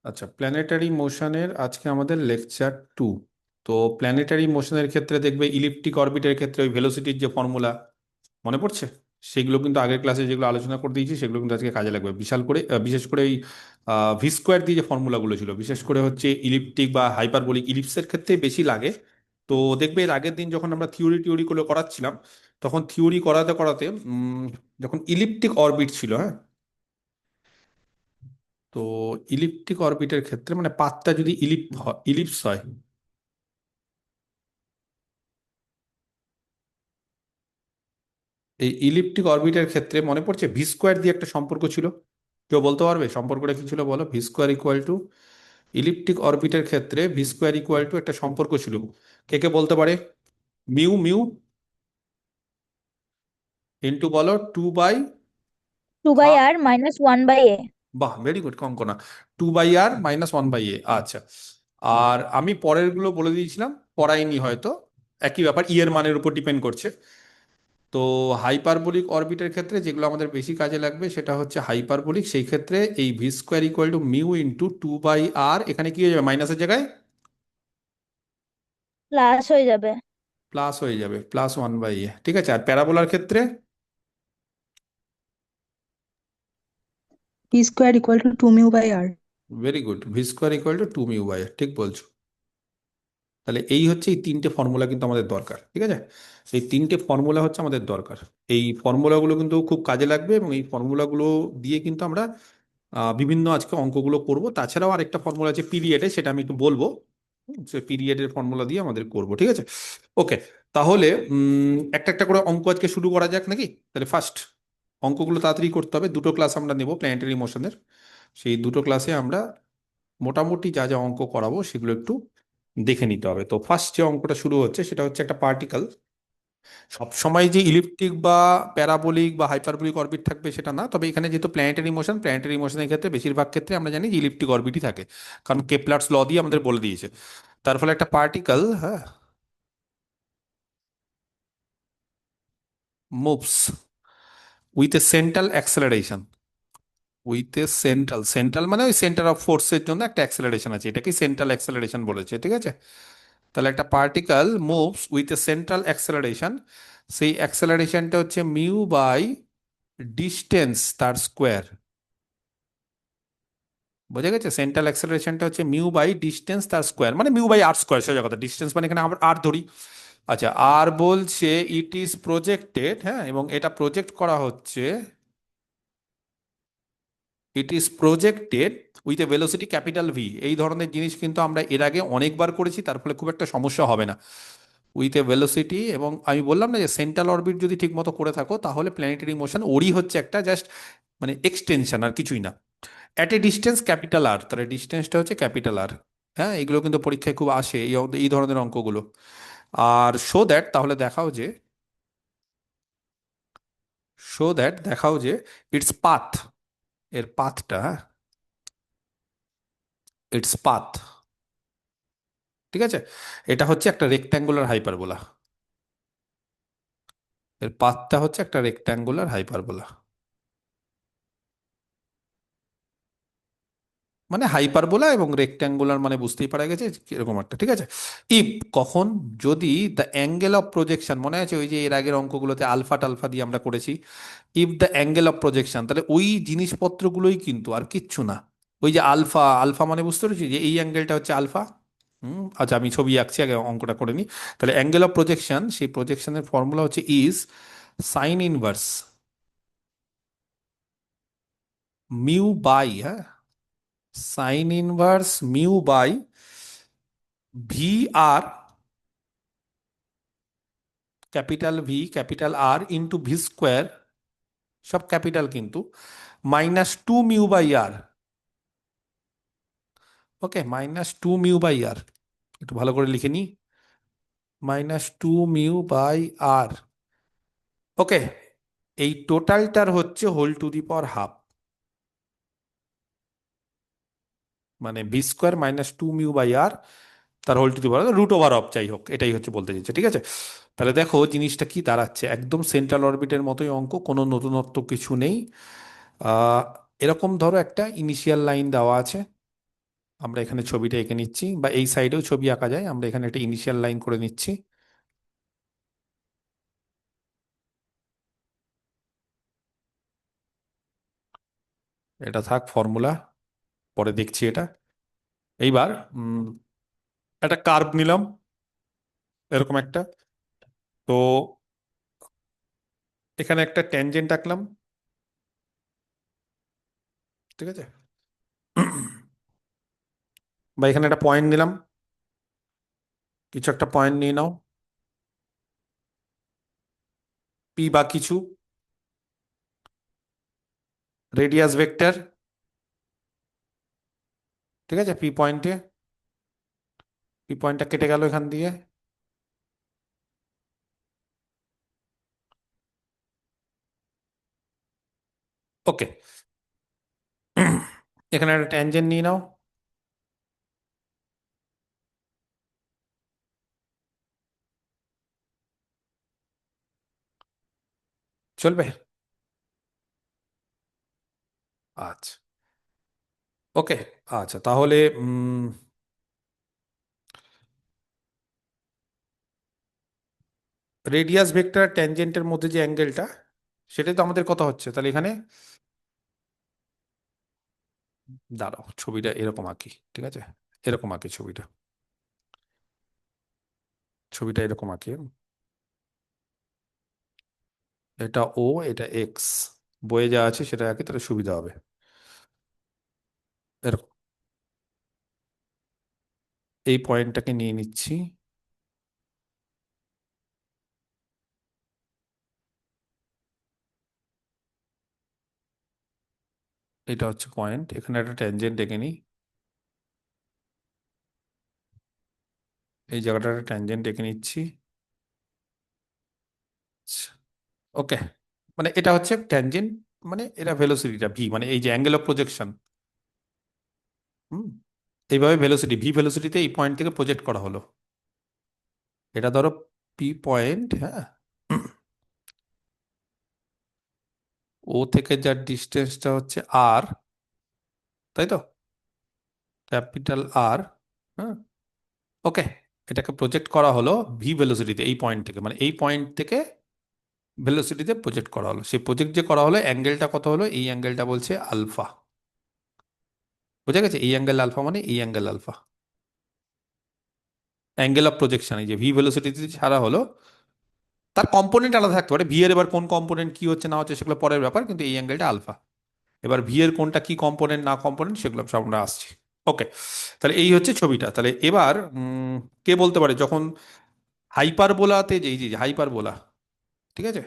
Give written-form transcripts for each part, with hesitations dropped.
আচ্ছা, প্ল্যানেটারি মোশনের আজকে আমাদের লেকচার 2। তো প্ল্যানেটারি মোশনের ক্ষেত্রে দেখবে ইলিপ্টিক অরবিটের ক্ষেত্রে ওই ভেলোসিটির যে ফর্মুলা মনে পড়ছে, সেগুলো কিন্তু আগের ক্লাসে যেগুলো আলোচনা করে দিয়েছি সেগুলো কিন্তু আজকে কাজে লাগবে বিশাল করে। বিশেষ করে ওই ভি স্কোয়ার দিয়ে যে ফর্মুলাগুলো ছিল, বিশেষ করে হচ্ছে ইলিপ্টিক বা হাইপারবোলিক ইলিপসের ক্ষেত্রে বেশি লাগে। তো দেখবে এর আগের দিন যখন আমরা থিওরি গুলো করাচ্ছিলাম, তখন থিওরি করাতে করাতে যখন ইলিপ্টিক অরবিট ছিল, হ্যাঁ, তো ইলিপ্টিক অরবিটের ক্ষেত্রে মানে পাতটা যদি ইলিপস হয়, এই ইলিপ্টিক অরবিটের ক্ষেত্রে মনে পড়ছে ভি স্কোয়ার দিয়ে একটা সম্পর্ক ছিল। কেউ বলতে পারবে সম্পর্কটা কি ছিল? বলো। ভি স্কোয়ার ইকুয়াল টু, ইলিপ্টিক অরবিটের ক্ষেত্রে ভি স্কোয়ার ইকুয়াল টু একটা সম্পর্ক ছিল। কে কে বলতে পারে? মিউ মিউ ইন্টু বলো 2 বাই 2/r - 1/a। বাহ, very good Konkona. 2/r - 1/a। আচ্ছা, আর আমি পরের গুলো বলে দিয়েছিলাম, পড়াইনি হয়তো। একই ব্যাপার, ই এর মানের উপর ডিপেন্ড করছে। তো হাইপারবোলিক অরবিটের ক্ষেত্রে যেগুলো আমাদের বেশি কাজে লাগবে সেটা হচ্ছে হাইপারবোলিক। সেই ক্ষেত্রে এই V square equal to mu into 2/r, এখানে কি হয়ে যাবে? মাইনাসের জায়গায় প্লাস হয়ে যাবে। প্লাস হয়ে যাবে, +1/a। ঠিক আছে। আর প্যারাবোলার ক্ষেত্রে p² = 2μ/r। Very good, V square equal two 2μ/r, ঠিক বলছো। তাহলে এই হচ্ছে, এই তিনটে ফর্মুলা কিন্তু আমাদের দরকার। ঠিক আছে, এই তিনটে ফর্মুলা হচ্ছে আমাদের দরকার। এই ফর্মুলাগুলো কিন্তু খুব কাজে লাগবে, এবং এই ফর্মুলাগুলো দিয়ে কিন্তু আমরা বিভিন্ন আজকে অঙ্কগুলো করব। তাছাড়াও আরেকটা ফর্মুলা আছে পিরিয়ডে, সেটা আমি একটু বলবো। সে পিরিয়ডের ফর্মুলা দিয়ে আমাদের করব। ঠিক আছে, ওকে। তাহলে একটা একটা করে অঙ্ক আজকে শুরু করা যাক নাকি? তাহলে ফার্স্ট অঙ্কগুলো তাড়াতাড়ি করতে হবে। দুটো ক্লাস আমরা নেব প্ল্যানেটারি মোশনের। সেই দুটো ক্লাসে আমরা মোটামুটি যা যা অঙ্ক করাবো সেগুলো একটু দেখে নিতে হবে। তো ফার্স্ট যে অঙ্কটা শুরু হচ্ছে সেটা হচ্ছে একটা পার্টিকেল। সবসময় যে ইলিপ্টিক বা প্যারাবোলিক বা হাইপারবোলিক অরবিট থাকবে সেটা না, তবে এখানে যেহেতু প্ল্যানেটারি মোশনের ক্ষেত্রে বেশিরভাগ ক্ষেত্রে আমরা জানি যে ইলিপ্টিক অরবিটই থাকে, কারণ কেপলার্স ল দিয়ে আমাদের বলে দিয়েছে। তার ফলে একটা পার্টিকেল, হ্যাঁ, moves with a central acceleration. With a central মানে ওই সেন্টার অফ ফোর্সের জন্য একটা অ্যাক্সেলারেশন আছে, এটাকে সেন্ট্রাল অ্যাক্সেলারেশন বলেছে। ঠিক আছে, তাহলে একটা particle moves with a central acceleration, সেই অ্যাক্সেলারেশনটা হচ্ছে মিউ বাই ডিস্টেন্স তার স্কোয়ার। বোঝা গেছে? সেন্ট্রাল অ্যাক্সেলারেশনটা হচ্ছে মিউ বাই ডিস্টেন্স তার স্কোয়ার, মানে মিউ বাই আর স্কোয়ার, সোজা কথা। ডিস্টেন্স মানে এখানে আমরা আর ধরি। আচ্ছা, আর বলছে ইট ইজ প্রজেক্টেড, হ্যাঁ, এবং এটা প্রজেক্ট করা হচ্ছে, it is projected with a velocity capital V. এই ধরনের জিনিস কিন্তু আমরা এর আগে অনেকবার করেছি, তার ফলে খুব একটা সমস্যা হবে না। উইথ এ ভেলোসিটি, এবং আমি বললাম না যে সেন্ট্রাল অরবিট যদি ঠিক মতো করে থাকো তাহলে প্ল্যানেটারি মোশন ওরই হচ্ছে একটা জাস্ট মানে এক্সটেনশন, আর কিছুই না। At a distance capital R, তাহলে ডিস্টেন্সটা হচ্ছে ক্যাপিটাল আর। হ্যাঁ, এগুলো কিন্তু পরীক্ষায় খুব আসে, এই ধরনের অঙ্কগুলো। আর তাহলে দেখাও যে, দেখাও যে ইটস পাথ, এর পাথটা, হ্যাঁ, ইটস পাথ। ঠিক আছে, এটা হচ্ছে একটা রেক্ট্যাঙ্গুলার হাইপারবোলা। এর পাথটা হচ্ছে একটা রেক্ট্যাঙ্গুলার হাইপারবোলা, মানে হাইপারবোলা এবং রেক্ট্যাঙ্গুলার মানে বুঝতেই পারা গেছে এরকম একটা। ঠিক আছে, ইফ, কখন, যদি দ্য অ্যাঙ্গেল অফ প্রজেকশন, মনে আছে ওই যে এর আগের অঙ্কগুলোতে আলফা টালফা দিয়ে আমরা করেছি, if the angle of projection, তাহলে ওই জিনিসপত্রগুলোই কিন্তু, আর কিচ্ছু না। ওই যে আলফা, আলফা মানে বুঝতে পেরেছি যে এই অ্যাঙ্গেলটা হচ্ছে আলফা। আচ্ছা, আমি ছবি আঁকছি, আগে অঙ্কটা করে নিই। তাহলে অ্যাঙ্গেল অফ প্রজেকশন, সেই প্রজেকশনের ফর্মুলা হচ্ছে is sine inverse mu by, হ্যাঁ, sine inverse mu by V R, capital V capital R into V square, সব ক্যাপিটাল কিন্তু, -2 μ/r। ওকে, -2 μ/r, একটু ভালো করে লিখে নিই, -2 μ/r। ওকে, এই টোটালটার হচ্ছে whole to the power half, মানে ভি² -2 μ/r, তার হোল টু দি পাওয়ার √অফ, যাই হোক, এটাই হচ্ছে বলতে চাইছে। ঠিক আছে, তাহলে দেখো জিনিসটা কি দাঁড়াচ্ছে, একদম সেন্ট্রাল অরবিটের মতোই অঙ্ক, কোনো নতুনত্ব কিছু নেই। আহ এরকম ধরো একটা ইনিশিয়াল লাইন দেওয়া আছে, আমরা এখানে ছবিটা এঁকে নিচ্ছি, বা এই সাইডেও ছবি আঁকা যায়। আমরা এখানে একটা ইনিশিয়াল লাইন করে নিচ্ছি। এটা থাক ফর্মুলা, পরে দেখছি এটা। এইবার একটা কার্ভ নিলাম, এরকম একটা। তো এখানে একটা ট্যানজেন্ট আঁকলাম, ঠিক আছে? বা এখানে একটা পয়েন্ট নিলাম, কিছু একটা পয়েন্ট নিয়ে নাও, পি বা কিছু রেডিয়াস ভেক্টর, ঠিক আছে? পি পয়েন্টটা কেটে গেল এখান দিয়ে। ওকে। এখানে একটা ট্যানজেন্ট নিয়ে নাও, চলবে? আচ্ছা, ওকে। আচ্ছা, তাহলে রেডিয়াস ভেক্টর ট্যানজেন্টের মধ্যে যে অ্যাঙ্গেলটা, সেটাই তো আমাদের কথা হচ্ছে। তাহলে এখানে দাঁড়াও, ছবিটা এরকম আঁকি, ঠিক আছে? এরকম আঁকি ছবিটা, ছবিটা এরকম আঁকি। এটা ও, এটা এক্স, বয়ে যা আছে সেটা আঁকি, তাহলে সুবিধা হবে। এরকম এই পয়েন্টটাকে নিয়ে নিচ্ছি। এটা হচ্ছে পয়েন্ট, এখানে একটা ট্যানজেন্ট এঁকে নিই। এই জায়গাটা একটা ট্যানজেন্ট এঁকে নিচ্ছি। ওকে, মানে এটা হচ্ছে ট্যানজেন্ট, মানে এটা ভেলোসিটিটা ভি, মানে এই যে অ্যাঙ্গেল অফ প্রজেকশন। হুম, এইভাবে ভেলোসিটি, ভি ভেলোসিটিতে এই পয়েন্ট থেকে প্রজেক্ট করা হলো। এটা ধরো পি পয়েন্ট, হ্যাঁ। ও থেকে যার ডিস্টেন্সটা হচ্ছে আর, তাই তো? Capital R. হ্যাঁ, ওকে। এটাকে প্রজেক্ট করা হলো ভি ভেলোসিটিতে, এই পয়েন্ট থেকে, মানে এই পয়েন্ট থেকে ভেলোসিটিতে প্রজেক্ট করা হলো। সেই প্রজেক্ট যে করা হলো, অ্যাঙ্গেলটা কত হলো? এই অ্যাঙ্গেলটা বলছে আলফা। বোঝা গেছে? এই অ্যাঙ্গেল আলফা মানে এই angle alpha, angle of projection. এই যে ভি ভেলোসিটিতে ছাড়া হলো, তার কম্পোনেন্ট আলাদা থাকতে পারে। ভি এর এবার কোন কম্পোনেন্ট কি হচ্ছে না হচ্ছে সেগুলো পরের ব্যাপার, কিন্তু এই অ্যাঙ্গেলটা আলফা। এবার ভি এর কোনটা কি কম্পোনেন্ট না কম্পোনেন্ট সেগুলো সব আমরা আসছি। ওকে, তাহলে এই হচ্ছে ছবিটা। তাহলে এবার কে বলতে পারে যখন হাইপারবোলাতে, যে এই যে হাইপারবোলা, ঠিক আছে?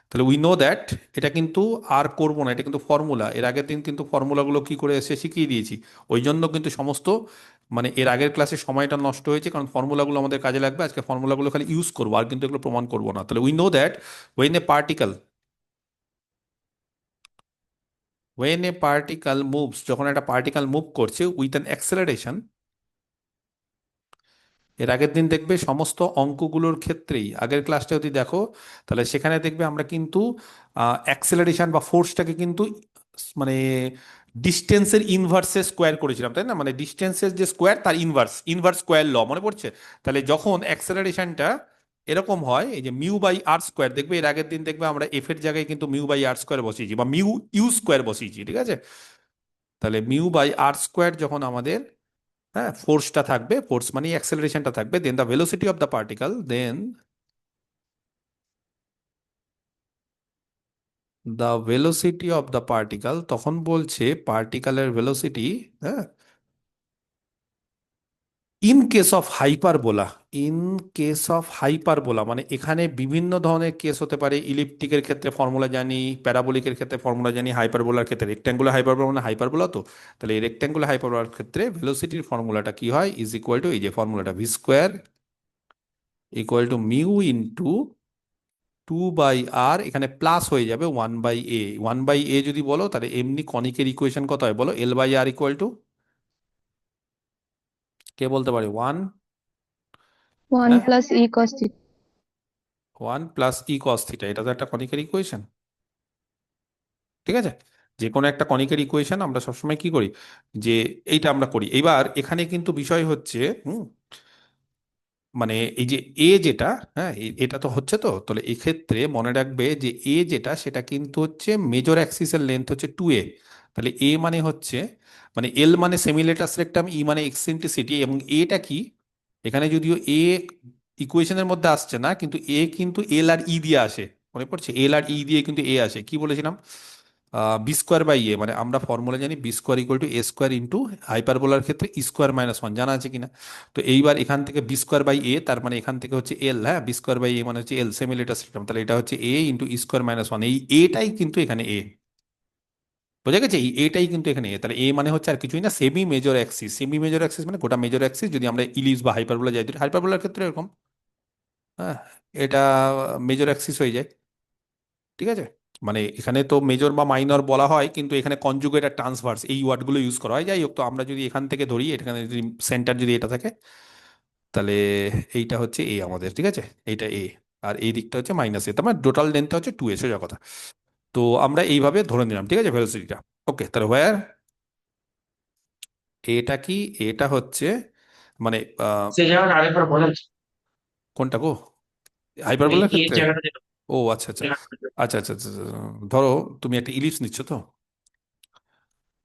তাহলে উই নো দ্যাট, এটা কিন্তু আর করবো না, এটা কিন্তু ফর্মুলা। এর আগের দিন কিন্তু ফর্মুলাগুলো কি করে এসে শিখিয়ে দিয়েছি। ওই জন্য কিন্তু সমস্ত, মানে এর আগের ক্লাসে সময়টা নষ্ট হয়েছে, কারণ ফর্মুলাগুলো আমাদের কাজে লাগবে। আজকে ফর্মুলাগুলো খালি ইউজ করবো, আর কিন্তু এগুলো প্রমাণ করবো না। তাহলে we know that when a particle, when a particle moves, যখন একটা পার্টিকেল মুভ করছে উইথ অ্যান অ্যাক্সেলারেশন। এর আগের দিন দেখবে সমস্ত অঙ্কগুলোর ক্ষেত্রেই, আগের ক্লাসটা যদি দেখো, তাহলে সেখানে দেখবে আমরা কিন্তু অ্যাক্সেলারেশন বা ফোর্সটাকে কিন্তু মানে ডিস্টেন্সের ইনভার্সে স্কোয়ার করেছিলাম, তাই না? মানে ডিস্টেন্সের যে স্কোয়ার তার ইনভার্স, ইনভার্স স্কোয়ার ল মনে পড়ছে? তাহলে যখন অ্যাক্সেলারেশনটা এরকম হয়, এই যে মিউ বাই আর স্কোয়ার, দেখবে এর আগের দিন দেখবে আমরা এফ এর জায়গায় কিন্তু মিউ বাই আর স্কোয়ার বসিয়েছি, বা মিউ ইউ স্কোয়ার বসিয়েছি, ঠিক আছে? তাহলে মিউ বাই আর স্কোয়ার যখন আমাদের, হ্যাঁ, ফোর্সটা থাকবে, ফোর্স মানে অ্যাক্সেলারেশনটা থাকবে, then the velocity of the particle, then the velocity of the particle, তখন বলছে পার্টিকেলের ভেলোসিটি, হ্যাঁ, in case of hyperbola. In case of hyperbola মানে এখানে বিভিন্ন ধরনের কেস হতে পারে। ইলিপ্টিকের ক্ষেত্রে ফর্মুলা জানি, প্যারাবোলিকের ক্ষেত্রে ফর্মুলা জানি, হাইপারবোলার ক্ষেত্রে, রেক্ট্যাঙ্গুলার হাইপারবোলা মানে হাইপারবোলা তো। তাহলে এই রেক্ট্যাঙ্গুলার হাইপারবোলার ক্ষেত্রে ভেলোসিটির ফর্মুলাটা কি হয়? ইজ ইকুয়াল টু, এই যে ফর্মুলাটা, V square equal to mu into 2/r, এখানে প্লাস হয়ে যাবে 1/a। 1/a যদি বলো, তাহলে এমনি কনিকের ইকুয়েশন কত হয় বলো? L/r ইকুয়াল টু, কে বলতে পারে? 1, ওয়ান হ্যাঁ, plus E cos theta. 1 plus E cos theta, এটা তো একটা কনিকের ইকুয়েশন, ঠিক আছে? যে কোনো একটা কনিকের ইকুয়েশন আমরা সবসময় কি করি, যে এইটা আমরা করি। এবার এখানে কিন্তু বিষয় হচ্ছে, মানে এই যে এ যেটা, হ্যাঁ এটা তো হচ্ছে, তো তাহলে এক্ষেত্রে মনে রাখবে যে এ যেটা সেটা কিন্তু হচ্ছে মেজর অ্যাক্সিসের লেন্থ হচ্ছে 2a। তাহলে এ মানে হচ্ছে, মানে এল মানে সেমিলেটাস রেক্টাম, ই মানে এক্সেন্ট্রিসিটি, এবং এটা কি, এখানে যদিও এ ইকুয়েশনের মধ্যে আসছে না, কিন্তু এ কিন্তু এল আর ই দিয়ে আসে, মনে পড়ছে, এল আর ই দিয়ে কিন্তু এ আসে। কি বলেছিলাম, বি স্কোয়ার বাই এ, মানে আমরা ফর্মুলা জানি B square equal to A square into হাইপারবোলার ক্ষেত্রে ই স্কোয়ার মাইনাস ওয়ান, জানা আছে কিনা? তো এইবার এখান থেকে বি স্কোয়ার বাই এ, তার মানে এখান থেকে হচ্ছে এল, হ্যাঁ বি স্কোয়ার বাই এ মানে হচ্ছে এল সেমিলেটার সিস্টেম, তাহলে এটা হচ্ছে এ into e square minus one, এই এটাই কিন্তু এখানে এ, বোঝা গেছে, এই এটাই কিন্তু এখানে এ। তাহলে এ মানে হচ্ছে আর কিছুই না, semi major Axis, semi major Axis মানে গোটা মেজর অ্যাক্সিস, যদি আমরা ইলিপস বা হাইপারবোলা যাই, হাইপারবোলার ক্ষেত্রে এরকম, হ্যাঁ এটা মেজর অ্যাক্সিস হয়ে যায়, ঠিক আছে। মানে এখানে তো মেজর বা মাইনর বলা হয়, কিন্তু এখানে কনজুগেট আর ট্রান্সভার্স এই ওয়ার্ডগুলো ইউজ করা হয়। যাই হোক, তো আমরা যদি এখান থেকে ধরি, এখানে যদি সেন্টার যদি এটা থাকে, তাহলে এইটা হচ্ছে এ আমাদের, ঠিক আছে, এইটা এ, আর এই দিকটা হচ্ছে মাইনাস এ, তার মানে টোটাল লেন্থটা হচ্ছে 2a, সোজা কথা। তো আমরা এইভাবে ধরে নিলাম, ঠিক আছে, ভেলোসিটিটা। ওকে, তাহলে হোয়ার এটা কি, এটা হচ্ছে মানে সেই জায়গাটা আরেকবার বলেন। কোনটা গো, ওই হাইপারবোলার এর ক্ষেত্রে? জায়গাটা যেটা ও আচ্ছা আচ্ছা, আচ্ছা আচ্ছা আচ্ছা আচ্ছা। ধরো তুমি একটা ইলিপস নিচ্ছ, তো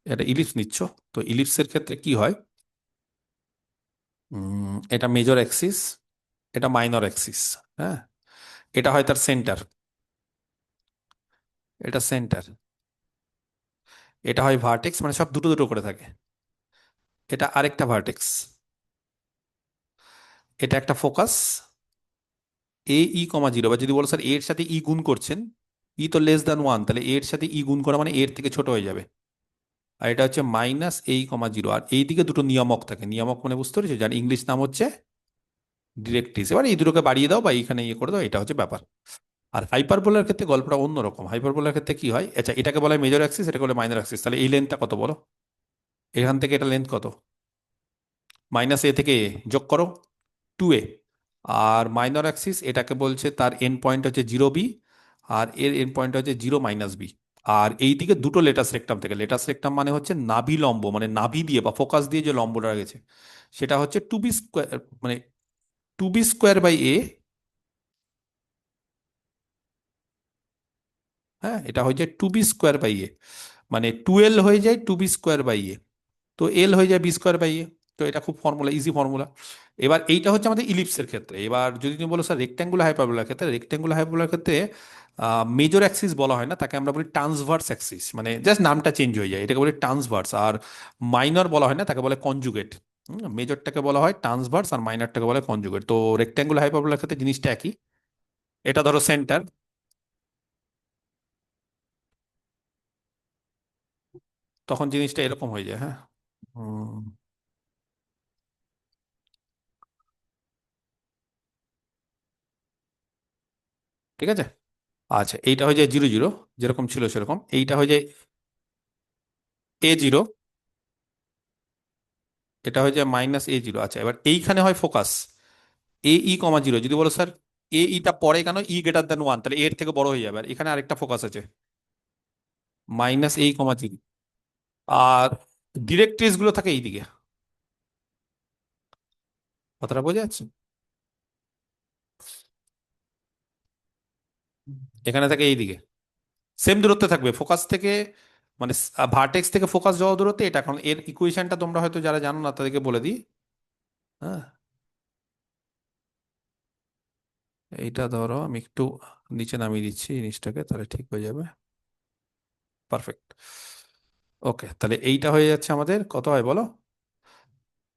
একটা ইলিপস নিচ্ছ, তো ইলিপসের ক্ষেত্রে কি হয়, এটা মেজর অ্যাক্সিস, এটা মাইনর অ্যাক্সিস, হ্যাঁ এটা হয় তার সেন্টার, এটা সেন্টার, এটা হয় ভার্টেক্স, মানে সব দুটো দুটো করে থাকে, এটা আরেকটা ভার্টেক্স, এটা একটা ফোকাস, এ ই কমা জিরো, বা যদি বলো স্যার এর সাথে ই গুণ করছেন, ই তো লেস দ্যান ওয়ান, তাহলে এর সাথে ই গুণ করা মানে এর থেকে ছোট হয়ে যাবে, আর এটা হচ্ছে মাইনাস এই কমা জিরো, আর এইদিকে দুটো নিয়ামক থাকে, নিয়ামক মানে বুঝতে পেরেছো, যার ইংলিশ নাম হচ্ছে ডিরেক্ট্রিক্স। এবার এই দুটোকে বাড়িয়ে দাও বা এইখানে ইয়ে করে দাও, এটা হচ্ছে ব্যাপার। আর হাইপারবোলার ক্ষেত্রে গল্পটা অন্যরকম, হাইপারবোলার ক্ষেত্রে কি হয়, আচ্ছা এটাকে বলা হয় মেজর অ্যাক্সিস, এটাকে বলে মাইনর অ্যাক্সিস, তাহলে এই লেন্থটা কত বলো, এখান থেকে এটা লেন্থ কত, মাইনাস এ থেকে এ যোগ করো 2a, আর মাইনর অ্যাক্সিস এটাকে বলছে তার এন্ড পয়েন্ট হচ্ছে 0b, আর এর এন্ড পয়েন্ট হচ্ছে 0 - b। আর এইদিকে দুটো লেটাস রেক্টাম থেকে, লেটাস রেক্টাম মানে হচ্ছে নাভি লম্ব, মানে নাভি দিয়ে বা ফোকাস দিয়ে যে লম্বটা গেছে, সেটা হচ্ছে 2b স্কোয়ার, মানে 2b স্কোয়ার বাই এ, হ্যাঁ এটা হয়ে যায় 2b স্কোয়ার বাই এ, মানে 2l হয়ে যায় 2b স্কোয়ার বাই এ, তো এল হয়ে যায় বি স্কোয়ার বাই এ। তো এটা খুব ফর্মুলা, ইজি ফর্মুলা। এবার এইটা হচ্ছে আমাদের ইলিপসের ক্ষেত্রে। এবার যদি তুমি বলো স্যার রেক্ট্যাঙ্গুলার হাইপারবোলার ক্ষেত্রে, রেক্ট্যাঙ্গুলার হাইপারবোলার ক্ষেত্রে মেজর অ্যাক্সিস বলা হয় না, তাকে আমরা বলি ট্রান্সভার্স অ্যাক্সিস, মানে জাস্ট নামটা চেঞ্জ হয়ে যায়, এটাকে বলি ট্রান্সভার্স। আর মাইনর বলা হয় না, তাকে বলে কনজুগেট। মেজরটাকে বলা হয় ট্রান্সভার্স আর মাইনরটাকে বলে কনজুগেট। তো রেক্ট্যাঙ্গুলার হাইপারবোলার ক্ষেত্রে জিনিসটা একই। এটা ধরো সেন্টার, তখন জিনিসটা এরকম হয়ে যায়, হ্যাঁ। হুম, ঠিক আছে। আচ্ছা এইটা হয়ে যায় 0 0, যেরকম ছিল সেরকম, এইটা হয়ে যায় a 0, এটা হয়ে যায় -a 0। আচ্ছা এবার এইখানে হয় ফোকাস এ ই কমা জিরো, যদি বলো স্যার এ ইটা পরে কেন, ই গ্রেটার দেন ওয়ান, তাহলে এর থেকে বড় হয়ে যাবে, আর এখানে আরেকটা ফোকাস আছে -a 0, আর ডিরেক্ট্রিক্স গুলো থাকে এইদিকে, কথাটা বোঝা যাচ্ছে, এখানে থাকে এইদিকে, সেম দূরত্বে থাকবে ফোকাস থেকে, মানে ভার্টেক্স থেকে ফোকাস যাওয়া দূরত্বে এটা। এখন এর ইকুয়েশনটা তোমরা হয়তো যারা জানো না তাদেরকে বলে দিই, হ্যাঁ এইটা ধরো আমি একটু নিচে নামিয়ে দিচ্ছি জিনিসটাকে, তাহলে ঠিক হয়ে যাবে, পারফেক্ট। ওকে, তাহলে এইটা হয়ে যাচ্ছে আমাদের কত হয় বলো,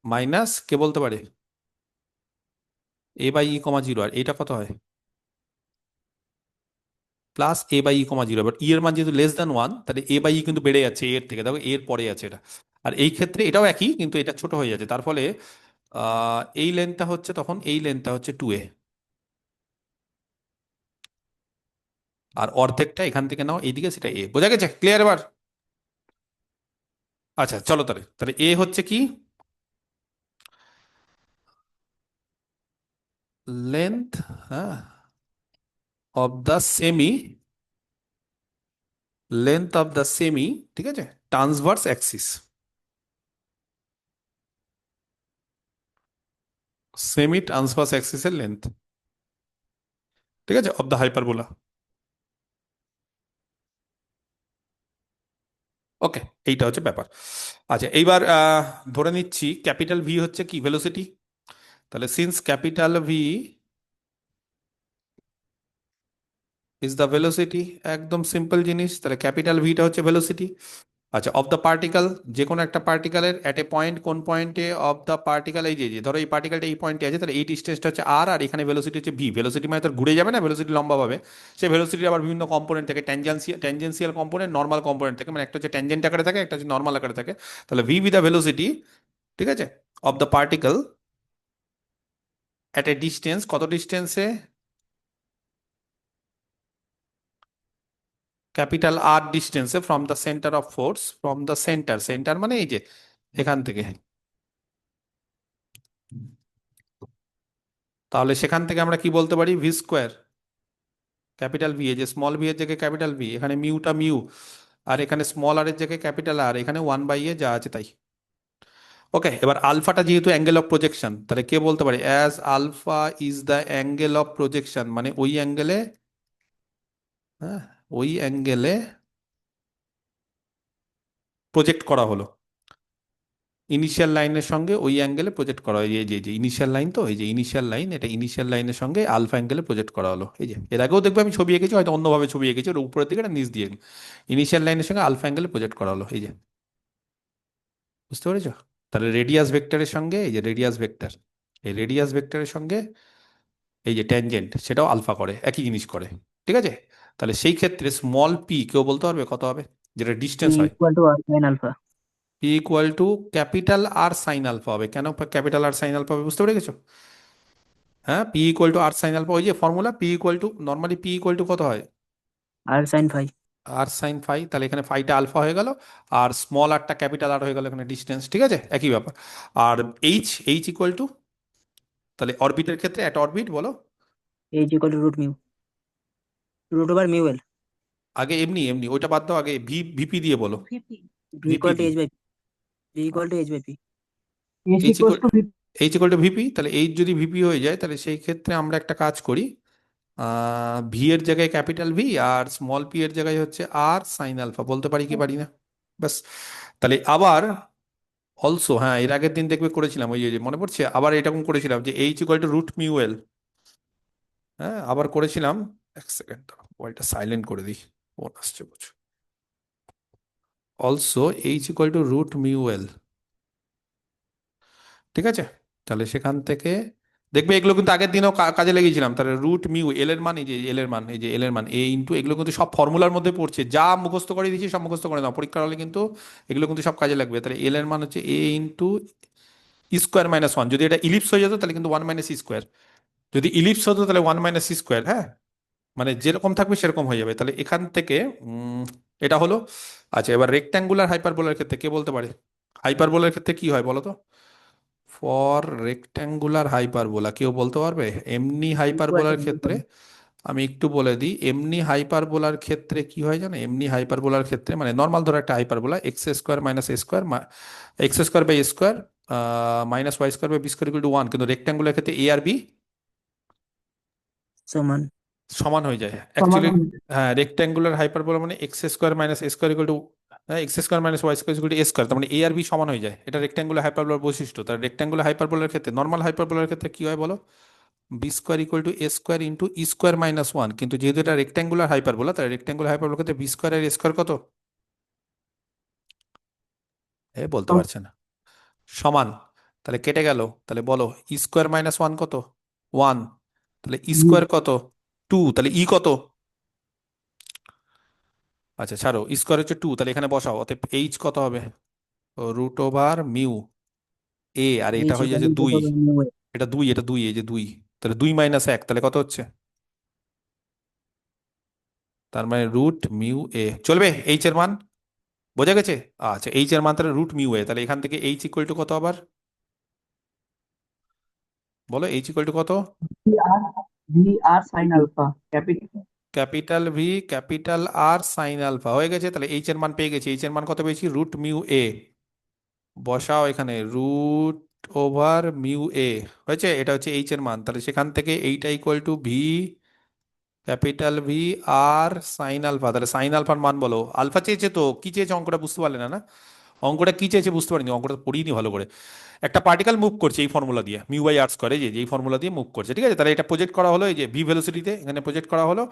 মাইনাস কে বলতে পারে, a/e, 0, আর এইটা কত হয়, প্লাস a/e, 0। বাট ই এর মান যেহেতু লেস দ্যান ওয়ান, তাহলে a/e কিন্তু বেড়ে যাচ্ছে এর থেকে, দেখো এর পরে আছে এটা, আর এই ক্ষেত্রে এটাও একই কিন্তু এটা ছোট হয়ে যাচ্ছে, তার ফলে এই লেন্থটা হচ্ছে, তখন এই লেন্থটা হচ্ছে 2a, আর অর্ধেকটা এখান থেকে নাও এইদিকে, সেটা এ, বোঝা গেছে, ক্লিয়ার এবার? আচ্ছা চলো, তাহলে তাহলে এ হচ্ছে কি, লেন্থ, হ্যাঁ, of the semi length of the semi, ঠিক আছে, ট্রান্সভার্স অ্যাক্সিস, সেমি ট্রান্সভার্স অ্যাক্সিসের লেন্থ, ঠিক আছে, অফ দ্য হাইপারবোলা। ওকে, এইটা হচ্ছে ব্যাপার। আচ্ছা, এইবার ধরে নিচ্ছি ক্যাপিটাল ভি হচ্ছে কি, ভেলোসিটি। তাহলে since capital V is the velocity, একদম সিম্পল জিনিস, তাহলে ক্যাপিটাল ভিটা হচ্ছে ভেলোসিটি। আচ্ছা, অফ দ্য পার্টিকেল, যে কোনো একটা পার্টিকেলের অ্যাট এ পয়েন্ট, কোন পয়েন্টে অফ দ্য পার্টিকেল, এই যে ধরো এই পার্টিকেলটা এই পয়েন্টে আছে, তাহলে এই ডিস্টেন্সটা হচ্ছে আর, আর এখানে ভেলোসিটি হচ্ছে ভি। ভেলোসিটি মানে তোর ঘুরে যাবে না, ভেলোসিটি লম্বা পাবে। সেই ভেলোসিটি আবার বিভিন্ন কম্পোনেন্ট থেকে, ট্যানজেন্সিয়াল কম্পোনেন্ট, নর্মাল কম্পোনেন্ট থেকে, মানে একটা হচ্ছে ট্যানজেন্ট আকারে থাকে, একটা হচ্ছে নর্মাল আকারে থাকে। তাহলে ভি বি দ্য ভেলোসিটি, ঠিক আছে, of the particle at a distance, কত ডিস্টেন্সে, ক্যাপিটাল আর ডিস্টেন্সে, from the centre of force, from the centre, centre মানে এই যে এখান থেকে। তাহলে সেখান থেকে আমরা কি বলতে পারি, ভি স্কোয়ার, ক্যাপিটাল ভি, এই যে স্মল ভি এর জায়গায় ক্যাপিটাল ভি, এখানে মিউটা মিউ, আর এখানে স্মল আর এর জায়গায় ক্যাপিটাল আর, এখানে 1/a যা আছে তাই। ওকে, এবার আলফাটা যেহেতু অ্যাঙ্গেল অফ প্রজেকশন, তাহলে কে বলতে পারি, as alpha is the angle of projection, মানে ওই অ্যাঙ্গেলে, হ্যাঁ, ওই অ্যাঙ্গেলে প্রজেক্ট করা হলো, ইনিশিয়াল লাইনের সঙ্গে ওই অ্যাঙ্গেলে প্রজেক্ট করা হয়, এই যে ইনিশিয়াল লাইন, তো এই যে ইনিশিয়াল লাইন, এটা ইনিশিয়াল লাইনের সঙ্গে আলফা অ্যাঙ্গেলে প্রজেক্ট করা হলো। এই যে এর আগেও দেখবে আমি ছবি এঁকেছি, হয়তো অন্যভাবে ছবি এঁকেছি, ওর উপরের দিকে, এটা নিচ দিয়ে, ইনিশিয়াল লাইনের সঙ্গে আলফা অ্যাঙ্গেলে প্রজেক্ট করা হলো, এই যে, বুঝতে পেরেছো? তাহলে রেডিয়াস ভেক্টরের সঙ্গে, এই যে রেডিয়াস ভেক্টর, এই রেডিয়াস ভেক্টরের সঙ্গে এই যে ট্যানজেন্ট, সেটাও আলফা করে, একই জিনিস করে, ঠিক আছে। তাহলে সেই ক্ষেত্রে স্মল পি কেউ বলতে পারবে কত হবে, যেটা পি ডিস্টেন্স হয়? Equal to R sine alpha. P equal to capital R sine alpha হবে। কেন ক্যাপিটাল আর সাইন আলফা হবে, বুঝতে পেরে গেছো? হ্যাঁ, P equal to R sine alpha, ওই যে formula, P equal to, normally P equal to কত হয়, R sine phi. R sine phi. তাহলে এখানে ফাইটা আলফা হয়ে গেল, আর স্মল আরটা ক্যাপিটাল আর হয়ে গেল এখানে ডিস্টেন্স, ঠিক আছে, একই ব্যাপার। আর এইচ, এইচ ইকুয়াল টু, তাহলে অরবিটের ক্ষেত্রে অ্যাট অরবিট বলো। H equal to root mu, root over mu L. আগে এমনি এমনি ওইটা বাদ দাও, আগে ভিপি দিয়ে বলো, ভি ভিপি ইকুয়াল টু দিয়ে। H by P, v equal to H by P. H equal, H equal to VP, তাহলে এইচ যদি ভিপি হয়ে যায়, তাহলে সেই ক্ষেত্রে আমরা একটা কাজ করি, ভি এর জায়গায় ক্যাপিটাল ভি, আর স্মল পি এর জায়গায় হচ্ছে আর সাইন আলফা, বলতে পারি কি পারি না? ব্যাস। তাহলে আবার অলসো, হ্যাঁ, এর আগের দিন দেখবে করেছিলাম, ওই যে মনে পড়ছে, আবার এরকম করেছিলাম যে এইচ ইকুয়াল টু রুট মিউএল, হ্যাঁ, আবার করেছিলাম। এক সেকেন্ড, মোবাইলটা সাইলেন্ট করে দিই, ফোন আসছে বুঝো। Also H equal to root mu L, ঠিক আছে। তাহলে সেখান থেকে দেখবে এগুলো কিন্তু আগের দিনও কাজে লেগেছিলাম। তাহলে রুট মিউ এল এর মান, এই যে এল এর মান, এই যে এল এর মান এ ইন্টু, এগুলো কিন্তু সব ফর্মুলার মধ্যে পড়ছে, যা মুখস্থ করে দিচ্ছি সব মুখস্থ করে নাও, পরীক্ষার হলে কিন্তু এগুলো কিন্তু সব কাজে লাগবে। তাহলে এল এর মান হচ্ছে এ ইন্টু স্কোয়ার মাইনাস ওয়ান, যদি এটা ইলিপস হয়ে যেত তাহলে কিন্তু ওয়ান মাইনাস স্কোয়ার, যদি ইলিপস হতো তাহলে ওয়ান মাইনাস স্কোয়ার, হ্যাঁ, মানে যেরকম থাকবে সেরকম হয়ে যাবে। তাহলে এখান থেকে এটা হলো। আচ্ছা, এবার রেক্ট্যাঙ্গুলার হাইপারবোলার ক্ষেত্রে কে বলতে পারে, হাইপারবোলার ক্ষেত্রে কি হয় বলো তো, ফর রেক্ট্যাঙ্গুলার হাইপারবোলা কেউ বলতে পারবে? এমনি ইকুয়াল টু হাইপারবোলার মিউ ক্ষেত্রে আমি একটু বলে দিই, এমনি হাইপারবোলার ক্ষেত্রে কি হয় জানো, এমনি হাইপারবোলার ক্ষেত্রে মানে নর্মাল ধরো একটা hyperbola, x square minus A square, x square by square minus Y square by b square equal to one, কিন্তু রেক্ট্যাঙ্গুলার ক্ষেত্রে এ আর বি সমান। সমান হয়ে যায় অ্যাকচুয়ালি। হ্যাঁ, রেক্ট্যাঙ্গুলার হাইপারবোলা মানে X square minus A square equal to, হ্যাঁ, X square minus Y square equal to A square, তার মানে এ আর বি সমান হয়ে যায়। এটা রেক্ট্যাঙ্গুলার হাইপারবোলার বৈশিষ্ট্য। তার রেক্ট্যাঙ্গুলার হাইপারবোলার ক্ষেত্রে, নর্মাল হাইপারবোলার ক্ষেত্রে কি হয় বলো, b square equal to A square into e square minus one, কিন্তু যেহেতু এটা রেক্ট্যাঙ্গুলার হাইপারবোলা, তাহলে রেক্ট্যাঙ্গুলার হাইপারবোলার ক্ষেত্রে বি স্কোয়ার আর এ স্কোয়ার কত, এ বলতে পারছে না, সমান। তাহলে কেটে গেল, তাহলে বলো ই স্কোয়ার মাইনাস ওয়ান কত, ওয়ান, তাহলে ই স্কোয়ার কত, টু, তাহলে ই কত, আচ্ছা ছাড়ো, ই স্কোয়ার হচ্ছে টু, তাহলে এখানে বসাও, অতএব এইচ কত হবে, রুট ওভার মিউ এ, আর এটা এইচ হয়ে ইকুয়াল যাচ্ছে টু রুট দুই, ওভার মিউ এল। এটা দুই, এটা দুই, এই যে দুই, তাহলে দুই মাইনাস এক, তাহলে কত হচ্ছে, তার মানে রুট মিউ এ, চলবে এইচ এর মান, বোঝা গেছে? আচ্ছা, এইচ এর মান তাহলে রুট মিউ এ, তাহলে এখান থেকে এইচ ইকুয়াল টু কত আবার বলো, এইচ ইকুয়াল টু কত, V R sine alpha capital capital V capital R sine alpha হয়ে গেছে। তাহলে এইচ এর মান পেয়ে গেছি। এইচ এর মান কত পেয়েছি? Root mu a. বসাও এখানে রুট ওভার মিউ এ হয়েছে। এটা হচ্ছে এইচ এর মান। তাহলে সেখান থেকে এইটা equal to v capital V R sine alpha. তাহলে সাইন আলফার মান বলো। আলফা চেয়েছে, তো কি চেয়েছে অঙ্কটা বুঝতে পারলে না? না, অঙ্কটা কি চেয়েছে বুঝতে পারিনি, অঙ্কটা পড়িনি ভালো করে। একটা পার্টিকেল মুভ করছে এই ফর্মুলা দিয়ে, মিউ বাই আর স্কয়ার, এই ফর্মুলা দিয়ে মুভ করছে, ঠিক আছে। তাহলে এটা প্রজেক্ট করা হলো এই যে ভি ভেলোসিটিতে, এখানে প্রজেক্ট করা হলো।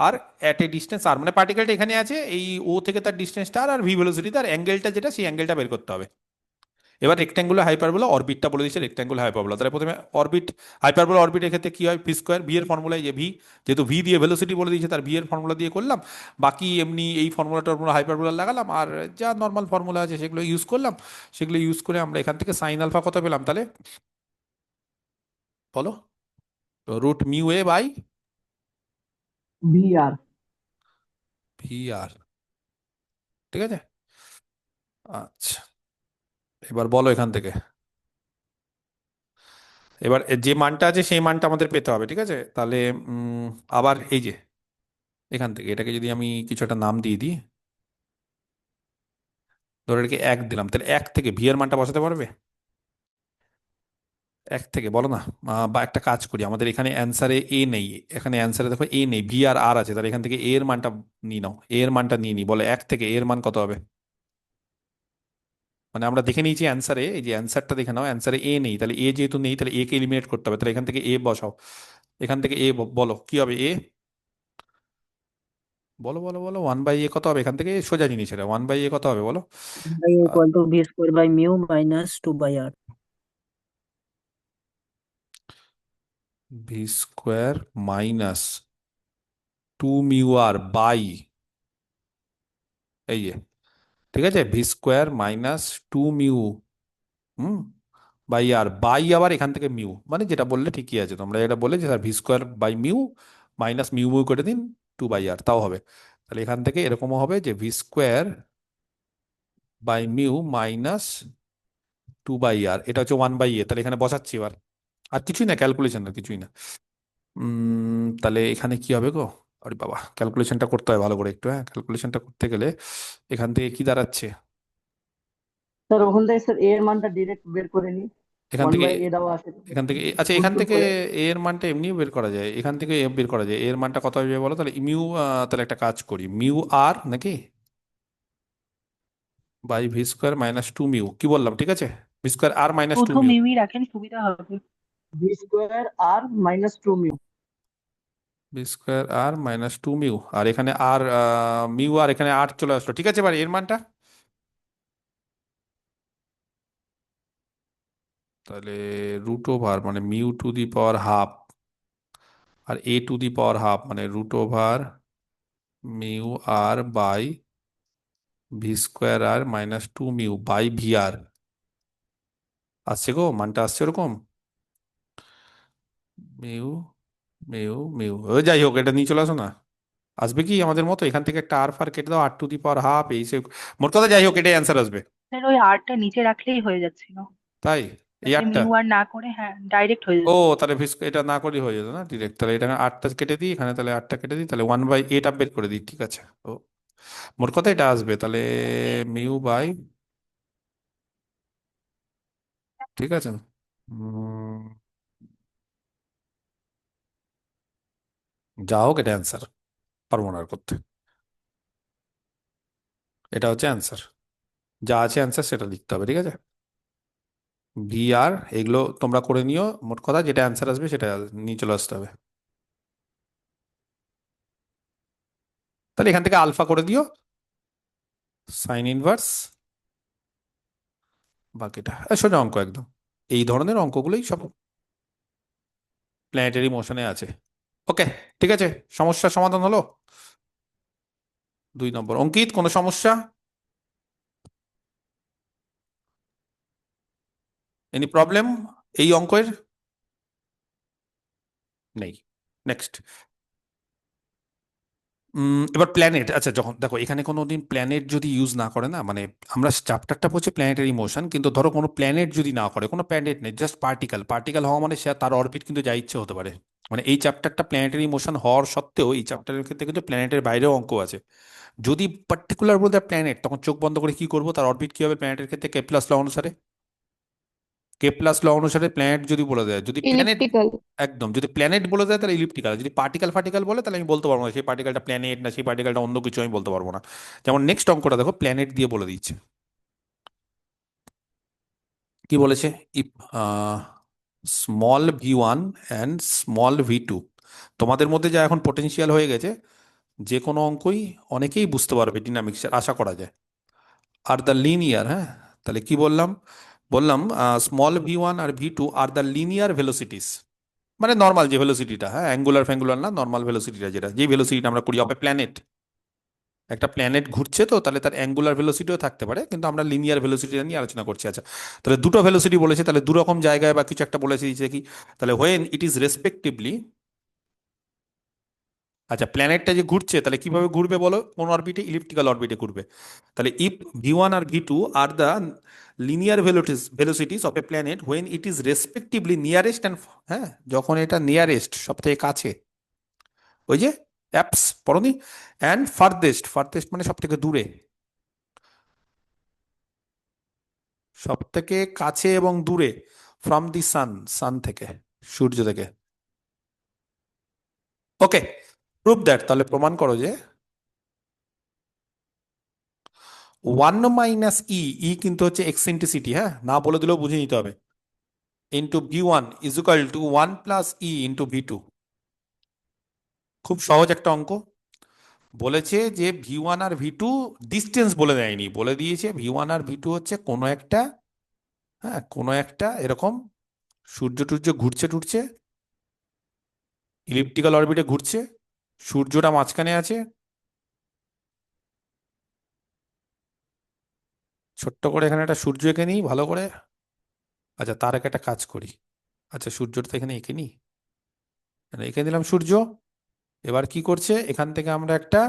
আর অ্যাট এ ডিস্টেন্স আর, মানে পার্টিকেলটা এখানে আছে, এই ও থেকে তার ডিস্টেন্সটা আর ভি ভেলোসিটিতে, আর অ্যাঙ্গেলটা যেটা সেই অ্যাঙ্গেলটা বের করতে হবে। এবার রেক্ট্যাঙ্গুলার হাইপারবোলা অরবিটটা বলে দিচ্ছে, রেক্ট্যাঙ্গুলার হাইপারবোলা। তাহলে প্রথমে অরবিট, হাইপারবোলা অরবিটের ক্ষেত্রে কি হয়? ভি স্কোয়ার, ভি এর ফর্মুলায় যে ভি, যেহেতু ভি দিয়ে ভেলোসিটি বলে দিয়েছে, তার ভি এর ফর্মুলা দিয়ে করলাম। বাকি এমনি এই ফর্মুলা টর্মুলা হাইপারবোলা লাগালাম, আর যা নর্মাল ফর্মুলা আছে সেগুলো ইউজ করলাম। সেগুলো ইউজ করে আমরা এখান থেকে সাইন আলফা কত পেলাম তাহলে বলো? Root mu A by VR। V R, ঠিক আছে। আচ্ছা, এবার বলো এখান থেকে। এবার যে মানটা আছে সেই মানটা আমাদের পেতে হবে, ঠিক আছে। তাহলে আবার এই যে এখান থেকে এটাকে যদি আমি কিছু একটা নাম দিয়ে দিই, ধরো এটাকে এক দিলাম, তাহলে এক থেকে ভি এর মানটা বসাতে পারবে? এক থেকে বলো না। বা একটা কাজ করি, আমাদের এখানে অ্যান্সারে এ নেই, এখানে অ্যান্সারে দেখো এ নেই, ভি আর আর আছে, তাহলে এখান থেকে এ এর মানটা নিয়ে নাও। এ এর মানটা নিয়ে নিই, বলো এক থেকে এ এর মান কত হবে? মানে আমরা দেখে নিয়েছি অ্যান্সারে, এই যে অ্যান্সারটা দেখে নাও, অ্যান্সারে এ নেই, তাহলে এ যেহেতু নেই তাহলে এ কে এলিমিনেট করতে হবে। তাহলে এখান থেকে এ বসাও, এখান থেকে এ বলো কি হবে এ? বলো বলো বলো, ওয়ান বাই এ কত হবে এখান থেকে? সোজা জিনিস, এটা ওয়ান বাই এ কত হবে বলো? Equal to v square by mu minus 2/r। V square minus two mu R by, এই যে, ঠিক আছে, v square minus two mu, হুম, বাই আর, বাই আবার এখান থেকে মিউ, মানে যেটা বললে ঠিকই আছে, তোমরা এটা বলে যে sir v square by mu minus mu mu করে দিন টু বাই আর, তাও হবে। তাহলে এখান থেকে এরকমও হবে যে V square by mu minus two by R, এটা হচ্ছে ওয়ান বাই এ। তাহলে এখানে বসাচ্ছি এবার, আর কিছুই না, ক্যালকুলেশন আর কিছুই না। তাহলে এখানে কি হবে গো? আরে বাবা, ক্যালকুলেশনটা করতে হয় ভালো করে একটু। হ্যাঁ, ক্যালকুলেশনটা করতে গেলে এখান থেকে কি দাঁড়াচ্ছে? স্যার ওখান থেকে স্যার এ এর মানটা ডিরেক্ট বের করে নিই। এখান ওয়ান থেকে, বাই এ দেওয়া আছে, এখান থেকে আচ্ছা, গুণ এখান টুল থেকে করে। এ এর মানটা এমনিও বের করা যায়, এখান থেকে এ বের করা যায়। এর মানটা কত হবে বলো তাহলে? মিউ, তাহলে একটা কাজ করি, মিউ আর নাকি by V square minus two mu, কি বললাম ঠিক আছে? V square R minus two প্রথম মিউ, মিউই রাখেন, সুবিধা হবে। V square R minus 2 mu. V square R minus two mu, আর এখানে আর মিউ, আর এখানে আর চলে আসলো, ঠিক আছে। এবার এর মানটা তাহলে রুট ওভার মানে mu to the power half, আর A to the power half মানে root over mu R by V square R minus two mu by V R. আসছে গো, মানটা আসছে ওরকম, মিউ মিউ মিউ, ও যাই হোক, এটা নিয়ে চলে আসো না। আসবে কি আমাদের মতো, এখান থেকে একটা আর ফার কেটে দাও, আর টু দি পাওয়ার হাফ, এই সে, মোট কথা যাই হোক এটাই অ্যান্সার আসবে। স্যার ওই আরটা নিচে রাখলেই হয়ে যাচ্ছিল, তাই, এই যাতে আটটা, মিউ আর না করে, হ্যাঁ ডাইরেক্ট হয়ে ও যেত। তাহলে এটা না করেই হয়ে যেত না ডিরেক্ট। তাহলে এটা আটটা কেটে দিই এখানে, তাহলে আটটা কেটে দিই, তাহলে ওয়ান বাই এইট বের করে দিই, ঠিক আছে। ও, মোট কথা এটা আসবে তাহলে মিউ বাই, ঠিক আছে। উম, যা হোক এটা অ্যান্সার, পারবো না আর করতে। এটা হচ্ছে অ্যান্সার, যা আছে অ্যান্সার সেটা লিখতে হবে, ঠিক আছে। ভি আর এগুলো তোমরা করে নিও, মোট কথা যেটা অ্যান্সার আসবে সেটা নিয়ে চলে আসতে হবে। তাহলে এখান থেকে আলফা করে দিও, সাইন ইনভার্স, বাকিটা সোজা অঙ্ক একদম। এই ধরনের অঙ্কগুলোই সব প্ল্যানেটারি মোশনে আছে। ওকে, ঠিক আছে, সমস্যার সমাধান হলো। 2 নম্বর। অঙ্কিত, কোনো সমস্যা? এনি প্রবলেম এই অঙ্কের? নেই। নেক্সট। এবার প্ল্যানেট, আচ্ছা যখন দেখো এখানে কোনো দিন প্ল্যানেট যদি ইউজ না করে না, মানে আমরা চ্যাপ্টারটা পড়ছি প্ল্যানেটারি মোশন, কিন্তু ধরো কোনো প্ল্যানেট যদি না করে, কোনো প্ল্যানেট নেই, জাস্ট পার্টিকেল, পার্টিকেল হওয়া মানে সে তার অরবিট কিন্তু যা ইচ্ছে হতে পারে। মানে এই চ্যাপ্টারটা প্ল্যানেটারি মোশন হওয়ার সত্ত্বেও এই চ্যাপ্টারের ক্ষেত্রে কিন্তু প্ল্যানেটের বাইরেও অঙ্ক আছে। যদি পার্টিকুলার বলতে প্ল্যানেট, তখন চোখ বন্ধ করে কি করবো, তার অরবিট কি হবে প্ল্যানেটের ক্ষেত্রে কেপলাস ল অনুসারে। কেপলাস ল অনুসারে প্ল্যানেট যদি বলে দেয়, যদি প্ল্যানেট, ইলিপ্টিক্যাল। একদম যদি প্ল্যানেট বলে দেয় তাহলে ইলিপ্টিক্যাল, যদি পার্টিকেল ফার্টিকেল বলে তাহলে আমি বলতে পারবো না সেই পার্টিকেলটা প্ল্যানেট না সেই পার্টিকেলটা অন্য কিছু, আমি বলতে পারবো না। যেমন নেক্সট অঙ্কটা দেখো, প্ল্যানেট দিয়ে বলে দিচ্ছে, কি বলেছে, if small v1 and small v2, তোমাদের মধ্যে যা এখন পোটেনশিয়াল হয়ে গেছে, যে কোনো অঙ্কই অনেকেই বুঝতে পারবে ডিনামিক্সের, আশা করা যায়। আর দ্য লিনিয়ার, হ্যাঁ, তাহলে কি বললাম, বললাম স্মল v1 আর v2 আর দ্য লিনিয়ার ভেলোসিটিস, মানে নর্মাল যে ভেলোসিটিটা, হ্যাঁ, অ্যাঙ্গুলার ফ্যাঙ্গুলার না, নর্মাল ভেলোসিটিটা, যেটা যেই ভেলোসিটিটা আমরা করি অফ এ প্ল্যানেট। একটা প্ল্যানেট ঘুরছে তো তাহলে তার অ্যাঙ্গুলার ভেলোসিটিও থাকতে পারে, কিন্তু আমরা লিনিয়ার ভেলোসিটি নিয়ে আলোচনা করছি। আচ্ছা, তাহলে দুটো ভেলোসিটি বলেছে, তাহলে দু রকম জায়গায় বা কিছু একটা বলেছে দিচ্ছে কি, তাহলে হোয়েন ইট ইজ রেসপেক্টিভলি, আচ্ছা প্ল্যানেটটা যে ঘুরছে তাহলে কিভাবে ঘুরবে বলো, কোন অরবিটে, ইলিপ্টিক্যাল অরবিটে ঘুরবে। তাহলে ইফ v1 আর v2 আর the linear velocities of a planet when it is respectively nearest and, হ্যাঁ, যখন এটা নিয়ারেস্ট সব থেকে কাছে, ওই যে অ্যাপস পড়নি, অ্যান্ড ফার্দেস্ট, ফার্দেস্ট মানে সব থেকে দূরে, সব থেকে কাছে এবং দূরে, ফ্রম দি সান, সান থেকে, সূর্য থেকে। ওকে, প্রুভ দ্যাট, তাহলে প্রমাণ করো যে 1 - ই কিন্তু হচ্ছে এক্সেন্ট্রিসিটি, হ্যাঁ, না বলে দিলেও বুঝে নিতে হবে, into v1 is equal two 1 + E into v2। খুব সহজ একটা অঙ্ক। বলেছে যে v1 আর v2 ডিস্টেন্স বলে দেয়নি, বলে দিয়েছে v1 আর v2 হচ্ছে কোনো একটা, হ্যাঁ, কোনো একটা এরকম সূর্য টূর্য ঘুরছে টুরছে, ইলিপ্টিক্যাল অরবিটে ঘুরছে, সূর্যটা মাঝখানে আছে, ছোট্ট করে এখানে একটা সূর্য এঁকে নিই ভালো করে। আচ্ছা তার আগে একটা কাজ করি, আচ্ছা সূর্যটা তো এখানে এঁকে নিই, মানে এঁকে দিলাম সূর্য। এবার কি করছে, এখান থেকে আমরা একটা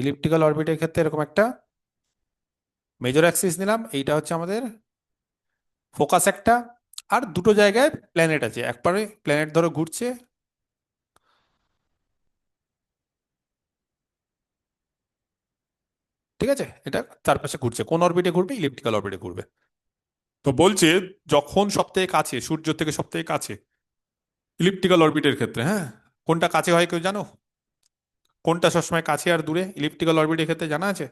ইলিপ্টিক্যাল অরবিটের ক্ষেত্রে এরকম একটা মেজর অ্যাক্সিস নিলাম, এইটা হচ্ছে আমাদের ফোকাস একটা, আর দুটো জায়গায় প্ল্যানেট আছে, একবারে প্ল্যানেট ধরো ঘুরছে, ঠিক আছে, এটা চারপাশে ঘুরছে, কোন অরবিটে ঘুরবে, ইলিপ্টিক্যাল অরবিটে ঘুরবে। তো বলছে যখন সব থেকে কাছে, সূর্য থেকে সব থেকে কাছে, ইলিপ্টিক্যাল অরবিটের ক্ষেত্রে, হ্যাঁ, কোনটা কাছে হয় কেউ জানো, কোনটা সবসময় কাছে আর দূরে ইলিপ্টিক্যাল অরবিটের ক্ষেত্রে জানা আছে?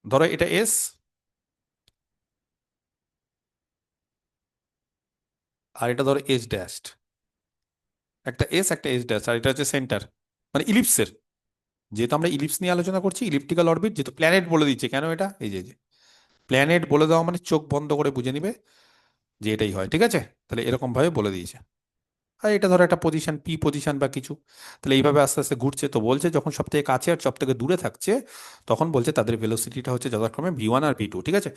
ধরো এটা এস, আর এটা ধরো এস ড্যাশড, একটা এস একটা এস ড্যাশ, আর এটা হচ্ছে সেন্টার, মানে ইলিপসের, যেহেতু আমরা ইলিপস নিয়ে আলোচনা করছি, ইলিপ্টিক্যাল অরবিট, যেহেতু প্ল্যানেট বলে দিচ্ছে, কেন এটা, এই যে প্ল্যানেট বলে দেওয়া মানে চোখ বন্ধ করে বুঝে নিবে যে এটাই হয়, ঠিক আছে, তাহলে এরকম ভাবে বলে দিয়েছে। আর এটা ধরো একটা পজিশন, পি পজিশন বা কিছু, তাহলে এইভাবে আস্তে আস্তে ঘুরছে, তো বলছে যখন সব থেকে কাছে আর সব থেকে দূরে থাকছে, তখন বলছে তাদের ভেলোসিটিটা হচ্ছে যথাক্রমে v1 আর v2, ঠিক আছে।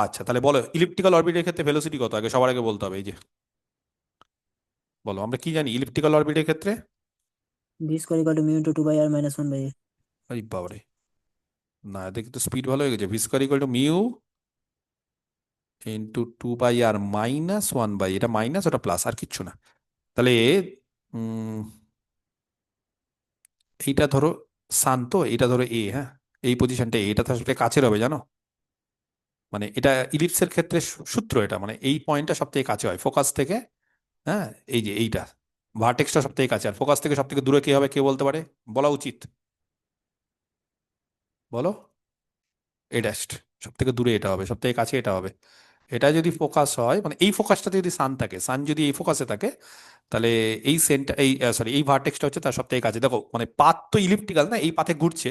আচ্ছা তাহলে বলো ইলিপ্টিক্যাল অরবিটের ক্ষেত্রে ভেলোসিটি কত, আগে সবার আগে বলতে হবে, এই যে বলো, আমরা কি জানি ইলিপ্টিক্যাল অরবিটের ক্ষেত্রে, V square equal to mu into 2 / r - 1/a। আরে বাবারে, না দেখি তো স্পিড ভালো হয়ে গেছে, V square equal to mu into 2 / r - 1/, এটা মাইনাস ওটা প্লাস, আর কিচ্ছু না। তাহলে উম এইটা ধরো সান, তো এটা ধরো এ, হ্যাঁ, এই পজিশনটা এটা তো আসলে কাছের হবে জানো, মানে এটা ইলিপসের ক্ষেত্রে সূত্র এটা, মানে এই পয়েন্টটা সব থেকে কাছে হয় ফোকাস থেকে, হ্যাঁ, এই যে এইটা ভার্টেক্সটা সব থেকে কাছে, আর ফোকাস থেকে সব থেকে দূরে কি হবে, কে বলতে পারে, বলা উচিত, বলো, এ ড্যাশড, সব থেকে দূরে এটা হবে, সব থেকে কাছে এটা হবে। এটা যদি ফোকাস হয়, মানে এই ফোকাসটাতে যদি সান থাকে, সান যদি এই ফোকাসে থাকে, তাহলে এই সেন্টার, এই সরি এই ভার্টেক্সটা হচ্ছে তার সব থেকে কাছে। দেখো মানে পাথ তো ইলিপ্টিক্যাল না, এই পাথে ঘুরছে,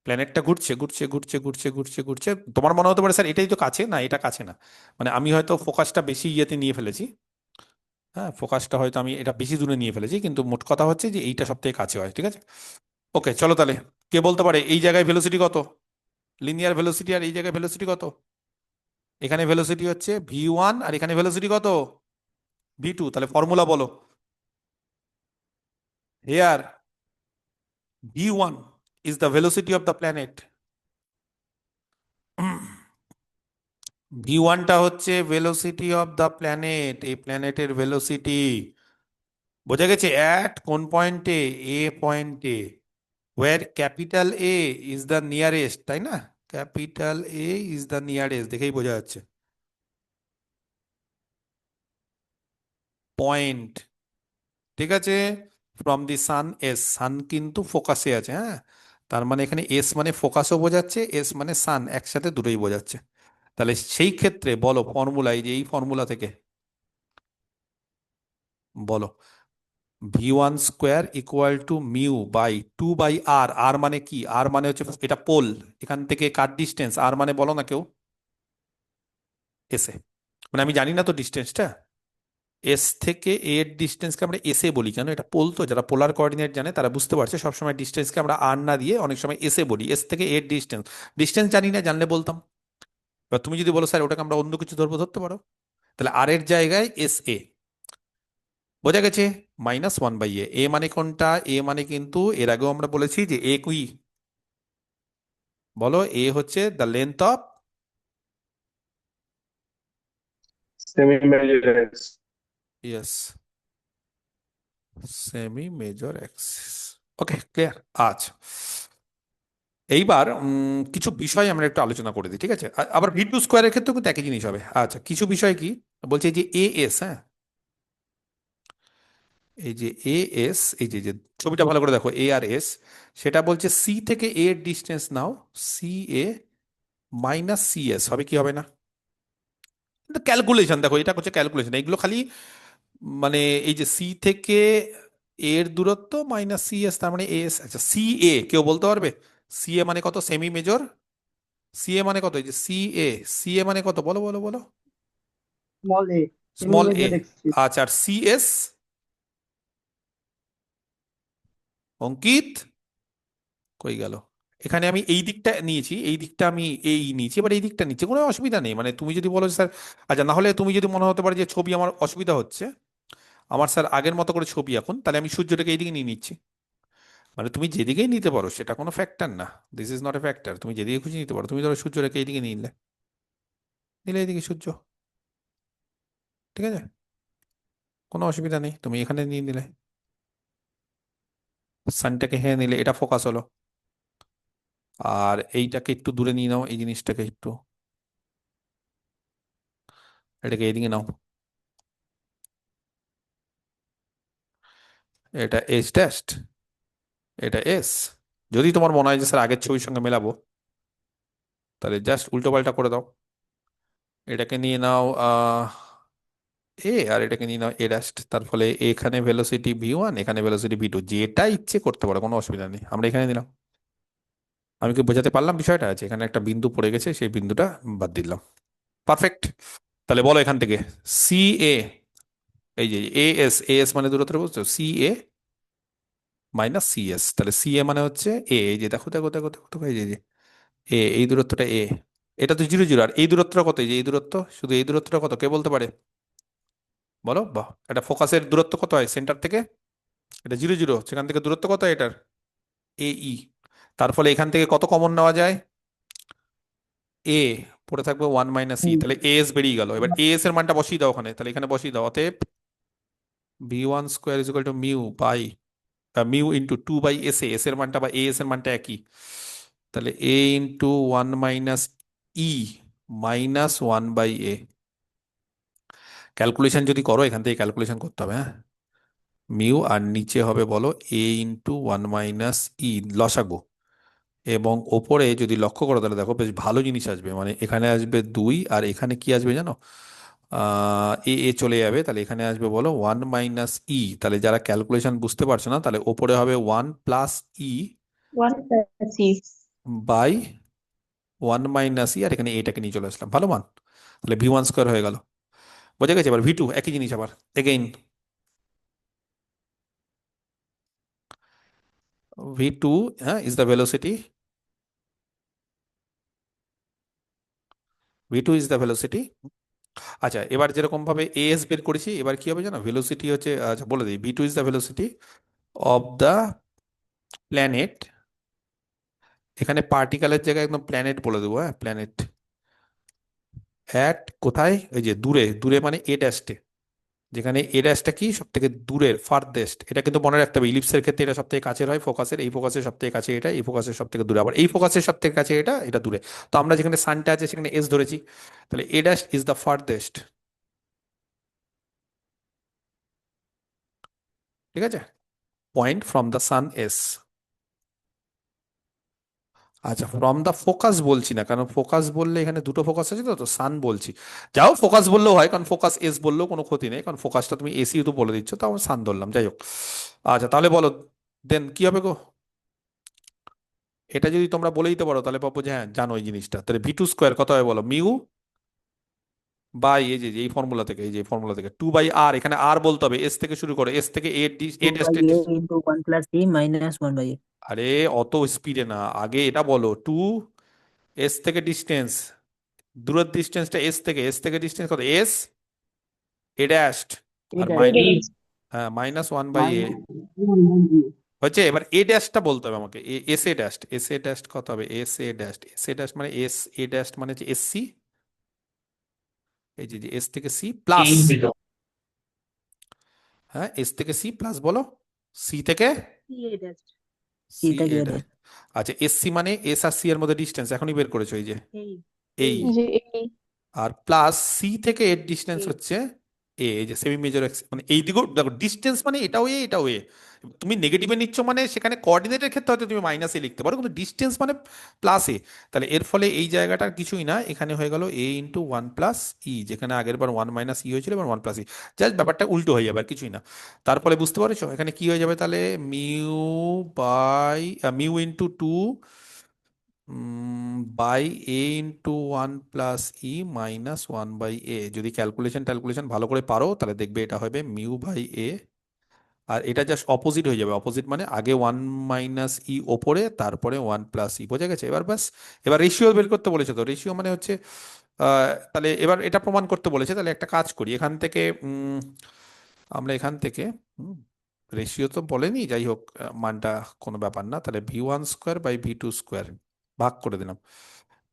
প্ল্যানেটটা ঘুরছে ঘুরছে ঘুরছে ঘুরছে ঘুরছে ঘুরছে, তোমার মনে হতে পারে স্যার এটাই তো কাছে, না এটা কাছে না, মানে আমি হয়তো ফোকাসটা বেশি ইয়েতে নিয়ে ফেলেছি, হ্যাঁ, ফোকাসটা হয়তো আমি এটা বেশি দূরে নিয়ে ফেলেছি, কিন্তু মোট কথা হচ্ছে যে এইটা সব থেকে কাছে হয়, ঠিক আছে। ওকে চলো তাহলে, কে বলতে পারে এই জায়গায় ভেলোসিটি কত, লিনিয়ার ভেলোসিটি আর এই জায়গায় ভেলোসিটি কত? এখানে ভেলোসিটি হচ্ছে v1 আর এখানে ভেলোসিটি কত v2, তাহলে ফর্মুলা বলো। Here v1 is the velocity of the planet, v1টা হচ্ছে ভেলোসিটি অফ দ্য প্ল্যানেট, এই প্ল্যানেটের ভেলোসিটি। বোঝা গেছে? অ্যাট কোন পয়েন্টে? এ পয়েন্টে, where capital A is the nearest, তাই না? Capital A is the nearest, দেখেই বোঝা যাচ্ছে। পয়েন্ট, ঠিক আছে? ফ্রম দি সান, এস, সান কিন্তু ফোকাসে আছে, হ্যাঁ। তার মানে এখানে এস মানে ফোকাসও বোঝাচ্ছে, এস মানে সান, একসাথে দুটোই বোঝাচ্ছে। তাহলে সেই ক্ষেত্রে বলো ফর্মুলা, এই যে এই ফর্মুলা থেকে বলো, v1 square equal to mu by 2/r। R মানে কি? আর মানে হচ্ছে এটা পোল, এখান থেকে কার ডিস্টেন্স? আর মানে বলো না কেউ, এসে, মানে আমি জানি না তো ডিস্টেন্সটা। এস থেকে এ এর ডিস্টেন্সকে আমরা এসে বলি কেন? এটা পোল তো, যারা পোলার কোঅর্ডিনেট জানে তারা বুঝতে পারছে, সবসময় ডিস্টেন্সকে আমরা আর না দিয়ে অনেক সময় এসে বলি। এস থেকে এর ডিস্টেন্স, ডিস্টেন্স জানি না, জানলে বলতাম। এবার তুমি যদি বলো স্যার ওটাকে আমরা অন্য কিছু ধরবো, ধরতে পারো। তাহলে আর এর জায়গায় এস এ, বোঝা গেছে? -1/a, এ মানে কোনটা? এ মানে কিন্তু এর আগেও আমরা বলেছি যে এ কুই, বলো এ হচ্ছে the length of, semi major yes, semi major Axis. Okay, clear? আচ্ছা, এইবার কিছু বিষয় আমরা একটু আলোচনা করে দিই, ঠিক আছে? আবার v2 স্কোয়ারের ক্ষেত্রে কিন্তু একই জিনিস হবে। আচ্ছা, কিছু বিষয় কি বলছে, এই যে এ এস, হ্যাঁ, এই যে এ এস, এই যে যে ছবিটা ভালো করে দেখো, এ আর এস, সেটা বলছে সি থেকে এ এর distance now, C A minus C S হবে কি হবে না? ক্যালকুলেশন দেখো, এটা হচ্ছে ক্যালকুলেশন, এগুলো খালি মানে এই যে সি থেকে এর দূরত্ব মাইনাস সি এস, তার মানে এস। আচ্ছা, সি এ কেউ বলতে পারবে? সি এ মানে কত? সেমি মেজর সি এ মানে কত? এই যে সি এ, সি এ মানে কত? বলো বলো বলো। Small A, semi small A. Major axis. আচ্ছা, আর সি এস? অঙ্কিত কই গেল? এখানে আমি এই দিকটা নিয়েছি, এই দিকটা আমি এই নিয়েছি, এবার এই দিকটা নিচ্ছি, কোনো অসুবিধা নেই। মানে তুমি যদি বলো যে, স্যার, আচ্ছা, না হলে তুমি যদি মনে হতে পারে যে ছবি আমার অসুবিধা হচ্ছে, আমার স্যার আগের মতো করে ছবি এখন, তাহলে আমি সূর্যটাকে এইদিকে নিয়ে নিচ্ছি। মানে তুমি যেদিকেই নিতে পারো, সেটা কোনো ফ্যাক্টর না, this is not a factor, তুমি যেদিকে খুশি নিতে পারো। তুমি ধরো সূর্যটাকে এইদিকে নিলে, নিলে এইদিকে সূর্য, ঠিক আছে, কোনো অসুবিধা নেই। তুমি এখানে নিয়ে নিলে, সানটাকে হ্যাঁ নিলে, এটা ফোকাস হলো। আর এইটাকে একটু দূরে নিয়ে নাও, এই জিনিসটাকে একটু, এটাকে এইদিকে নাও, এটা এস ড্যাশড, এটা এস। যদি তোমার মনে হয় যে স্যার আগের ছবির সঙ্গে মেলাবো, তাহলে জাস্ট উল্টো পাল্টা করে দাও। এটাকে নিয়ে নাও এ, আর এটাকে নিয়ে নাও এ ড্যাশড। তার ফলে এখানে ভেলোসিটি v1, এখানে ভেলোসিটি v2, যেটা ইচ্ছে করতে পারো, কোনো অসুবিধা নেই। আমরা এখানে নিলাম। আমি কি বোঝাতে পারলাম বিষয়টা? আছে এখানে একটা বিন্দু পড়ে গেছে, সেই বিন্দুটা বাদ দিলাম। পারফেক্ট। তাহলে বলো এখান থেকে সি এ, এই যে এ এস, এ এস মানে দূরত্ব, বুঝছো? C A minus C S, তাহলে সি এ মানে হচ্ছে এ, এই যে দেখো দেখো দেখো দেখো দেখো, এই যে এই যে এ, এই দূরত্বটা এ, এটা তো 0 0। আর এই দূরত্বটা কত? এই যে এই দূরত্ব, শুধু এই দূরত্বটা কত কে বলতে পারে? বলো। বাহ, এটা ফোকাসের দূরত্ব কত হয় সেন্টার থেকে? এটা 0 0, সেখান থেকে দূরত্ব কত হয় এটার? এ ই। তার ফলে এখান থেকে কত কমন নেওয়া যায়? এ, পড়ে থাকবে 1 - e, তাহলে এ এস বেরিয়ে গেল। এবার এ এস এর মানটা বসিয়ে দাও ওখানে, তাহলে এখানে বসিয়ে দাও। অতএব v1 square is equal to mu by mu into 2/এস এ, এস এর মানটা বা এ এস এর মানটা একই, তাহলে এ ইন্টু 1 - e -1/a। ক্যালকুলেশন যদি করো, এখান থেকে ক্যালকুলেশন করতে হবে, হ্যাঁ। মিউ আর নিচে হবে বলো এ ইন্টু 1 - e, লসাগু। এবং ওপরে যদি লক্ষ্য করো, তাহলে দেখো বেশ ভালো জিনিস আসবে, মানে এখানে আসবে 2, আর এখানে কি আসবে জানো? এ এ চলে যাবে, তাহলে এখানে আসবে বলো 1 - e। তাহলে যারা ক্যালকুলেশন বুঝতে পারছো না, তাহলে ওপরে হবে 1 + e 1 + e। বাই 1 - e, আর এখানে এটাকে নিয়ে চলে আসলাম, ভালো মান। তাহলে v1 স্কোয়ার হয়ে গেল। বোঝা গেছে? এবার v2 একই জিনিস আবার, এগেইন v2, হ্যাঁ, is the velocity v2 is the velocity. আচ্ছা, এবার যেরকম ভাবে এস বের করেছি, এবার কি হবে জানো, ভেলোসিটি হচ্ছে, আচ্ছা বলে দিই, v2 is the velocity of the planet, এখানে পার্টিকেলের জায়গায় একদম প্ল্যানেট বলে দেবো, হ্যাঁ প্ল্যানেট, অ্যাট কোথায়, এই যে দূরে, দূরে মানে এ ড্যাশে, যেখানে এ ড্যাশটা কি সব থেকে দূরের ফারদেস্ট, এটা কিন্তু মনে রাখতে হবে, ইলিপসের ক্ষেত্রে এটা সব থেকে কাছের হয় ফোকাসের, এই ফোকাসের সব থেকে কাছে এটা, এই ফোকাসের সব থেকে দূরে, আবার এই ফোকাসের সব থেকে কাছে এটা, এটা দূরে। তো আমরা যেখানে সানটা আছে সেখানে এস ধরেছি, তাহলে এ ড্যাশ ইজ দ্য ফারদেস্ট, ঠিক আছে, point from the sun S. আচ্ছা, ফ্রম দ্য ফোকাস বলছি না, কারণ ফোকাস বললে এখানে দুটো ফোকাস আছে, তো তো সান বলছি, যাও ফোকাস বললেও হয়, কারণ ফোকাস এস বললেও কোনো ক্ষতি নেই, কারণ ফোকাসটা তুমি এসি তো বলে দিচ্ছ, তাও আমি সান ধরলাম, যাই হোক। আচ্ছা তাহলে বলো, দেন কি হবে গো, এটা যদি তোমরা বলে দিতে পারো তাহলে পাবো যে হ্যাঁ জানো এই জিনিসটা, তাহলে ভি টু স্কোয়ার কত হয় বলো, মিউ বাই এই যে এই ফর্মুলা থেকে, এই যে ফর্মুলা থেকে 2/r, এখানে আর বলতে হবে, এস থেকে শুরু করে, এস থেকে এ এ 2 by a into 1 plus b minus 1 by a. আরে অত স্পিডে না, আগে এটা বলো, টু এস থেকে ডিস্টেন্স, দূরের ডিস্টেন্সটা এস থেকে, এস থেকে ডিস্টেন্স কত, এস এ ড্যাশড, আর এটা মাইনাস, It is. হ্যাঁ -1/a হচ্ছে, এবার এ ড্যাশটা বলতে হবে আমাকে, S a dash, S a dash কত হবে, S a dash, S a dash মানে এস এ ড্যাশ মানে হচ্ছে এস সি, এই যে এস থেকে সি প্লাস, হ্যাঁ এস থেকে সি প্লাস বলো, সি থেকে c সি থেকে এ a ড্যাশ। dash. আচ্ছা এসসি মানে এস আর সি এর মধ্যে ডিস্টেন্স এখনই বের করেছো, এই যে এই, A. আর প্লাস সি থেকে এর ডিস্টেন্স হচ্ছে এ, এই যে সেমি মেজর মানে এই দিকেও দেখো ডিস্টেন্স মানে এটাও এ এটাও এ, তুমি নেগেটিভে নিচ্ছ মানে সেখানে কোঅর্ডিনেটের ক্ষেত্রে হয়তো তুমি মাইনাস এ লিখতে পারো, কিন্তু ডিস্টেন্স মানে প্লাস এ, তাহলে এর ফলে এই জায়গাটা কিছুই না, এখানে হয়ে গেল এ ইন্টু ওয়ান প্লাস ই, যেখানে আগের বার ওয়ান মাইনাস ই হয়েছিল, এবার ওয়ান প্লাস ই, জাস্ট ব্যাপারটা উল্টো হয়ে যাবে আর কিছুই না। তারপরে বুঝতে পারছো এখানে কি হয়ে যাবে, তাহলে mu by mu into two by A into one plus E minus one by A, যদি ক্যালকুলেশন ভালো করে পারো তাহলে দেখবে এটা হবে মিউ বাই এ, আর এটা জাস্ট অপোজিট হয়ে যাবে, অপোজিট মানে আগে ওয়ান মাইনাস ই ওপরে, তারপরে ওয়ান প্লাস ই, বোঝা গেছে, এবার ব্যাস। এবার রেশিও বের করতে বলেছে, তো রেশিও মানে হচ্ছে তাহলে এবার এটা প্রমাণ করতে বলেছে, তাহলে একটা কাজ করি, এখান থেকে আমরা এখান থেকে রেশিও তো বলেনি, যাই হোক মানটা কোনো ব্যাপার না, তাহলে v1 square by v2 square ভাগ করে দিলাম,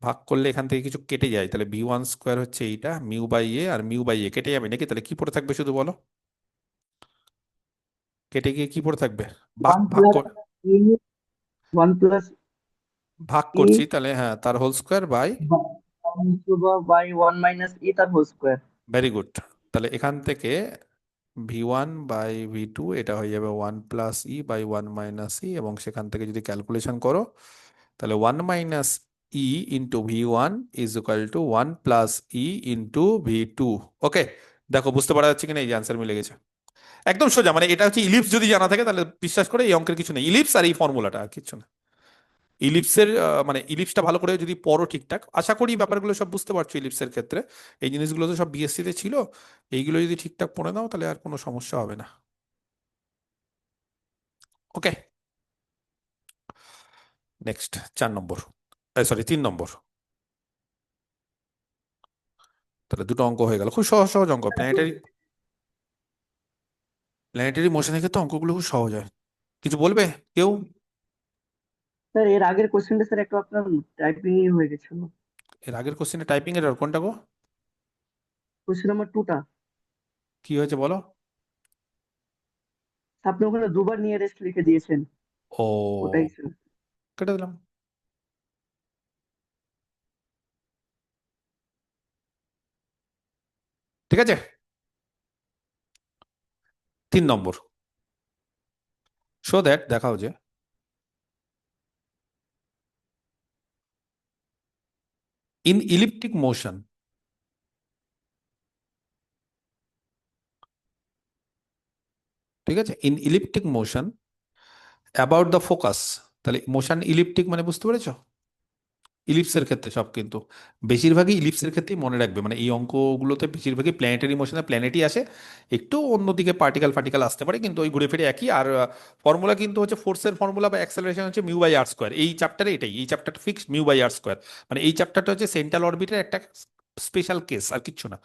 ভাগ করলে এখান থেকে কিছু কেটে যায়, তাহলে v1 স্কোয়ার হচ্ছে এইটা, মিউ বাই এ, আর মিউ বাই এ কেটে যাবে নাকি, তাহলে কি পড়ে থাকবে শুধু বলো, কেটে গিয়ে কি পড়ে থাকবে, ভাগ 1 ভাগ plus e 1 plus ভাগ e করছি, তাহলে হ্যাঁ তার whole square by, by 1 minus e তার হোল স্কোয়ার। ভেরি গুড, তাহলে এখান থেকে v1/v2 এটা হয়ে যাবে one plus E by one minus E, এবং সেখান থেকে যদি ক্যালকুলেশন করো তাহলে one minus E into v1 is equal to one plus E into v2। Okay, দেখো বুঝতে পারা যাচ্ছে কিনা, এই যে আনসার মিলে গেছে, একদম সোজা, মানে এটা হচ্ছে ইলিপস যদি জানা থাকে তাহলে বিশ্বাস করে এই অঙ্কের কিছু নেই, ইলিপস আর এই ফর্মুলাটা আর কিছু না। ইলিপসের মানে ইলিপসটা ভালো করে যদি পড়ো ঠিকঠাক, আশা করি ব্যাপারগুলো সব বুঝতে পারছো, ইলিপসের ক্ষেত্রে এই জিনিসগুলো তো সব বিএসসি তে ছিল, এইগুলো যদি ঠিকঠাক পড়ে নাও তাহলে আর কোনো সমস্যা হবে না। ওকে, নেক্সট 4 নম্বর, সরি 3 নম্বর, তাহলে দুটো অঙ্ক হয়ে গেল, খুব সহজ সহজ অঙ্ক, প্ল্যানেটারি মোশনের ক্ষেত্রে অঙ্কগুলো খুব সহজ হয়। কিছু বলবে কেউ? স্যার এর আগের কোশ্চেনটা স্যার একটু আপনার টাইপিং হয়ে গেছিল, এর আগের কোশ্চেনে টাইপিং এর কোনটা গো, কোশ্চেন নাম্বার 2টা কি হয়েছে বলো? আপনি ওখানে দুবার নিয়ে রেস্ট লিখে দিয়েছেন, ও, ওটাই স্যার। কেটে দিলাম, ঠিক আছে। 3 নম্বর, শো দ্যাট, দেখাও যে ইন ইলিপ্টিক মোশন, ঠিক আছে, in elliptic motion about the focus, তাহলে মোশন ইলিপ্টিক মানে বুঝতে পেরেছো, ইলিপসের ক্ষেত্রে সব কিন্তু বেশিরভাগই ইলিপসের ক্ষেত্রেই মনে রাখবে, মানে এই অঙ্কগুলোতে বেশিরভাগই প্ল্যানেটারি মোশনে প্ল্যানেটই আসে, একটু অন্যদিকে পার্টিকেল ফার্টিকেল আসতে পারে, কিন্তু ওই ঘুরে ফিরে একই, আর ফর্মুলা কিন্তু হচ্ছে ফোর্সের ফর্মুলা বা অ্যাক্সেলারেশন হচ্ছে মিউ বাই আর স্কোয়ার, এই চ্যাপ্টারে এটাই, এই চ্যাপ্টারটা fix mu by R square, মানে এই চ্যাপ্টারটা হচ্ছে সেন্ট্রাল অরবিটের একটা স্পেশাল কেস, আর কিচ্ছু না।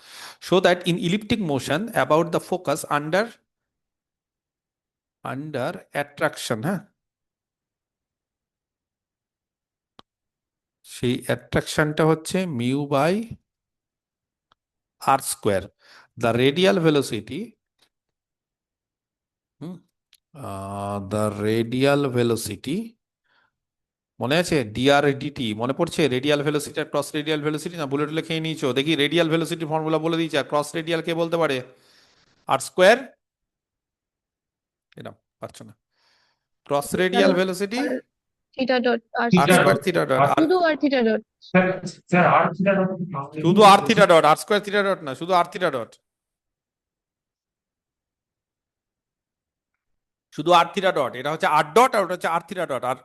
Show that in elliptic motion about the focus under under attraction, হ্যাঁ, সেই অ্যাট্রাকশনটা হচ্ছে mu by R square. The radial velocity, the radial velocity, মনে আছে ডিআর ডিটি মনে পড়ছে? রেডিয়াল ভেলোসিটি আর ক্রস রেডিয়াল ভেলোসিটি, না বুলেট লিখে নিয়েছো? দেখি রেডিয়াল ভেলোসিটি ফর্মুলা বলে দিয়েছে, আর ক্রস রেডিয়াল কে বলতে পারে? আর স্কোয়ার, এটা পারছো না। Cross radial velocity theta dot আর R theta square dot theta dot, আর শুধু R theta dot sir sir R theta dot শুধু R theta dot, R square theta dot না, শুধু আর থিটা ডট, শুধু আর থিটা ডট। এটা হচ্ছে R dot আর ওটা হচ্ছে আর থিটা ডট। আর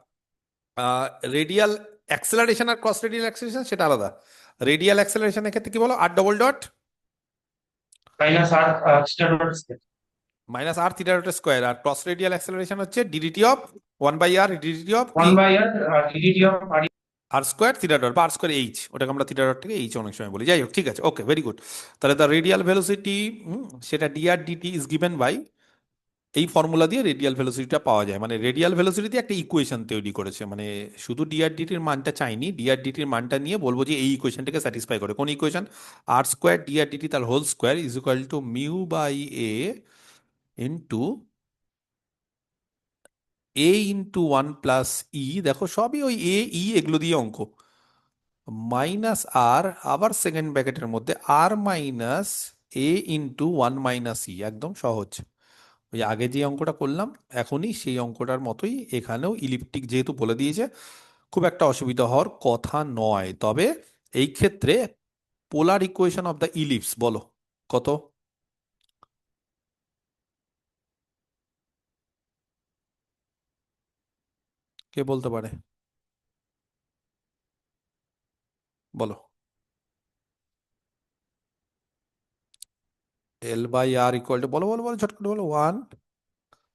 রেডিয়াল অ্যাক্সেলারেশন আর ক্রস রেডিয়াল অ্যাক্সেলারেশন সেটা আলাদা। রেডিয়াল অ্যাক্সেলারেশনের ক্ষেত্রে কি বলো? R double dot minus R theta dot minus R theta dot square, আর ক্রস রেডিয়াল অ্যাক্সেলারেশন হচ্ছে DDT of 1/r DDT of 1/r DD of R R square theta dot বা R square H, ওটাকে আমরা theta dot থেকে H অনেক সময় বলি। যাই হোক, ঠিক আছে, ওকে, ভেরি গুড। তাহলে দ্য রেডিয়াল ভেলোসিটি, সেটা DR DT is given by, এই ফর্মুলা দিয়ে রেডিয়াল ভেলোসিটিটা পাওয়া যায়। মানে রেডিয়াল ভেলোসিটি দিয়ে একটা ইকুয়েশন তৈরি করেছে, মানে শুধু ডিআরডিটির মানটা চাইনি, ডিআরডিটির মানটা নিয়ে বলবো যে এই ইকুয়েশনটাকে স্যাটিসফাই করে। কোন ইকুয়েশন? আর স্কোয়ার ডিআরডিটি তার whole square is equal to mu by A into a into 1 + e, দেখো সবই ওই এ ই এগুলো দিয়ে অঙ্ক, মাইনাস আর, আবার সেকেন্ড ব্র্যাকেটের মধ্যে আর মাইনাস এ ইন্টু 1 - ই, একদম সহজ। ওই আগে যে অঙ্কটা করলাম এখনই সেই অঙ্কটার মতোই এখানেও ইলিপ্টিক যেহেতু বলে দিয়েছে, খুব একটা অসুবিধা হওয়ার কথা নয়। তবে এই ক্ষেত্রে polar equation of the ellipse বলো কত? কে বলতে পারে? বলো। L by R equal to, বলো বলো বলো, ঝট করে বলো।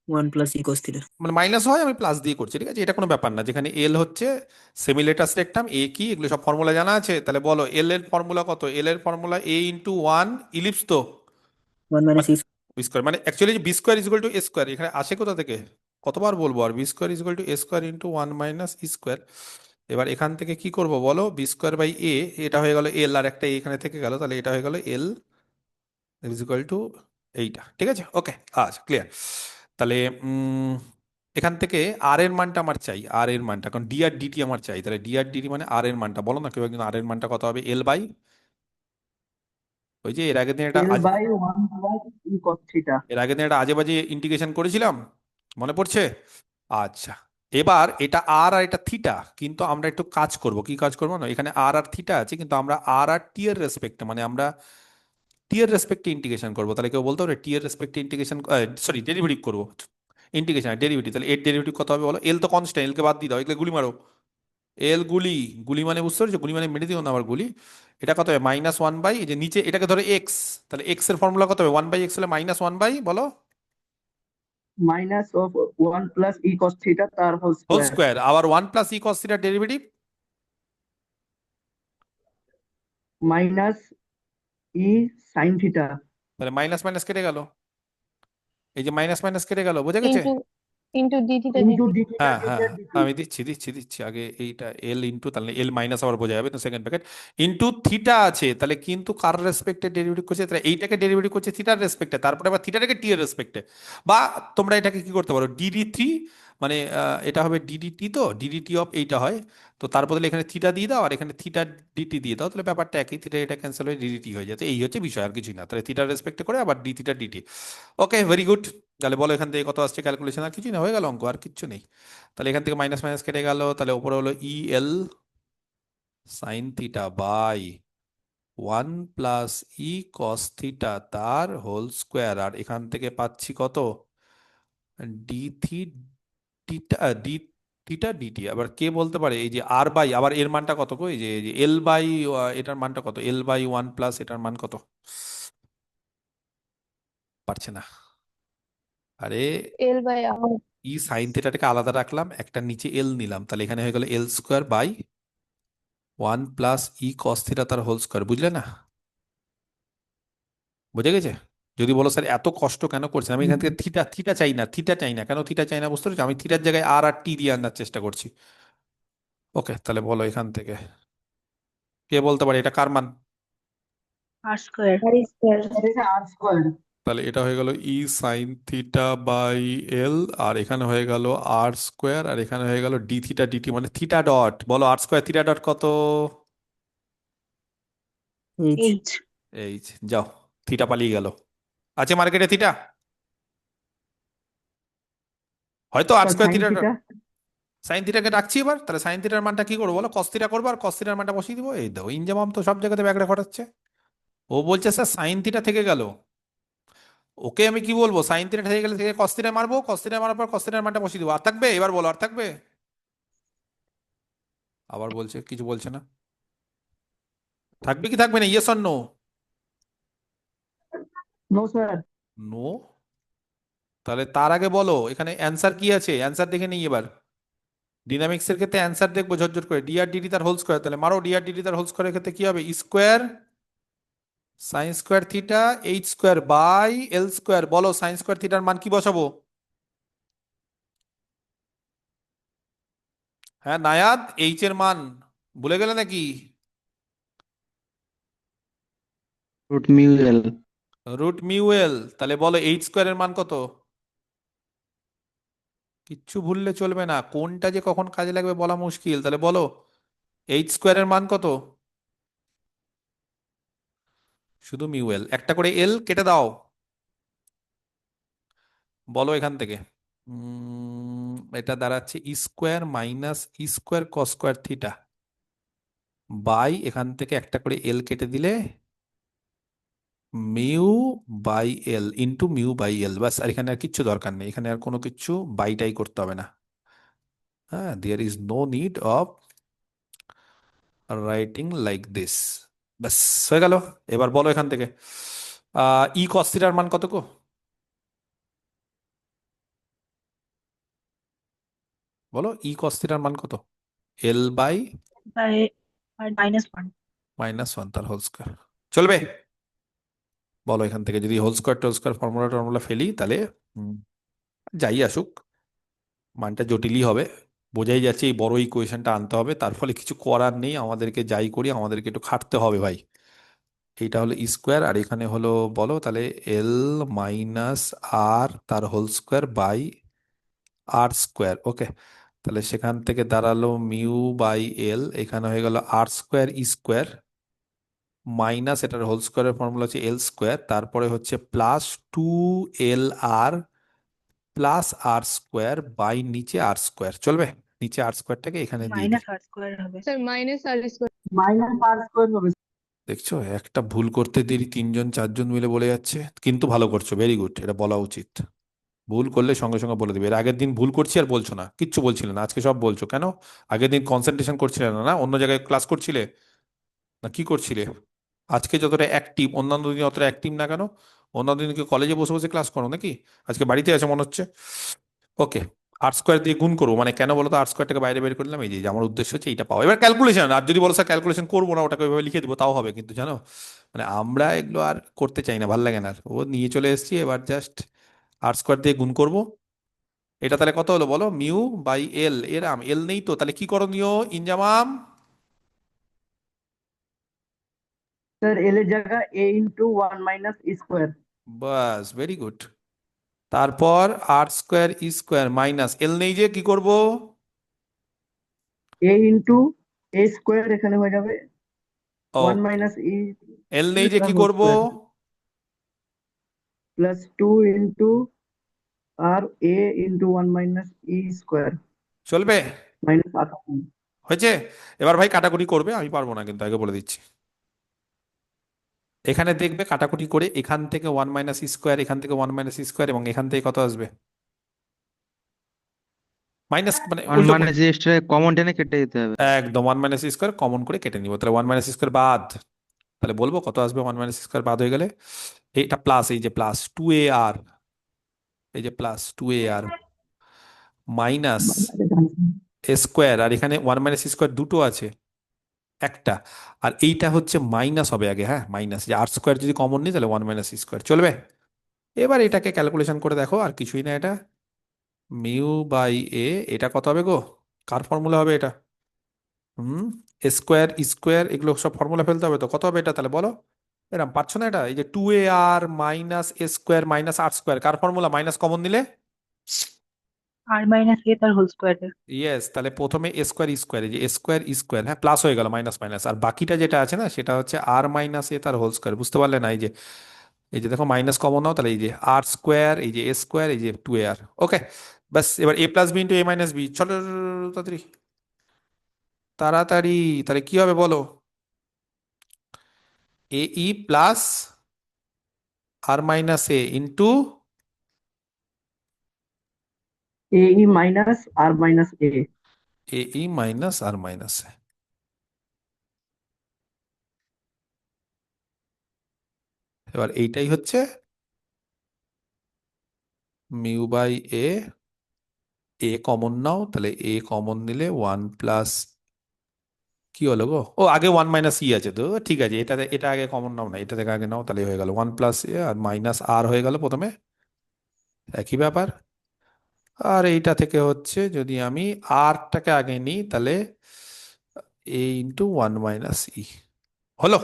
1 প্লাস ই cos থিটা। মানে মাইনাস হয়, আমি প্লাস দিয়ে করছি, ঠিক আছে, এটা কোনো ব্যাপার না। যেখানে এল হচ্ছে সেমিলেটাস রেকটাম, এ কি, এগুলো সব ফর্মুলা জানা আছে। তাহলে বলো এল এর ফর্মুলা কত? এল এর ফর্মুলা এ ইন্টু 1 ইলিপস তো 1 মাইনাস ই বি স্কোয়ার, মানে actually B square is equal to A square, এখানে আসে কোথা থেকে? কতবার বলবো আর? B square is equal to A square into 1 - E square. এবার এখান থেকে কি করব বলো? বি স্কোয়ার বাই এ, এটা হয়ে গেল এল, আর একটা এখানে থেকে গেল, তাহলে এটা হয়ে গেল এল ইজ ইকুয়াল টু এইটা, ঠিক আছে, ওকে, আচ্ছা, ক্লিয়ার। তাহলে এখান থেকে আর এর মানটা আমার চাই, আর এর মানটা, কারণ ডি আর ডিটি আমার চাই। তাহলে ডি আর ডিটি মানে আর এর মানটা বলো না কেউ একজন, আর এর মানটা কত হবে? এল বাই, ওই যে এর আগের দিন এটা L by 1 + E cos theta. এর আগের দিন একটা আজে বাজে ইন্টিগ্রেশন করেছিলাম, মনে পড়ছে? আচ্ছা, এবার এটা আর আর এটা থিটা, কিন্তু আমরা একটু কাজ করব। কি কাজ করবো? না, এখানে আর আর থিটা আছে, কিন্তু আমরা আর আর টি এর রেসপেক্টে, মানে আমরা টি এর রেসপেক্টে ইন্টিগ্রেশন করবো। তাহলে কেউ বলতে পারে টি এর রেসপেক্টে ইন্টিগ্রেশন, সরি ডেরিভেটিভ করবো, ইন্টিগ্রেশন ডেরিভেটিভ। তাহলে এর ডেরিভেটিভ কত হবে বলো? এল তো কনস্ট্যান্ট, এলকে বাদ দিয়ে দাও, এগুলো গুলি মারো। এল গুলি, গুলি মানে বুঝতে পারছো? গুলি মানে মেরে দিও না আবার গুলি। এটা কত হবে? -1 বাই, এই যে নিচে এটাকে ধরো এক্স, তাহলে এক্স এর ফর্মুলা কত হবে? 1/x হলে -1 বাই, বলো, minus of 1 + E cos theta তার হোল হোল স্কোয়ার স্কোয়ার, আবার 1 + ই cos theta derivative, minus E sin theta তাহলে মাইনাস মাইনাস কেটে গেল, এই যে মাইনাস মাইনাস কেটে গেল, বুঝে গেছে? Into into D theta into DT. D theta হ্যাঁ হ্যাঁ, ডিজেড ডিটি। আমি দিচ্ছি দিচ্ছি দিচ্ছি আগে এইটা এল ইন্টু, তাহলে এল মাইনাস আবার বোঝা যাবে তো, সেকেন্ড ব্র্যাকেট ইন্টু থিটা আছে, তাহলে কিন্তু কার রেসপেক্টে ডেরিভেটিভ করছে? তাহলে এইটাকে ডেরিভেটিভ করছে থিটার রেসপেক্টে, তারপরে আবার থিটাটাকে টি এর রেসপেক্টে। বা তোমরা এটাকে কি করতে পারো? ডিডি3, মানে এটা হবে ডিডিটি, তো ডিডিটি অফ এইটা হয়, তো তার বদলে এখানে থিটা দিয়ে দাও আর এখানে থিটা ডিটি দিয়ে দাও, তাহলে ব্যাপারটা একই, থিটা এটা ক্যান্সেল হয়ে ডিডিটি হয়ে যাবে। এই হচ্ছে বিষয়, আর কিছুই না। তাহলে থিটার রেসপেক্টে করে আবার ডি থিটা ডিটি। ওকে, ভেরি গুড। তাহলে বলো এখান থেকে কত আসছে ক্যালকুলেশন? আর কিছুই না, হয়ে গেল অঙ্ক, আর কিচ্ছু নেই। তাহলে এখান থেকে মাইনাস মাইনাস কেটে গেল, তাহলে উপরে হলো E L sine theta by 1 + E cos theta তার হোল স্কোয়ার, আর এখান থেকে পাচ্ছি কত? D D theta DT. আবার কে বলতে পারে এই যে আর বাই, আবার এর মানটা কত গো? এই যে এল বাই, এটার মানটা কত? এল বাই 1 + এটার মান কত? পারছে না। আরে এল বাই আর ই সাইন থিটাটাকে আলাদা রাখলাম, একটা নিচে এল নিলাম, তাহলে এখানে হয়ে গেল L square by one plus E cos theta তার হোল স্কোয়ার, বুঝলে না? বুঝে গেছে? যদি বলো স্যার এত কষ্ট কেন করছেন, আমি এখান থেকে থিটা থিটা চাই না, থিটা চাই না, কেন থিটা চাই না বুঝতে পারছি, আমি থিটার জায়গায় আর আর টি দিয়ে আনার চেষ্টা করছি। ওকে, তাহলে বলো এখান থেকে কে বলতে পারে এটা কার মান? R square. এটা আর স্কোয়ার। তাহলে এটা হয়ে গেল E sine theta by L, আর এখানে হয়ে গেল আর স্কোয়ার, আর এখানে হয়ে গেল ডি থিটা ডিটি, মানে থিটা ডট, বলো আর স্কোয়ার থিটা ডট কত? এইচ। এইচ। এইচ। যাও, থিটা পালিয়ে গেল। আছে মার্কেটে থিটা? হয়তো R sir square sine theta dot. Theta. Sine থিটাকে রাখছি, এবার তাহলে সাইন থিটার মানটা কি করবো বলো? কস থিটা করবো, আর কস থিটার মানটা বসিয়ে দিবো। এই দাও, ইনজামাম তো সব জায়গাতে ব্যাগড়া ঘটাচ্ছে। ও বলছে স্যার সাইন থিটা থেকে গেল, ওকে আমি কি বলবো? সাইন থিটা থেকে গেলে থেকে কস থিটা মারবো, কস থিটা মারার পর কস থিটার মানটা বসিয়ে দিবো। আর থাকবে? এবার বলো আর থাকবে? আবার বলছে, কিছু বলছে না। থাকবে কি থাকবে না? Yes or no? No sir. No. তাহলে তার আগে বলো এখানে অ্যান্সার কি আছে, অ্যান্সার দেখে নিই এবার। ডিনামিক্স এর ক্ষেত্রে অ্যান্সার দেখবো ঝরঝর করে, ডি আর ডিটি তার হোল স্কোয়ার, তাহলে মারো ডি আর ডিটি তার হোল স্কোয়ারের ক্ষেত্রে কি হবে? E square sine square theta H square by L square. বলো সাইন স্কোয়ার থিটার মান কি বসাবো? হ্যাঁ নায়াদ, এইচ এর মান ভুলে গেলে নাকি? Root mu L. Root mu L. তাহলে বলো এইচ স্কোয়ারের মান কত? কিচ্ছু ভুললে চলবে না, কোনটা যে কখন কাজে লাগবে বলা মুশকিল। তাহলে বলো এইচ স্কোয়ারের মান কত? শুধু মিউ এল, একটা করে এল কেটে দাও। বলো এখান থেকে এটা দাঁড়াচ্ছে E square minus E square cos square theta by, এখান থেকে একটা করে এল কেটে দিলে mu by L into mu by L. বাস, আর এখানে আর কিচ্ছু দরকার নেই, এখানে আর কোনো কিছু বাইটাই করতে হবে না। হ্যাঁ, there is no need of writing like this. ব্যাস, হয়ে গেল। এবার বলো এখান থেকে ই কস থিটার মান কত গো? বলো ই কস থিটার মান কত? L bye bye -1। -1 তার হোল স্কোয়ার। চলবে? বলো এখান থেকে যদি হোল স্কোয়ার টোল স্কোয়ার ফর্মুলা টর্মুলা ফেলি, তাহলে হুম, যাই আসুক মানটা জটিলই হবে। বোঝাই যাচ্ছে এই বড় ইকুয়েশনটা আনতে হবে, তার ফলে কিছু করার নেই, আমাদেরকে যাই করি আমাদেরকে একটু খাটতে হবে ভাই। এইটা হলো ই স্কোয়ার, আর এখানে হলো বলো তাহলে এল মাইনাস আর তার whole square by R square. Okay, তাহলে সেখান থেকে দাঁড়ালো মিউ বাই এল, এখানে হয়ে গেল আর স্কোয়ার ই স্কোয়ার মাইনাস এটার হোল স্কোয়ারের ফর্মুলা হচ্ছে এল স্কোয়ার, তারপরে হচ্ছে plus 2 L R plus R square by নিচে আর স্কোয়ার। চলবে? নিচে আর স্কোয়ারটাকে এখানে দিয়ে দিই। -আর স্কোয়ার হবে। স্যার মাইনাস আর স্কোয়ার। মাইনাস আর স্কোয়ার হবে। দেখছো, একটা ভুল করতে দেরি তিনজন চারজন মিলে বলে যাচ্ছে, কিন্তু ভালো করছো, ভেরি গুড, এটা বলা উচিত। ভুল করলে সঙ্গে সঙ্গে বলে দিবে। এর আগের দিন ভুল করছি আর বলছো না, কিচ্ছু বলছিলে না, আজকে সব বলছো কেন? আগের দিন কনসেন্ট্রেশন করছিলে না, না অন্য জায়গায় ক্লাস করছিলে, না কি করছিলে? আজকে যতটা অ্যাক্টিভ, অন্যান্য দিন অতটা অ্যাক্টিভ না কেন? অন্যান্য দিন কি কলেজে বসে বসে ক্লাস করো নাকি? আজকে বাড়িতে আছে মনে হচ্ছে। ওকে, আর স্কোয়ার দিয়ে গুণ করবো, মানে কেন বলো তো? আর স্কোয়ারটাকে বাইরে বের করলাম, এই যে আমার উদ্দেশ্য হচ্ছে এইটা পাওয়া। এবার ক্যালকুলেশন, আর যদি বলো স্যার ক্যালকুলেশন করবো না, ওটাকে ওইভাবে লিখে দিবো, তাও হবে, কিন্তু জানো মানে আমরা এগুলো আর করতে চাই না, ভাল লাগে না আর। ও নিয়ে চলে এসেছি, এবার জাস্ট আর স্কোয়ার দিয়ে গুণ করব। এটা তাহলে কত হলো বলো? মিউ বাই এল, এরাম এল নেই তো, তাহলে কি করণীয় ইনজামাম? স্যার এল এর জায়গা এ ইন্টু 1 - ই স্কোয়ার। বাস, ভেরি গুড। তারপর আর স্কোয়ার ই স্কোয়ার মাইনাস এল নেই যে, কি করব? এ ইন্টু এ স্কোয়ার এখানে হয়ে যাবে ও, 1 - ই এল নেই যে, কি করব? স্কোয়ার প্লাস 2 ইন্টু আর এ ইন্টু 1 - ই স্কোয়ার চলবে? মাইনাস আর। হয়েছে? এবার ভাই কাটাকুটি করবে, আমি পারবো না কিন্তু, আগে বলে দিচ্ছি। এখানে দেখবে কাটাকুটি করে এখান থেকে 1 - ই স্কোয়ার, এখান থেকে 1 - ই স্কোয়ার, এবং এখান থেকে কত আসবে? মাইনাস, মানে ওয়ান উল্টো মানে করে। যে এক্সট্রা কমন টেনে কেটে দিতে হবে। একদম 1 - ই স্কোয়ার কমন করে কেটে নিব, তাহলে 1 - ই স্কোয়ার বাদ। তাহলে বলবো কত আসবে 1 - ই স্কোয়ার বাদ হয়ে গেলে? এটা প্লাস, এই যে প্লাস 2 আর, এই যে প্লাস 2 আর মাইনাস স্কোয়ার, আর এখানে 1 - ই স্কোয়ার দুটো আছে, একটা। আর এইটা হচ্ছে মাইনাস হবে আগে, হ্যাঁ মাইনাস, যে আর স্কোয়ার যদি কমন নিই তাহলে ওয়ান মাইনাস স্কোয়ার চলবে। এবার এটাকে ক্যালকুলেশন করে দেখো, আর কিছুই না এটা, মিউ বাই এ, এটা কত হবে গো, কার ফর্মুলা হবে এটা? হুম, স্কোয়ার স্কোয়ার এগুলো সব ফর্মুলা ফেলতে হবে, তো কত হবে এটা তাহলে বলো? এরকম পাচ্ছ না এটা, এই যে 2ar মাইনাস এ স্কোয়ার মাইনাস আর স্কোয়ার, কার ফর্মুলা, মাইনাস কমন নিলে? আর মাইনাস এ তার হোল স্কোয়ারের। ইয়েস, তাহলে প্রথমে এ স্কোয়ার স্কোয়ার, এই যে এ স্কোয়ার স্কোয়ার, হ্যাঁ প্লাস হয়ে গেল মাইনাস মাইনাস, আর বাকিটা যেটা আছে না সেটা হচ্ছে আর মাইনাস এ তার হোল স্কোয়ার, বুঝতে পারলে না? এই যে দেখো মাইনাস কমন নাও, তাহলে এই যে আর স্কোয়ার, এই যে এ স্কোয়ার, এই যে 2ar। ওকে, বাস এবার A plus B into A minus B, চলো তাড়াতাড়ি তাড়াতাড়ি, তাহলে কি হবে বলো? A E plus R minus A into, A E minus R minus A. A E minus R minus A. এবার এইটাই হচ্ছে mu by A, A common নাও, তাহলে এ কমন নিলে ওয়ান প্লাস, কি হলো গো, ও আগে ওয়ান মাইনাস ই আছে তো, ঠিক আছে, এটা আগে কমন নাও না, এটা থেকে আগে নাও, তাহলে হয়ে গেল ওয়ান প্লাস এ আর মাইনাস আর হয়ে গেল প্রথমে, একই ব্যাপার। আর এইটা থেকে হচ্ছে যদি আমি আরটাকে আগে নিই তাহলে এ ইন্টু ওয়ান মাইনাস ই হলো।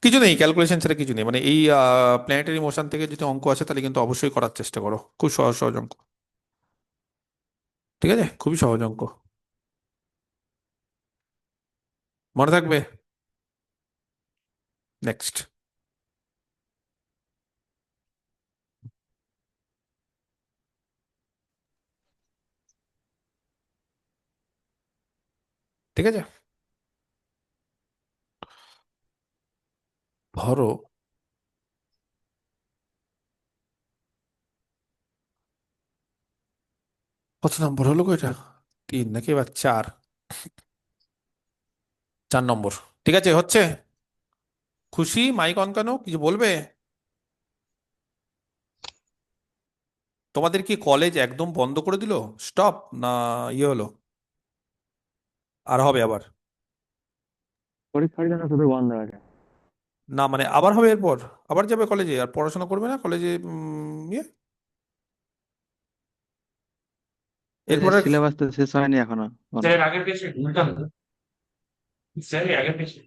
কিছু নেই, ক্যালকুলেশন ছাড়া কিছু নেই, মানে এই প্ল্যানেটারি মোশন থেকে যদি অঙ্ক আছে তাহলে কিন্তু অবশ্যই করার চেষ্টা করো, খুব সহজ সহজ অঙ্ক, ঠিক আছে, খুবই সহজ অঙ্ক, মনে থাকবে। নেক্সট। ঠিক আছে, ধরো কত নম্বর হলো গো এটা, তিন নাকি এবার চার, 4 নম্বর, ঠিক আছে হচ্ছে। খুশি, মাইক অন কেন, কিছু বলবে? তোমাদের কি কলেজ একদম বন্ধ করে দিল, স্টপ, না ইয়ে হলো, আর হবে আবার? পরীক্ষার জন্য শুধু বন্ধ আছে। না মানে আবার হবে এরপর, আবার যাবে কলেজে, আর পড়াশোনা করবে না কলেজে, ইয়ে এরপরে? সিলেবাস তো শেষ হয়নি এখনো। স্যার এর আগের পেজে উল্টা, স্যার এর আগের পেজে।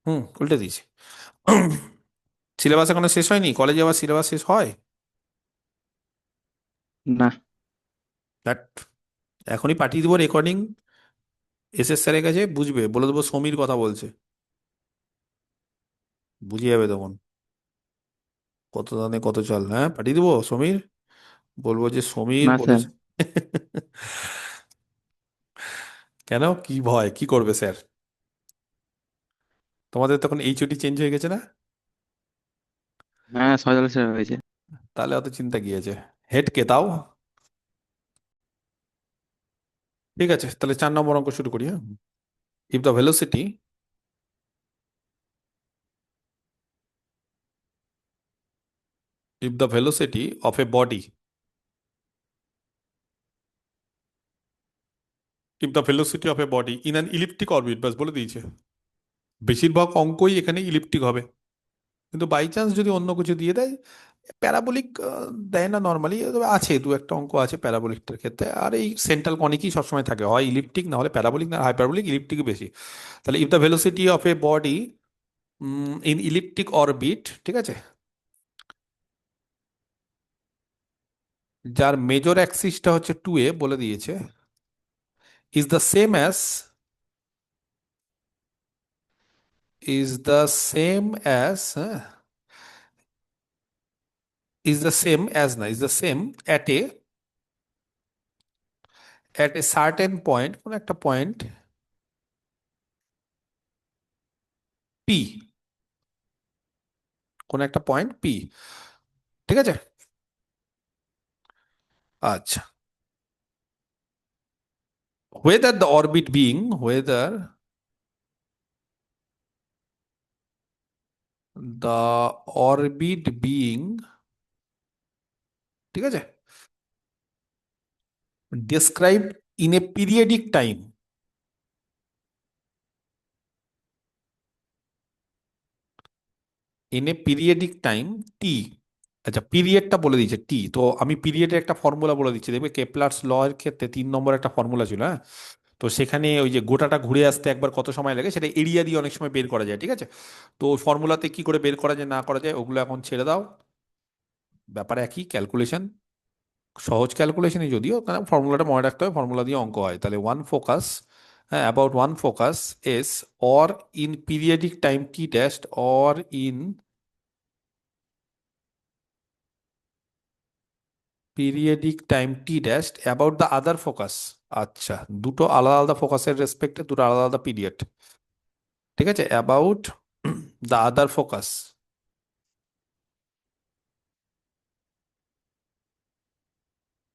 হুম, উল্টে দিয়েছি। সিলেবাস এখনো শেষ হয়নি, কলেজে আবার সিলেবাস শেষ হয়? না। দ্যাট, এখনই পাঠিয়ে দিব রেকর্ডিং এসএস স্যারের কাছে, বুঝবে, বলে দেবো সমীর কথা বলছে, বুঝে যাবে তখন কত দানে কত চাল, হ্যাঁ পাঠিয়ে দিব সমীর, বলবো যে সমীর না স্যার। বলেছে। কেন, কি ভয়, কি করবে স্যার? তোমাদের তখন এইচওডি চেঞ্জ হয়ে গেছে না? হ্যাঁ, সজল স্যার হয়েছে। তাহলে অত চিন্তা কি আছে, হেড কে তাও। ঠিক আছে, তাহলে 4 নম্বর অঙ্ক শুরু করি, হ্যাঁ। If the velocity, if the velocity of a body, if the velocity of a body in an elliptic orbit, বাস বলে দিয়েছে, বেশিরভাগ অঙ্কই এখানে ইলিপ্টিক হবে, কিন্তু বাই চান্স যদি অন্য কিছু দিয়ে দেয়, প্যারাবোলিক দেয় না নর্মালি, তবে আছে দু একটা অঙ্ক আছে প্যারাবোলিকটার ক্ষেত্রে, আর এই সেন্ট্রাল কনিকই সবসময় থাকে, হয় ইলিপ্টিক না হলে প্যারাবোলিক, না হাইপারবোলিক, ইলিপ্টিক বেশি। তাহলে if the velocity of a body in elliptic orbit, ঠিক আছে, যার মেজর অ্যাক্সিসটা হচ্ছে 2a বলে দিয়েছে, is the same as, is the same as, is the same as না, is the same at a certain point, কোন একটা পয়েন্ট p, কোন একটা পয়েন্ট p, ঠিক আছে। আচ্ছা, whether the orbit being, whether the orbit being, ঠিক আছে, described in a periodic time, in a periodic time T. আচ্ছা, পিরিয়ডটা বলে দিয়েছে টি, তো আমি পিরিয়ডের একটা ফর্মুলা বলে দিচ্ছি। দেখবে কেপলারস ল এর ক্ষেত্রে 3 নম্বর একটা ফর্মুলা ছিল, হ্যাঁ। তো সেখানে ওই যে গোটাটা ঘুরে আসতে একবার কত সময় লাগে সেটা এরিয়া দিয়ে অনেক সময় বের করা যায়, ঠিক আছে। তো ফর্মুলাতে কি করে বের করা যায় না করা যায় ওগুলো এখন ছেড়ে দাও, ব্যাপার একই, ক্যালকুলেশন সহজ ক্যালকুলেশনই যদিও, কারণ ফর্মুলাটা মনে রাখতে হবে, ফর্মুলা দিয়ে অঙ্ক হয়। তাহলে ওয়ান ফোকাস, হ্যাঁ, about one focus S or in periodic time T test or in periodic time T dash about the other focus. আচ্ছা, দুটো আলাদা আলাদা ফোকাসের রেসপেক্টে দুটো আলাদা আলাদা পিরিয়ড, ঠিক আছে। About the other focus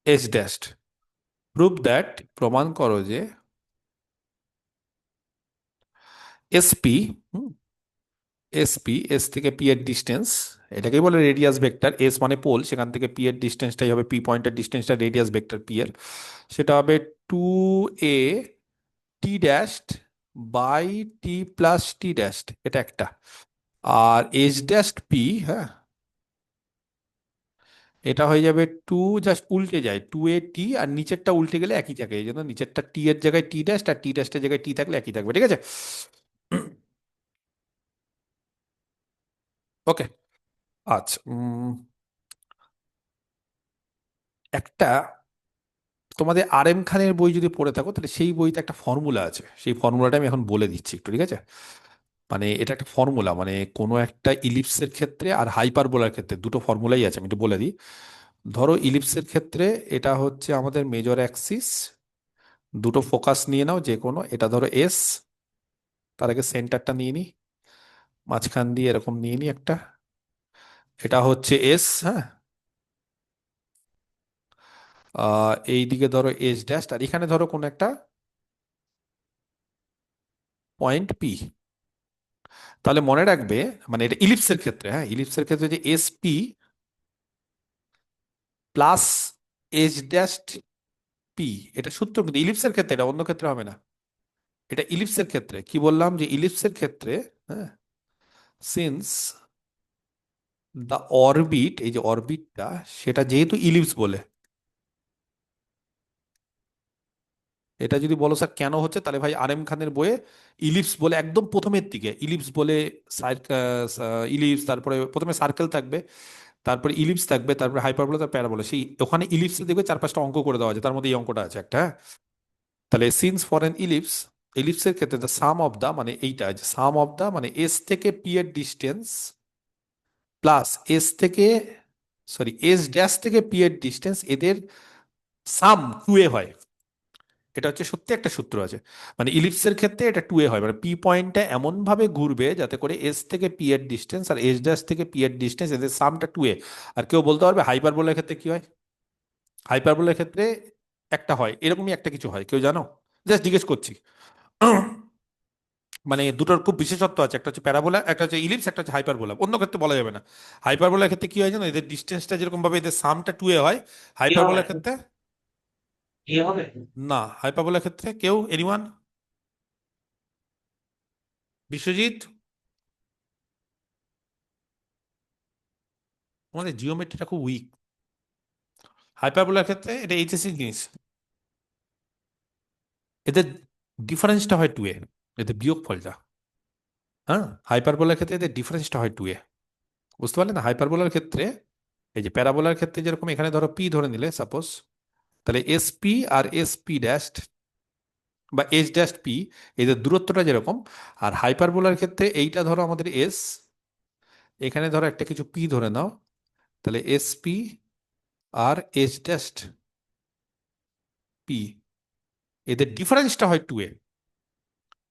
S dash, prove that, প্রমাণ করো যে এসপি, এস থেকে পি এর ডিস্টেন্স, এটাকেই বলে রেডিয়াস ভেক্টর। এস মানে পোল, সেখান থেকে পি এর ডিস্টেন্সটাই হবে, পি পয়েন্টের ডিস্টেন্সটা রেডিয়াস ভেক্টর পি এর, সেটা হবে 2a T dashed by T plus T dashed, এটা একটা। আর এইচ ড্যাশড পি, হ্যাঁ, এটা হয়ে যাবে টু, জাস্ট উল্টে যায়, 2a t, আর নিচেরটা উল্টে গেলে একই থাকে, এই জন্য নিচেরটা টি এর জায়গায় টি ড্যাশ আর টি ড্যাশের জায়গায় টি থাকলে একই থাকবে, ঠিক আছে। ওকে, আচ্ছা, একটা তোমাদের আর এম খানের বই যদি পড়ে থাকো তাহলে সেই বইতে একটা ফর্মুলা আছে, সেই ফর্মুলাটা আমি এখন বলে দিচ্ছি একটু, ঠিক আছে। মানে এটা একটা ফর্মুলা, মানে কোনো একটা ইলিপসের ক্ষেত্রে আর হাইপারবোলার ক্ষেত্রে দুটো ফর্মুলাই আছে, আমি একটু বলে দিই। ধরো ইলিপসের ক্ষেত্রে এটা হচ্ছে আমাদের মেজর অ্যাক্সিস, দুটো ফোকাস নিয়ে নাও যে কোনো, এটা ধরো এস, তার আগে সেন্টারটা নিয়ে নি, মাঝখান দিয়ে এরকম নিয়ে নি একটা, এটা হচ্ছে এস, হ্যাঁ। এইদিকে ধরো এস ড্যাশ, আর এখানে ধরো কোনো একটা পয়েন্ট পি। তাহলে মনে রাখবে, মানে এটা ইলিপসের ক্ষেত্রে, হ্যাঁ, ইলিপসের ক্ষেত্রে যে S P plus H dash P, এটা সূত্র, কিন্তু ইলিপসের ক্ষেত্রে, এটা অন্য ক্ষেত্রে হবে না। এটা ইলিপসের ক্ষেত্রে কি বললাম, যে ইলিপসের ক্ষেত্রে, হ্যাঁ, সিন্স দ্য অরবিট, এই যে অরবিটটা, সেটা যেহেতু ইলিপস বলে, এটা যদি বলো স্যার কেন হচ্ছে, তাহলে ভাই আর এম খানের বইয়ে ইলিপস বলে একদম প্রথমের দিকে ইলিপস বলে, ইলিপস, তারপরে প্রথমে সার্কেল থাকবে, তারপরে ইলিপস থাকবে, তারপরে হাইপারবোলা, তারপর প্যারাবোলা, সেই ওখানে ইলিপসে দেখবে 4-5টা অঙ্ক করে দেওয়া আছে, তার মধ্যে এই অঙ্কটা আছে একটা, হ্যাঁ। তাহলে সিন্স ফর এন ইলিপস, ইলিপসের ক্ষেত্রে দ্য সাম অফ দা, মানে এইটা সাম অফ দা, মানে এস থেকে পি এর ডিস্টেন্স প্লাস এস থেকে, সরি, এস ড্যাশ থেকে পি এর ডিস্টেন্স, এদের সাম 2a হয়। এটা হচ্ছে সত্যি একটা সূত্র আছে, মানে ইলিপসের ক্ষেত্রে এটা 2a হয়, মানে পি পয়েন্টটা এমন ভাবে ঘুরবে যাতে করে এস থেকে পি এর ডিস্টেন্স আর এস ড্যাশ থেকে পি এর ডিস্টেন্স, এদের সামটা 2a। আর কেউ বলতে পারবে হাইপারবোলার ক্ষেত্রে কি হয়? হাইপারবোলার ক্ষেত্রে একটা হয়, এরকমই একটা কিছু হয়, কেউ জানো? জাস্ট জিজ্ঞেস করছি। মানে দুটোর খুব বিশেষত্ব আছে, একটা হচ্ছে প্যারাবোলা, একটা হচ্ছে ইলিপস, একটা হচ্ছে হাইপারবোলা, অন্য ক্ষেত্রে বলা যাবে না। হাইপারবোলার ক্ষেত্রে কি হয় জানো, এদের ডিস্টেন্সটা যেরকম ভাবে এদের সামটা 2a হয়, কি হবে? হাইপারবোলার ক্ষেত্রে কি হবে? না। হাইপারবোলার ক্ষেত্রে কেউ, এনিওয়ান? বিশ্বজিৎ, আমাদের জিওমেট্রিটা খুব উইক। হাইপারবোলার ক্ষেত্রে এটা এইচএসসি জিনিস, এদের ডিফারেন্সটা হয় 2a, এদের বিয়োগফলটা, হ্যাঁ। হাইপারবোলার ক্ষেত্রে এদের ডিফারেন্সটা হয় 2a, বুঝতে পারলে না? হাইপারবোলার ক্ষেত্রে, এই যে প্যারাবোলার ক্ষেত্রে যেরকম এখানে ধরো পি ধরে নিলে সাপোজ, তাহলে S P R S P dash বা এইচ ড্যাশ পি, এদের দূরত্বটা যেরকম। আর হাইপারবোলার ক্ষেত্রে এইটা ধরো আমাদের এস, এখানে ধরো একটা কিছু পি ধরে নাও, তাহলে S P R H dash P, এদের ডিফারেন্সটা হয় 2a,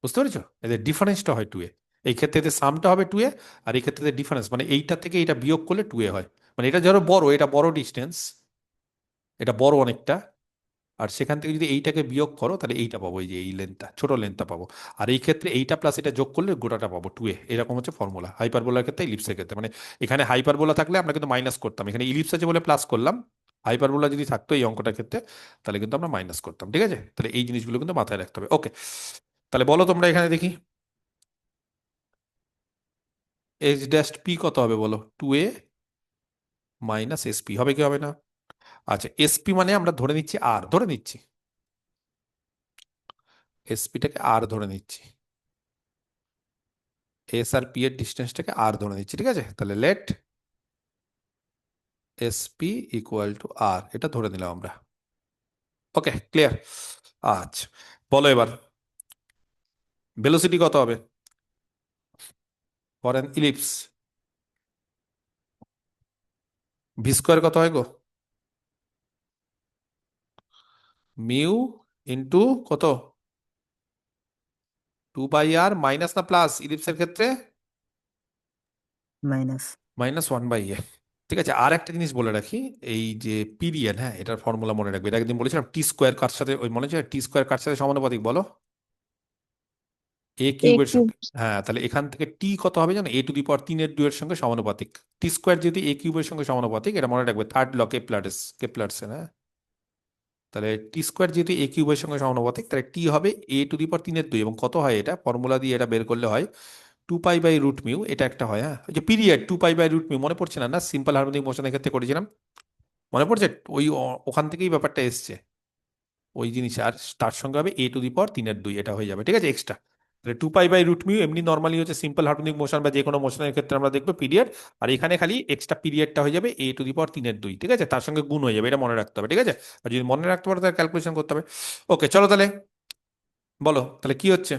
বুঝতে পেরেছো? এদের ডিফারেন্সটা হয় 2a, এই ক্ষেত্রে এদের সামটা হবে 2a, আর এই ক্ষেত্রে এদের ডিফারেন্স, মানে এইটা থেকে এটা বিয়োগ করলে 2a হয়। মানে এটা ধরো বড়, এটা বড় ডিস্টেন্স, এটা বড় অনেকটা, আর সেখান থেকে যদি এইটাকে বিয়োগ করো তাহলে এইটা পাবো, এই যে এই লেন্থটা, ছোট লেন্থটা পাবো। আর এই ক্ষেত্রে এইটা প্লাস এটা যোগ করলে গোটাটা পাবো 2a, এরকম হচ্ছে ফর্মুলা হাইপারবোলার ক্ষেত্রে, ইলিপসের ক্ষেত্রে। মানে এখানে হাইপারবোলা থাকলে আমরা কিন্তু মাইনাস করতাম, এখানে ইলিপস আছে বলে প্লাস করলাম, হাইপারবোলা যদি থাকতো এই অঙ্কটার ক্ষেত্রে তাহলে কিন্তু আমরা মাইনাস করতাম, ঠিক আছে। তাহলে এই জিনিসগুলো কিন্তু মাথায় রাখতে হবে। ওকে, তাহলে বলো তোমরা এখানে দেখি, এইচ ড্যাশ পি কত হবে বলো, 2a মাইনাস এসপি হবে কি হবে না? আচ্ছা, এসপি মানে আমরা ধরে নিচ্ছি আর, ধরে নিচ্ছি এসপিটাকে আর ধরে নিচ্ছি, এস আর পি এর ডিস্টেন্সটাকে আর ধরে নিচ্ছি, ঠিক আছে? তাহলে লেট এসপি ইকুয়াল টু আর, এটা ধরে নিলাম আমরা। ওকে, ক্লিয়ার? আচ্ছা, বলো এবার ভেলোসিটি কত হবে for an ellipse? V square কত হয় গো? মিউ ইন্টু কত, 2 পাই আর, মাইনাস না প্লাস ইলিপসের ক্ষেত্রে? মাইনাস। -1/a। ঠিক আছে, আর একটা জিনিস বলে রাখি, এই যে পিরিয়ড, হ্যাঁ, এটার ফর্মুলা মনে রাখবে। এটা একদিন বলেছিলাম টি স্কোয়ার কার সাথে, ওই মনে আছে টি স্কোয়ার কার সাথে সমানুপাতিক বলো? এ এ কিউবের কিউব। সঙ্গে। হ্যাঁ, তাহলে এখান থেকে টি কত হবে জানো, a⁻3 এর সঙ্গে সমানুপাতিক। টি স্কোয়ার যদি এ কিউবের সঙ্গে সমানুপাতিক, এটা মনে রাখবে, থার্ড ল কেপলার্সের, হ্যাঁ। তাহলে টি স্কোয়ার যেহেতু এ কিউবের সঙ্গে সমানুপাতিক, তাহলে টি হবে a⁻3 এবং কত হয়, এটা ফর্মুলা দিয়ে এটা বের করলে হয় 2π/√μ। এটা একটা হয়, হ্যাঁ, ওই যে পিরিয়ড 2π/√μ, মনে পড়ছে না? না, সিম্পল হারমোনিক মোশনের ক্ষেত্রে করেছিলাম, মনে পড়ছে? ওই ওখান থেকেই ব্যাপারটা এসছে, ওই জিনিস। আর তার সঙ্গে হবে a⁻3, এটা হয়ে যাবে, ঠিক আছে, এক্সট্রা। তাহলে 2π/√μ এমনি নর্মালি হচ্ছে সিম্পল হারমোনিক মোশন বা যে কোনো মোশনের ক্ষেত্রে আমরা দেখবো পিরিয়ড, আর এখানে খালি এক্সট্রা পিরিয়ডটা হয়ে যাবে a⁻3, ঠিক আছে? তার সঙ্গে গুণ হয়ে যাবে, এটা মনে রাখতে হবে, ঠিক আছে? আর যদি মনে রাখতে পারো তাহলে ক্যালকুলেশন করতে হবে। ওকে, চলো তাহলে বলো তাহলে কি হচ্ছে।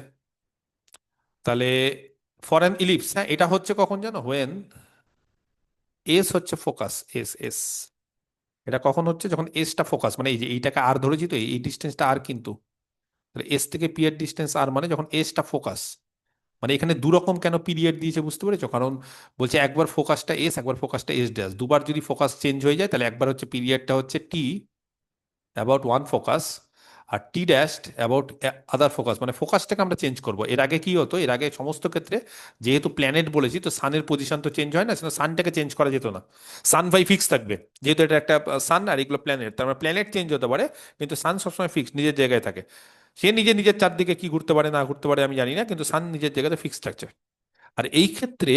তাহলে ফর অ্যান ইলিপস, হ্যাঁ, এটা হচ্ছে কখন জানো, হোয়েন এস হচ্ছে ফোকাস, এস। এটা কখন হচ্ছে, যখন এসটা ফোকাস, মানে এই যে এইটাকে আর ধরেছি তো, এই ডিস্টেন্সটা আর, কিন্তু তাহলে এস থেকে পি এর ডিস্টেন্স আর, মানে যখন এসটা ফোকাস। মানে এখানে দু রকম কেন পিরিয়ড দিয়েছে বুঝতে পেরেছো? কারণ বলছে একবার ফোকাসটা এস, একবার ফোকাসটা এস ড্যাশ, দুবার যদি ফোকাস চেঞ্জ হয়ে যায়, তাহলে একবার হচ্ছে পিরিয়ডটা হচ্ছে টি অ্যাবাউট ওয়ান ফোকাস, আর T dash about other focus, মানে ফোকাসটাকে আমরা চেঞ্জ করব। এর আগে কি হতো, এর আগে সমস্ত ক্ষেত্রে যেহেতু প্ল্যানেট বলেছি, তো সানের পজিশন তো চেঞ্জ হয় না, সানটাকে চেঞ্জ করা যেত না। সান ভাই ফিক্স থাকবে, যেহেতু এটা একটা সান আর এগুলো প্ল্যানেট, তার মানে প্ল্যানেট চেঞ্জ হতে পারে, কিন্তু সান সবসময় ফিক্স নিজের জায়গায় থাকে। সে নিজের নিজের চারদিকে কি ঘুরতে পারে না ঘুরতে পারে আমি জানি না, কিন্তু সান নিজের জায়গাতে ফিক্স থাকছে। আর এই ক্ষেত্রে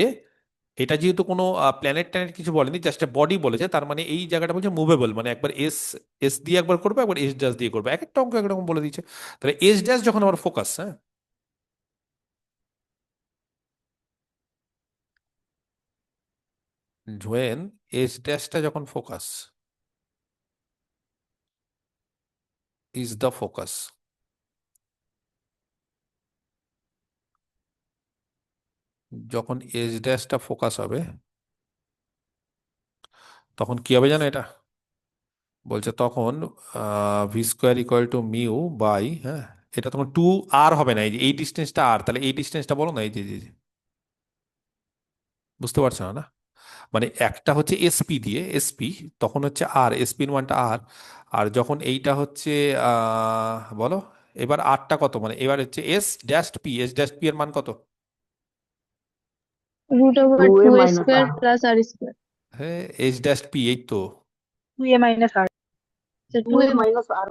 এটা যেহেতু কোনো প্ল্যানেট ট্যানেট কিছু বলেনি, জাস্ট বডি বলেছে, তার মানে এই জায়গাটা বলছে মুভেবল, মানে একবার এস, এস দিয়ে একবার করবে, একবার এস ড্যাশ দিয়ে করবে, এক একটা অঙ্ক একরকম বলে দিচ্ছে। তাহলে এস ড্যাশ যখন আমার ফোকাস, হ্যাঁ, when এস ড্যাশটা যখন ফোকাস ইজ দ্য ফোকাস, যখন এস ড্যাশটা ফোকাস হবে, তখন কি হবে জানো এটা? বলছে তখন v square equal to mu by, হ্যাঁ, এটা তখন 2r হবে না, এই যে এই ডিস্টেন্সটা আর, তাহলে এই ডিস্টেন্সটা বলো না, এই যে বুঝতে পারছো না? না, মানে একটা হচ্ছে এসপি দিয়ে এসপি, তখন হচ্ছে আর, এসপির মানটা আর। আর যখন এইটা হচ্ছে বলো এবার আরটা কত, মানে এবার হচ্ছে এস ড্যাশ পি এর মান কত? √টু 2a এ minus square r। Plus R square. হ্যাঁ, এইচ ড্যাশ পি, এই তো 2a - r। টু 2a এ minus r।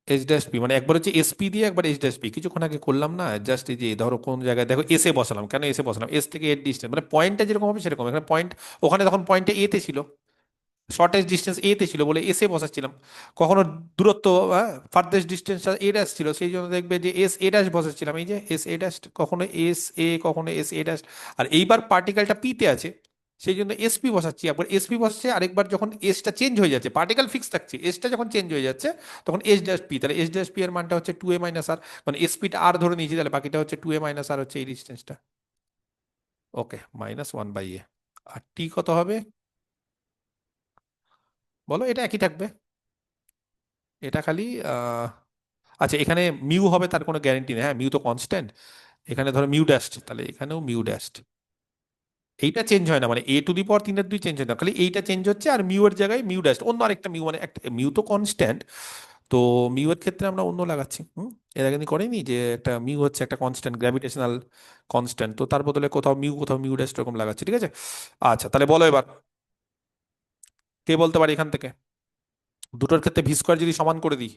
H dash P, মানে একবার হচ্ছে এসপি দিয়ে একবার এইচ ড্যাশ পি, কিছুক্ষণ আগে করলাম না, জাস্ট এই যে ধরো কোন জায়গায় দেখো এসে বসালাম, কেন এসে বসালাম, এস থেকে এর ডিস্টেন্স, মানে পয়েন্টটা যেরকম হবে সেরকম, এখানে পয়েন্ট, ওখানে তখন পয়েন্টটা এতে ছিল, শর্টেস্ট ডিস্টেন্স এতে ছিল বলে এসে বসাচ্ছিলাম। কখনো দূরত্ব, ফার্দেস্ট ডিস্টেন্স এ ড্যাশ ছিল, সেই জন্য দেখবে যে এস এ ড্যাশ বসাচ্ছিলাম, এই যে এস এ ড্যাশ, কখনো এস এ, কখনো এস এ ড্যাশ। আর এইবার পার্টিকেলটা পিতে আছে, সেই জন্য এসপি বসাচ্ছি, একবার এসপি বসছে, আরেকবার যখন এসটা চেঞ্জ হয়ে যাচ্ছে, পার্টিকেল ফিক্স থাকছে, এসটা যখন চেঞ্জ হয়ে যাচ্ছে, তখন এস ড্যাশ পি, তাহলে এস ড্যাশ পি এর মানটা হচ্ছে 2a - r, মানে এসপিটা আর ধরে নিয়েছি, তাহলে বাকিটা হচ্ছে 2a - r হচ্ছে এই ডিস্টেন্সটা। ওকে, -1/a। আর টি কত হবে বলো? এটা একই থাকবে, এটা খালি আচ্ছা, এখানে মিউ হবে তার কোনো গ্যারান্টি নেই, হ্যাঁ, মিউ তো কনস্ট্যান্ট, এখানে ধরো মিউ ড্যাস্ট, তাহলে এখানেও মিউ ড্যাস্ট, এইটা চেঞ্জ হয় না, মানে a⁻3 চেঞ্জ হয় না, খালি এইটা চেঞ্জ হচ্ছে, আর মিউ এর জায়গায় মিউ ড্যাস্ট, অন্য আরেকটা মিউ, মানে একটা মিউ তো কনস্ট্যান্ট, তো মিউ এর ক্ষেত্রে আমরা অন্য লাগাচ্ছি। এর আগে করেনি যে একটা মিউ হচ্ছে একটা কনস্ট্যান্ট, গ্র্যাভিটেশনাল কনস্ট্যান্ট, তো তার বদলে কোথাও মিউ ড্যাস্ট এরকম লাগাচ্ছি, ঠিক আছে? আচ্ছা, তাহলে বলো এবার কে বলতে পারে এখান থেকে, দুটোর ক্ষেত্রে ভি স্কোয়ার যদি সমান করে দিই,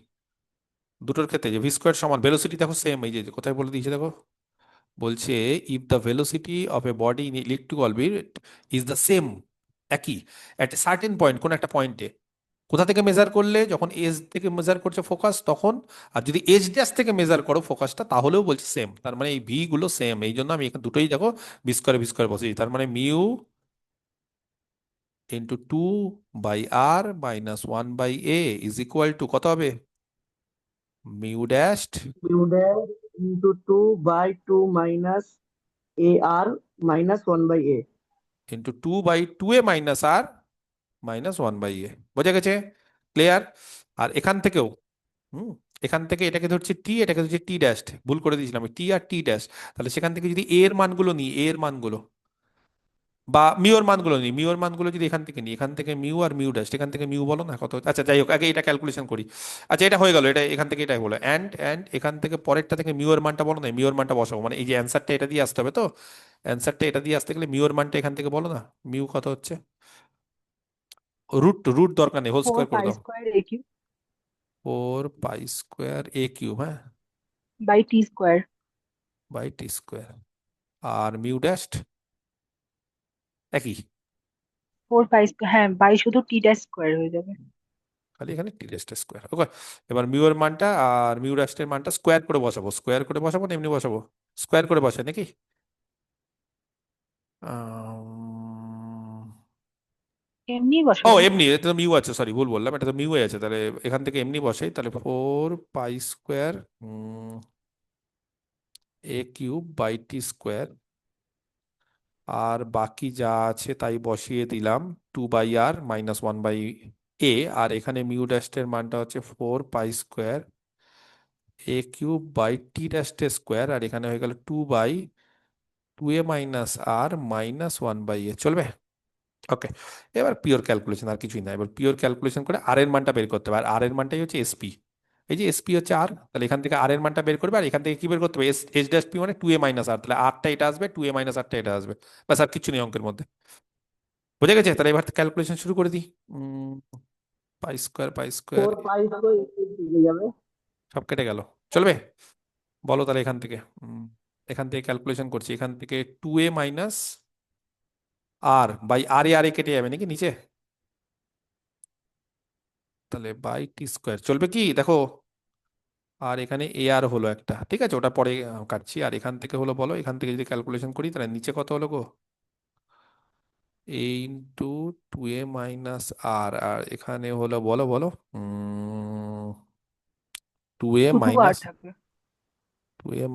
দুটোর ক্ষেত্রে যে ভি স্কোয়ার সমান, ভেলোসিটি দেখো সেম, এই যে কোথায় বলে দিয়েছে দেখো, বলছে if the velocity of a body in electric orbit is the same, একই, অ্যাট এ সার্টেন পয়েন্ট, কোন একটা পয়েন্টে, কোথা থেকে মেজার করলে, যখন এজ থেকে মেজার করছে ফোকাস তখন, আর যদি এজ ড্যাশ থেকে মেজার করো ফোকাসটা তাহলেও বলছে সেম, তার মানে এই ভি গুলো সেম, এই জন্য আমি এখানে দুটোই দেখো ভি স্কোয়ার বসেছি, তার মানে mu into 2/r - 1/a is equal to কত হবে, mu dashed mu dash into 2/2 minus A R minus 1/a। Into 2/2a - r -1/a, বোঝা গেছে? ক্লিয়ার? আর এখান থেকেও, হুম, এখান থেকে এটাকে ধরছি টি, এটাকে ধরছি টি ড্যাশ, ভুল করে দিয়েছিলাম টি আর টি ড্যাশ, তাহলে সেখান থেকে যদি এ এর মানগুলো নিই, এ এর মানগুলো বা মিউর মানগুলো নিই, মিউর মানগুলো যদি এখান থেকে নিই, এখান থেকে মিউ আর মিউ ড্যাশ, এখান থেকে মিউ বলো না কত, আচ্ছা যাই হোক আগে এটা ক্যালকুলেশন করি। আচ্ছা এটা হয়ে গেল, এটা এখান থেকে এটাই হলো, অ্যান্ড এখান থেকে পরেরটা থেকে মিউ এর মানটা বলো না, মিউ এর মানটা বসাবো, মানে এই যে অ্যান্সারটা এটা দিয়ে আসতে হবে, তো অ্যান্সারটা এটা দিয়ে আসতে গেলে মিউ এর মানটা এখান থেকে বলো না, মিউ কত হচ্ছে, রুট রুট দরকার নেই, হোল ফোর স্কোয়ার করে পাই দাও, স্কোয়ার এ কিউ 4π² a³ হ্যাঁ, by T square. By T square, আর মিউ ড্যাশড একই, 4 পাই স্কোয়ার, হ্যাঁ বাই শুধু টি ড্যাশ স্কোয়ার হয়ে যাবে। খালি এখানে টি ড্যাশড স্কোয়ার, ওকে। এবার মিউ এর মানটা আর মিউ ড্যাশডের মানটা স্কোয়ার করে বসাবো, স্কোয়ার করে বসাবো না এমনি বসাবো, স্কোয়ার করে বসাই নাকি, আম, এমনি ও বসাবো। এমনি, এটা তো মিউ আছে, সরি ভুল বললাম, এটা তো মিউ আছে, তাহলে এখান থেকে এমনি বসাই, তাহলে 4π² a³ / t², আর বাকি যা আছে তাই বসিয়ে দিলাম, 2/r - 1/a, আর এখানে মিউ ড্যাশের মানটা হচ্ছে 4π² a³ / t², আর এখানে হয়ে গেল 2/2a - r - 1/a, চলবে? ওকে। এবার পিওর ক্যালকুলেশন, আর কিছুই না, এবার পিওর ক্যালকুলেশন করে আর এর মানটা বের করতে হবে, আর আর এর মানটাই হচ্ছে এসপি, এই যে এসপি হচ্ছে আর, তাহলে এখান থেকে আর এর মানটা বের করবে, আর এখান থেকে কি বের করতে হবে, এস ড্যাশ পি মানে 2a - r, তাহলে আরটা এটা আসবে, 2a - rটা এটা আসবে, বাস আর কিছু নেই অঙ্কের মধ্যে, বুঝে গেছে? তাহলে এবার ক্যালকুলেশন শুরু করে দিই, পাই স্কোয়ার 4π² হয়ে যাবে। সব কেটে গেল, চলবে? বলো তাহলে এখান থেকে, এখান থেকে ক্যালকুলেশন করছি, এখান থেকে 2a - r/r, কেটে যাবে নাকি নিচে, তাহলে বাই টি² চলবে কি দেখো, আর এখানে এ আর হলো একটা, ঠিক আছে ওটা পরে কাটছি, আর এখান থেকে হলো, বলো এখান থেকে যদি ক্যালকুলেশন করি তাহলে নিচে কত হলো গো, a × 2a - r, আর এখানে হলো, বলো বলো, 2a শুধু আর মাইনাস থাকবে। 2a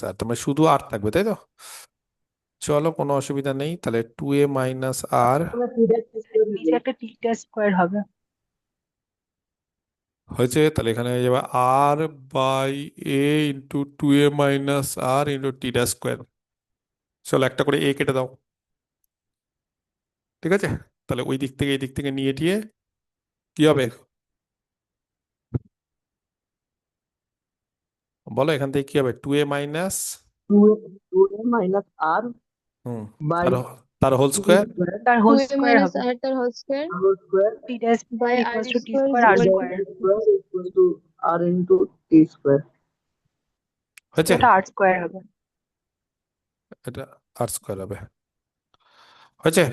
- r, তোমার শুধু আর থাকবে তাই তো, চলো কোনো অসুবিধা নেই, তাহলে 2a - r নিচে একটা টি ড্যাশ স্কোয়ার হবে। হয়েছে, তাহলে এখানে হয়ে যাবে r/a × 2a - r × t², চলো একটা করে এ কেটে দাও, ঠিক আছে? তাহলে ওই দিক থেকে এই দিক থেকে নিয়ে টিয়ে কি হবে বলো, এখান থেকে কি হবে, 2a minus, 2a minus R hmm, by তার তার হোল টি স্কোয়ার, স্কোয়ার তার to whole a square minus হবে। আর তার whole square whole square T dash by square R equals to T square square R equal to, square. Square equal to R into T square. হয়েছে? ওটা আর square হবে। এটা R square হবে, হয়েছে?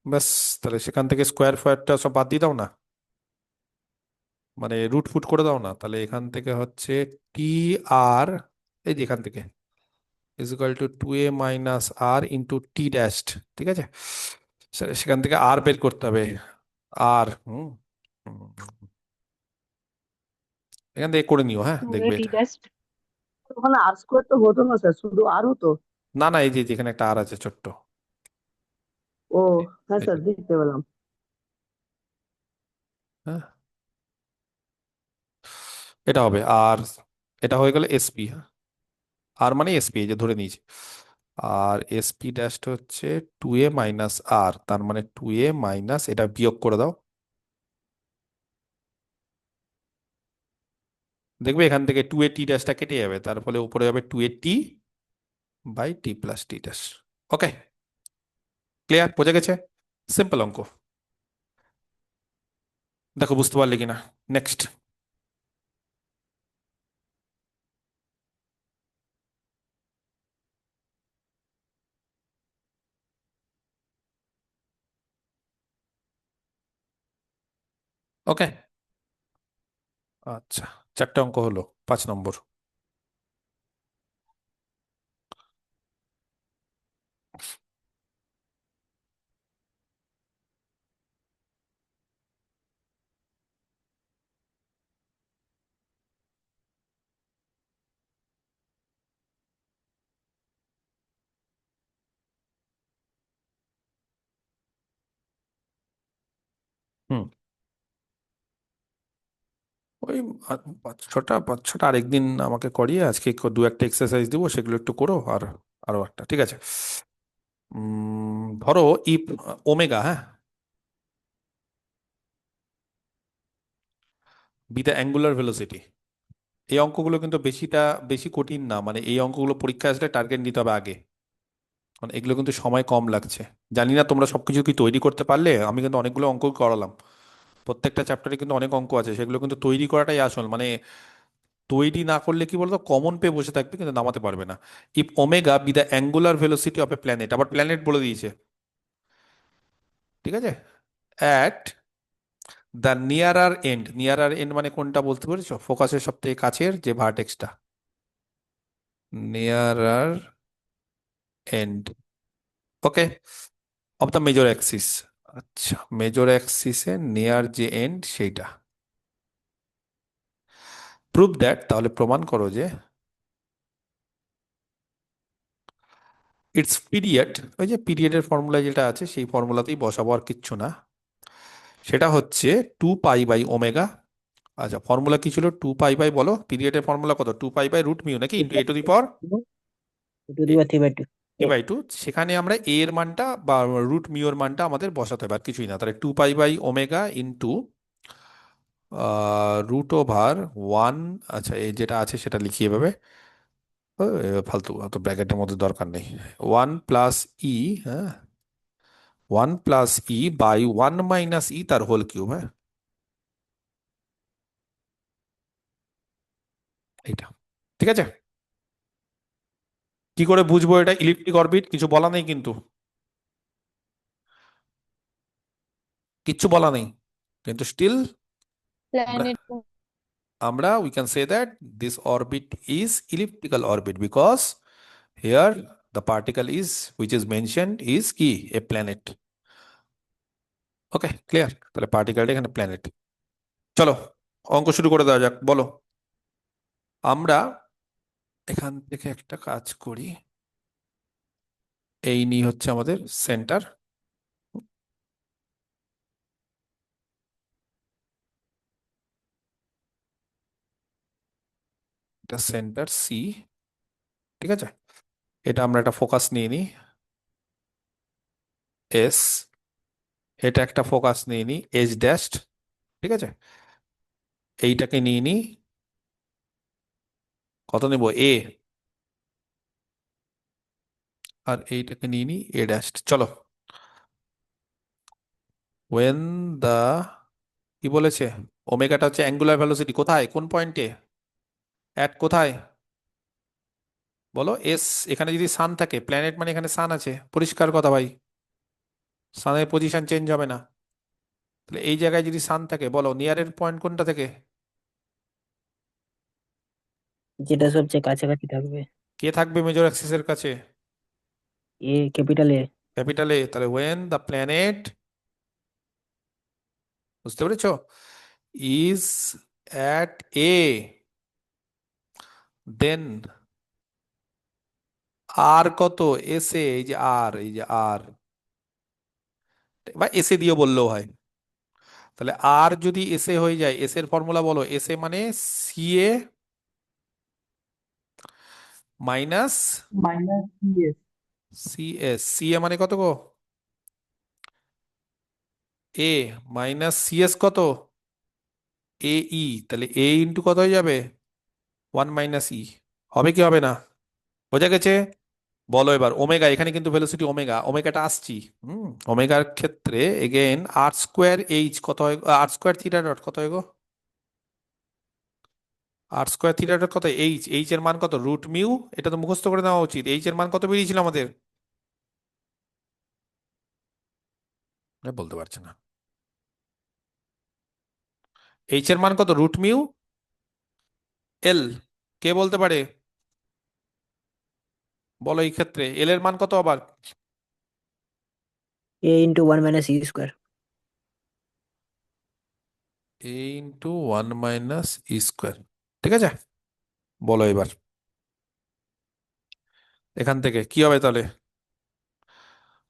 ব্যাস, তাহলে সেখান থেকে স্কোয়ার ফোয়ারটা সব বাদ দিয়ে দাও না, মানে রুট ফুট করে দাও না, তাহলে এখান থেকে হচ্ছে টি আর, এই যে এখান থেকে is equal two 2a - r × t dashed, ঠিক আছে? সেখান থেকে আর বের করতে হবে, আর হুম হুম, এখান থেকে করে নিও, হ্যাঁ 2a দেখবে টি এটা, ড্যাশ। ওখানে আর স্কোয়ার তো হতো না স্যার, শুধু আর হতো। না না এই যে এখানে একটা আর আছে ছোট্ট, ও হ্যাঁ এই স্যার যে, দেখতে পেলাম। হ্যাঁ এটা হবে, আর এটা হয়ে গেল এসপি, আর মানে এসপি, এই যে ধরে নিয়েছি, আর এসপি ড্যাশ হচ্ছে 2a - r, তার মানে 2a - এটা বিয়োগ করে দাও, দেখবে এখান থেকে 2a t ড্যাশটা কেটে যাবে, তার ফলে উপরে যাবে 2a t/t+t ড্যাশ, ওকে? ক্লিয়ার, বোঝা গেছে? সিম্পল অঙ্ক, দেখো বুঝতে পারলে কিনা, নেক্সট। ওকে, আচ্ছা, 4টে অঙ্ক হলো, 5 নম্বর। হুম, ওই 5-6টা আরেকদিন আমাকে করিয়ে আজকে দু একটা এক্সারসাইজ দিব, সেগুলো একটু করো, আর আরো একটা, ঠিক আছে? ধরো ইফ ওমেগা, হ্যাঁ, বি দ্য অ্যাঙ্গুলার ভেলোসিটি। এই অঙ্কগুলো কিন্তু বেশি কঠিন না, মানে এই অঙ্কগুলো পরীক্ষা আসলে টার্গেট নিতে হবে আগে, মানে এগুলো কিন্তু সময় কম লাগছে। জানি না তোমরা সবকিছু কি তৈরি করতে পারলে, আমি কিন্তু অনেকগুলো অঙ্ক করালাম, প্রত্যেকটা চ্যাপ্টারে কিন্তু অনেক অঙ্ক আছে, সেগুলো কিন্তু তৈরি করাটাই আসল, মানে তৈরি না করলে কি বলতো, কমন পেয়ে বসে থাকবে কিন্তু নামাতে পারবে না। If omega be the angular velocity of a planet, আবার প্ল্যানেট বলে দিয়েছে, ঠিক আছে, at the nearer end, nearer end মানে কোনটা বলতে পেরেছো, ফোকাসের সব থেকে কাছের যে ভার্টেক্সটা, nearer end, okay, of the major axis. আচ্ছা, মেজর অ্যাক্সিসের নিয়ার যে এন্ড সেইটা, প্রুভ দ্যাট, তাহলে প্রমাণ করো যে ইটস পিরিয়ড, ওই যে পিরিয়ডের ফর্মুলা যেটা আছে সেই ফর্মুলাতেই বসাবো, আর কিচ্ছু না, সেটা হচ্ছে 2 পাই বাই ওমেগা। আচ্ছা, ফর্মুলা কি ছিল? 2 পাই বাই, বলো পিরিয়ডের ফর্মুলা কত? 2 পাই বাই √μ নাকি, into a to the power to the power 3/2 3/2। সেখানে আমরা এ এর মানটা বা √μ এর মানটা আমাদের বসাতে হবে, আর কিছুই না। তাহলে 2 পাই বাই ওমেগা ইন্টু √ওভার 1, আচ্ছা এই যেটা আছে সেটা লিখিয়ে পাবে, ফালতু অত ব্র্যাকেটের মধ্যে দরকার নেই। 1 প্লাস ই, হ্যাঁ, 1 প্লাস ই বাই 1 মাইনাস ই তার হোল কিউব, হ্যাঁ, এইটা, ঠিক আছে? কি করে বুঝবো এটা ইলিপ্টিক অরবিট? কিছু বলা নেই কিন্তু, কিচ্ছু বলা নেই, কিন্তু স্টিল আমরা প্ল্যানেট আমরা we can say that this orbit is elliptical orbit because here the particle is which is mentioned is কি, a planet। Okay, clear? তাহলে পার্টিকেলটা এখানে প্ল্যানেট। চলো অঙ্ক শুরু করে দেওয়া যাক, বলো। আমরা এখান থেকে একটা কাজ করি, এই নিয়ে হচ্ছে আমাদের সেন্টার, এটা সেন্টার সি, ঠিক আছে? এটা আমরা একটা ফোকাস নিয়ে নিই এস, এটা একটা ফোকাস নিয়ে নিই এইচ ড্যাশড, ঠিক আছে? এইটাকে নিয়ে নিই, কত নেব, এ, আর এইটাকে নিয়ে নিই এ ড্যাশড। চলো, ওয়েন দা, কি বলেছে, ওমেগাটা হচ্ছে অ্যাঙ্গুলার ভেলোসিটি, কোথায়, কোন পয়েন্টে, অ্যাট কোথায়, বলো, এস। এখানে যদি সান থাকে, প্ল্যানেট মানে এখানে সান আছে, পরিষ্কার কথা ভাই, সানের পজিশন চেঞ্জ হবে না। তাহলে এই জায়গায় যদি সান থাকে, বলো নিয়ারের পয়েন্ট কোনটা থেকে, যেটা সবচেয়ে কাছাকাছি থাকবে। কে থাকবে মেজর অ্যাক্সিসের কাছে, ক্যাপিটাল এ। Capital A. তাহলে ওয়েন দ্য প্ল্যানেট, বুঝতে পেরেছো, ইজ অ্যাট এ, দেন আর কত, এস এ, এই যে আর, এই যে আর, বা এস এ দিয়ে বললেও হয়। তাহলে আর যদি এস এ হয়ে যায়, এস এর ফর্মুলা বলো, এস এ মানে C A minus minus CS. C S, C A মানে কত গো, এ, মাইনাস সি এস কত, এ ই, তাহলে এ ইন্টু কত হয়ে যাবে, 1 - ই, হবে কি হবে না, বোঝা গেছে? বলো এবার ওমেগা, এখানে কিন্তু ভেলোসিটি ওমেগা, ওমেগাটা আসছি, ওমেগার ক্ষেত্রে এগেন r² কত হয়, r² কত হয় গো, r² কত, এইচ এর মান কত, √μ, এটা তো মুখস্থ করে নেওয়া উচিত। এইচ এর মান কত বেরিয়েছিল আমাদের, বলতে পারছে না, এইচ এর মান কত? রুট মিউ এল। কে বলতে পারে? বলো এই ক্ষেত্রে এল এর মান কত আবার? A into 1 minus E square. A into one minus E square. ঠিক আছে, বলো এবার এখান থেকে কি হবে তাহলে?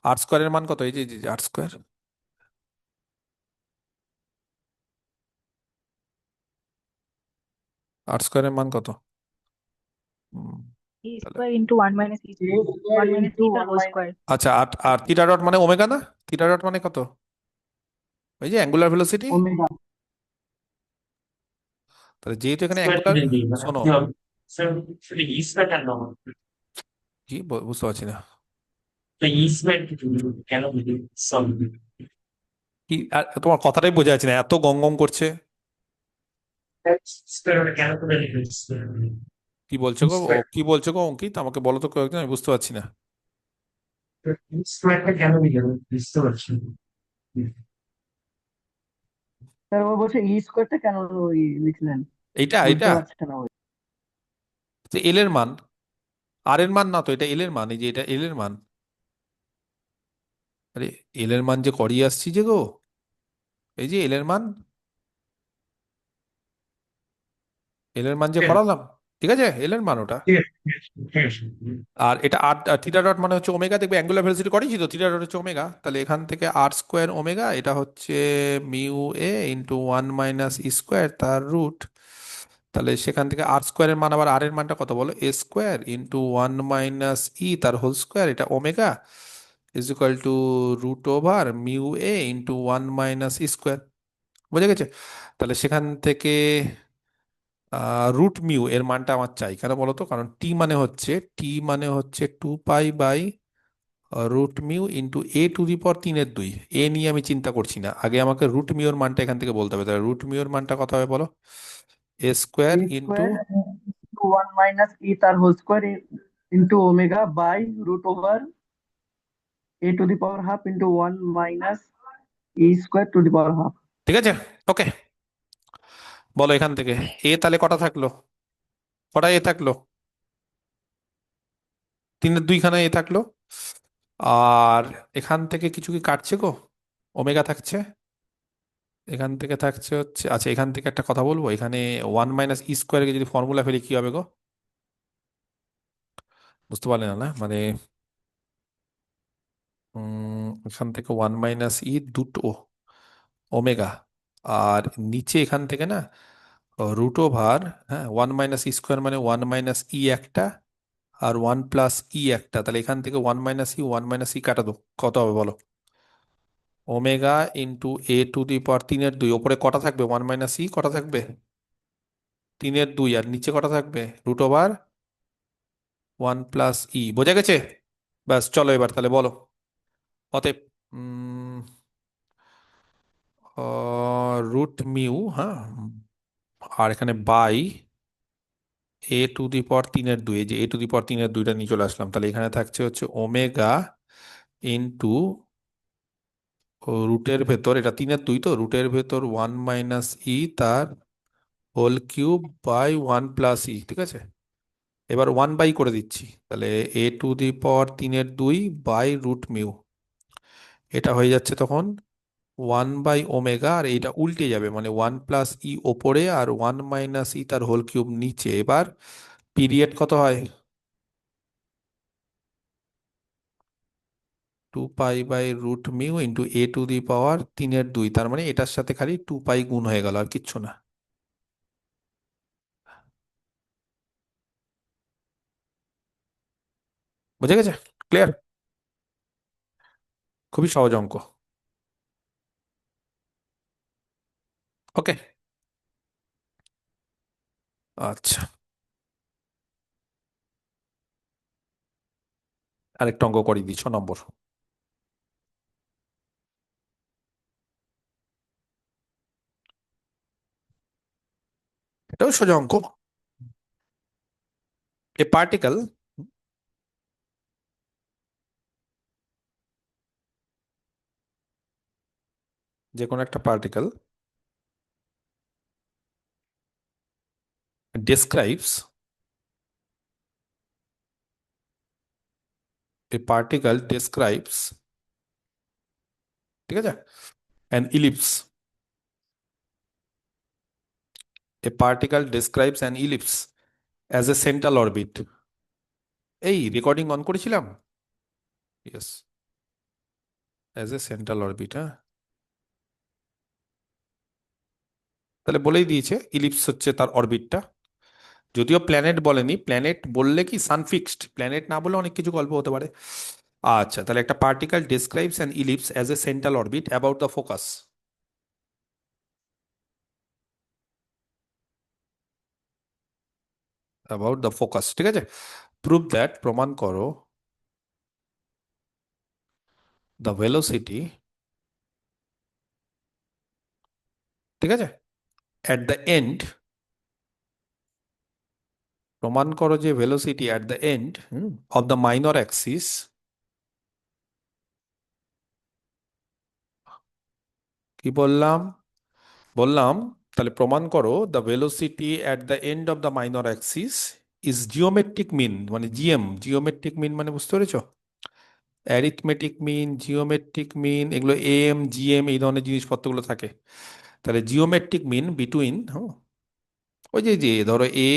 আর স্কোয়ারের মান কত? এই যে আর স্কোয়ার, আর স্কোয়ারের মান কত? হুম, E তাহলে square into 1 minus E A square. 1 square minus into E তার 1 whole minus square. আচ্ছা, আর আর থিটা ডট মানে ওমেগা না? থিটা ডট মানে কত? ওই যে অ্যাঙ্গুলার ভেলোসিটি। omega. তাহলে যেহেতু এখানে স্কোয়ার অ্যাঙ্গুলার, কিনে দিই মানে শোনো কি হবে স্যার সেটা ই স্কোয়ার কেন হবে? কি বুঝতে পারছি না তো ই স্কোয়ার কেন দিবি সলভ কি, আর তোমার কথাটাই বোঝা যাচ্ছে না, এত গং গং করছে। স্কোয়ার কেন করে লিখেছিস কি বলছো গো? ও কি বলছো গো অঙ্কিত? আমাকে বলো তো কয়েকজন, আমি বুঝতে পারছি না। স্কোয়ারটা কেন দিল বুঝতে পারছি না। স্যার ও বলছে ই স্কোয়ারটা কেন ওই লিখলেন, এইটা বুঝতে এইটা পারছে না ওই। যে এল এর মান, আর এর মান না তো, এটা এল এর মান, এই যে এটা এল এর মান। আরে এল এর মান যে করিয়ে আসছি যে গো, এই যে এল এর মান, এল এর মান যে ঠিক আছে করালাম, ঠিক আছে, এল এর মান ওটা। ঠিক আছে ঠিক আছে। আর এটা আর থিটা ডট মানে হচ্ছে ওমেগা, দেখবে অ্যাঙ্গুলার ভেলোসিটি করেছি তো, থিটা ডট হচ্ছে ওমেগা, তাহলে এখান থেকে আর স্কোয়ার ওমেগা, এটা হচ্ছে mu a into one minus E square তার রুট। তাহলে সেখান থেকে আর স্কোয়ারের মান, আবার আর এর মানটা কত বলো? এ স্কোয়ার ইন্টু ওয়ান মাইনাস ই তার হোল স্কোয়ার, এটা omega is equal to root over mu a into one minus E square. বুঝে গেছে? তাহলে সেখান থেকে রুট মিউ এর মানটা আমার চাই, কেন বলো তো? কারণ টি মানে হচ্ছে 2 pi by root mu into A to the power 3/2। এ নিয়ে আমি চিন্তা করছি না, আগে আমাকে রুট মিউ এর মানটা এখান থেকে বলতে হবে। তাহলে রুট মিউ এর মানটা কত হবে বলো? এ square e into, square into 1 minus ই তার whole square into omega by root over a to the power half into 1 minus e square to the power half. ঠিক আছে, ওকে। বলো এখান থেকে এ তাহলে কটা থাকলো? কটা এ থাকলো? 3/2 এ থাকলো। আর এখান থেকে কিছু কি কাটছে গো? ওমেগা থাকছে, এখান থেকে থাকছে হচ্ছে, আচ্ছা এখান থেকে একটা কথা বলবো, এখানে ওয়ান মাইনাস ই স্কোয়ারকে যদি ফর্মুলা ফেলি কি হবে গো? বুঝতে পারলে না না মানে, এখান থেকে ওয়ান মাইনাস ই দুটো ওমেগা, আর নিচে এখান থেকে না রুট ওভার, হ্যাঁ, ওয়ান মাইনাস ই স্কোয়ার মানে ওয়ান মাইনাস ই একটা আর ওয়ান প্লাস ই একটা, তাহলে এখান থেকে ওয়ান মাইনাস ই কাটা দো, কত হবে বলো? Omega into A to the power 3/2, ওপরে কটা থাকবে? ওয়ান মাইনাস ই কটা থাকবে? 3/2, আর নিচে কটা থাকবে? রুট ওভার ওয়ান প্লাস ই। বোঝা গেছে? ব্যাস, চলো এবার তাহলে বলো। অতএব রুট মিউ, হ্যাঁ, আর এখানে by A to the power 3/2, এই যে এ টু দি পাওয়ার 3/2টা নিয়ে চলে আসলাম, তাহলে এখানে থাকছে হচ্ছে ওমেগা ইন্টু রুটের ভেতর, এটা 3/2 তো, রুটের ভেতর ওয়ান মাইনাস ই তার whole cube by one plus E. ঠিক আছে, এবার ওয়ান বাই করে দিচ্ছি, তাহলে A to the power 3/2 by root mu, এটা হয়ে যাচ্ছে তখন 1/ওমেগা, আর এইটা উল্টে যাবে মানে ওয়ান প্লাস ই ওপরে আর ওয়ান মাইনাস ই তার হোল কিউব নিচে। এবার পিরিয়ড কত হয়? 2 pi by root mu into A to the power 3/2, তার মানে এটার সাথে খালি 2 পাই গুণ হয়ে গেল, আর কিচ্ছু না। বুঝে গেছে? ক্লিয়ার? খুবই সহজ অঙ্ক। ওকে, আচ্ছা, আরেকটা অঙ্ক করিয়ে দিই, 6 নম্বর। এটাও সোজা অঙ্ক। এ পার্টিকেল যে কোনো একটা particle describes a particle describes, ঠিক আছে, an ellipse, a particle describes an ellipse as a central orbit. এই রেকর্ডিং অন করেছিলাম, yes, as a central orbit, হ্যাঁ, তাহলে বলেই দিয়েছে ইলিপস হচ্ছে তার অরবিটটা। যদিও প্ল্যানেট বলেনি, প্ল্যানেট বললে কি সানফিক্সড, প্ল্যানেট না বলে অনেক কিছু গল্প হতে পারে। আচ্ছা, তাহলে একটা particle describes an ellipse as a central orbit about the focus, about the focus, ঠিক আছে। প্রুভ দ্যাট, প্রমাণ করো, দ্য ভেলোসিটি, ঠিক আছে, অ্যাট দ্য এন্ড, প্রমাণ করো যে velocity at the end of the minor axis, কি বললাম, বললাম তাহলে প্রমাণ করো the velocity at the end of the minor axis is geometric mean, মানে জিএম, জিওমেট্রিক মিন মানে বুঝতে পেরেছো, অ্যারিথমেটিক মিন, জিওমেট্রিক মিন, এগুলো এম জিএম এই ধরনের জিনিসপত্রগুলো থাকে। তাহলে জিওমেট্রিক মিন বিটুইন, ওই যে যে ধরো এ,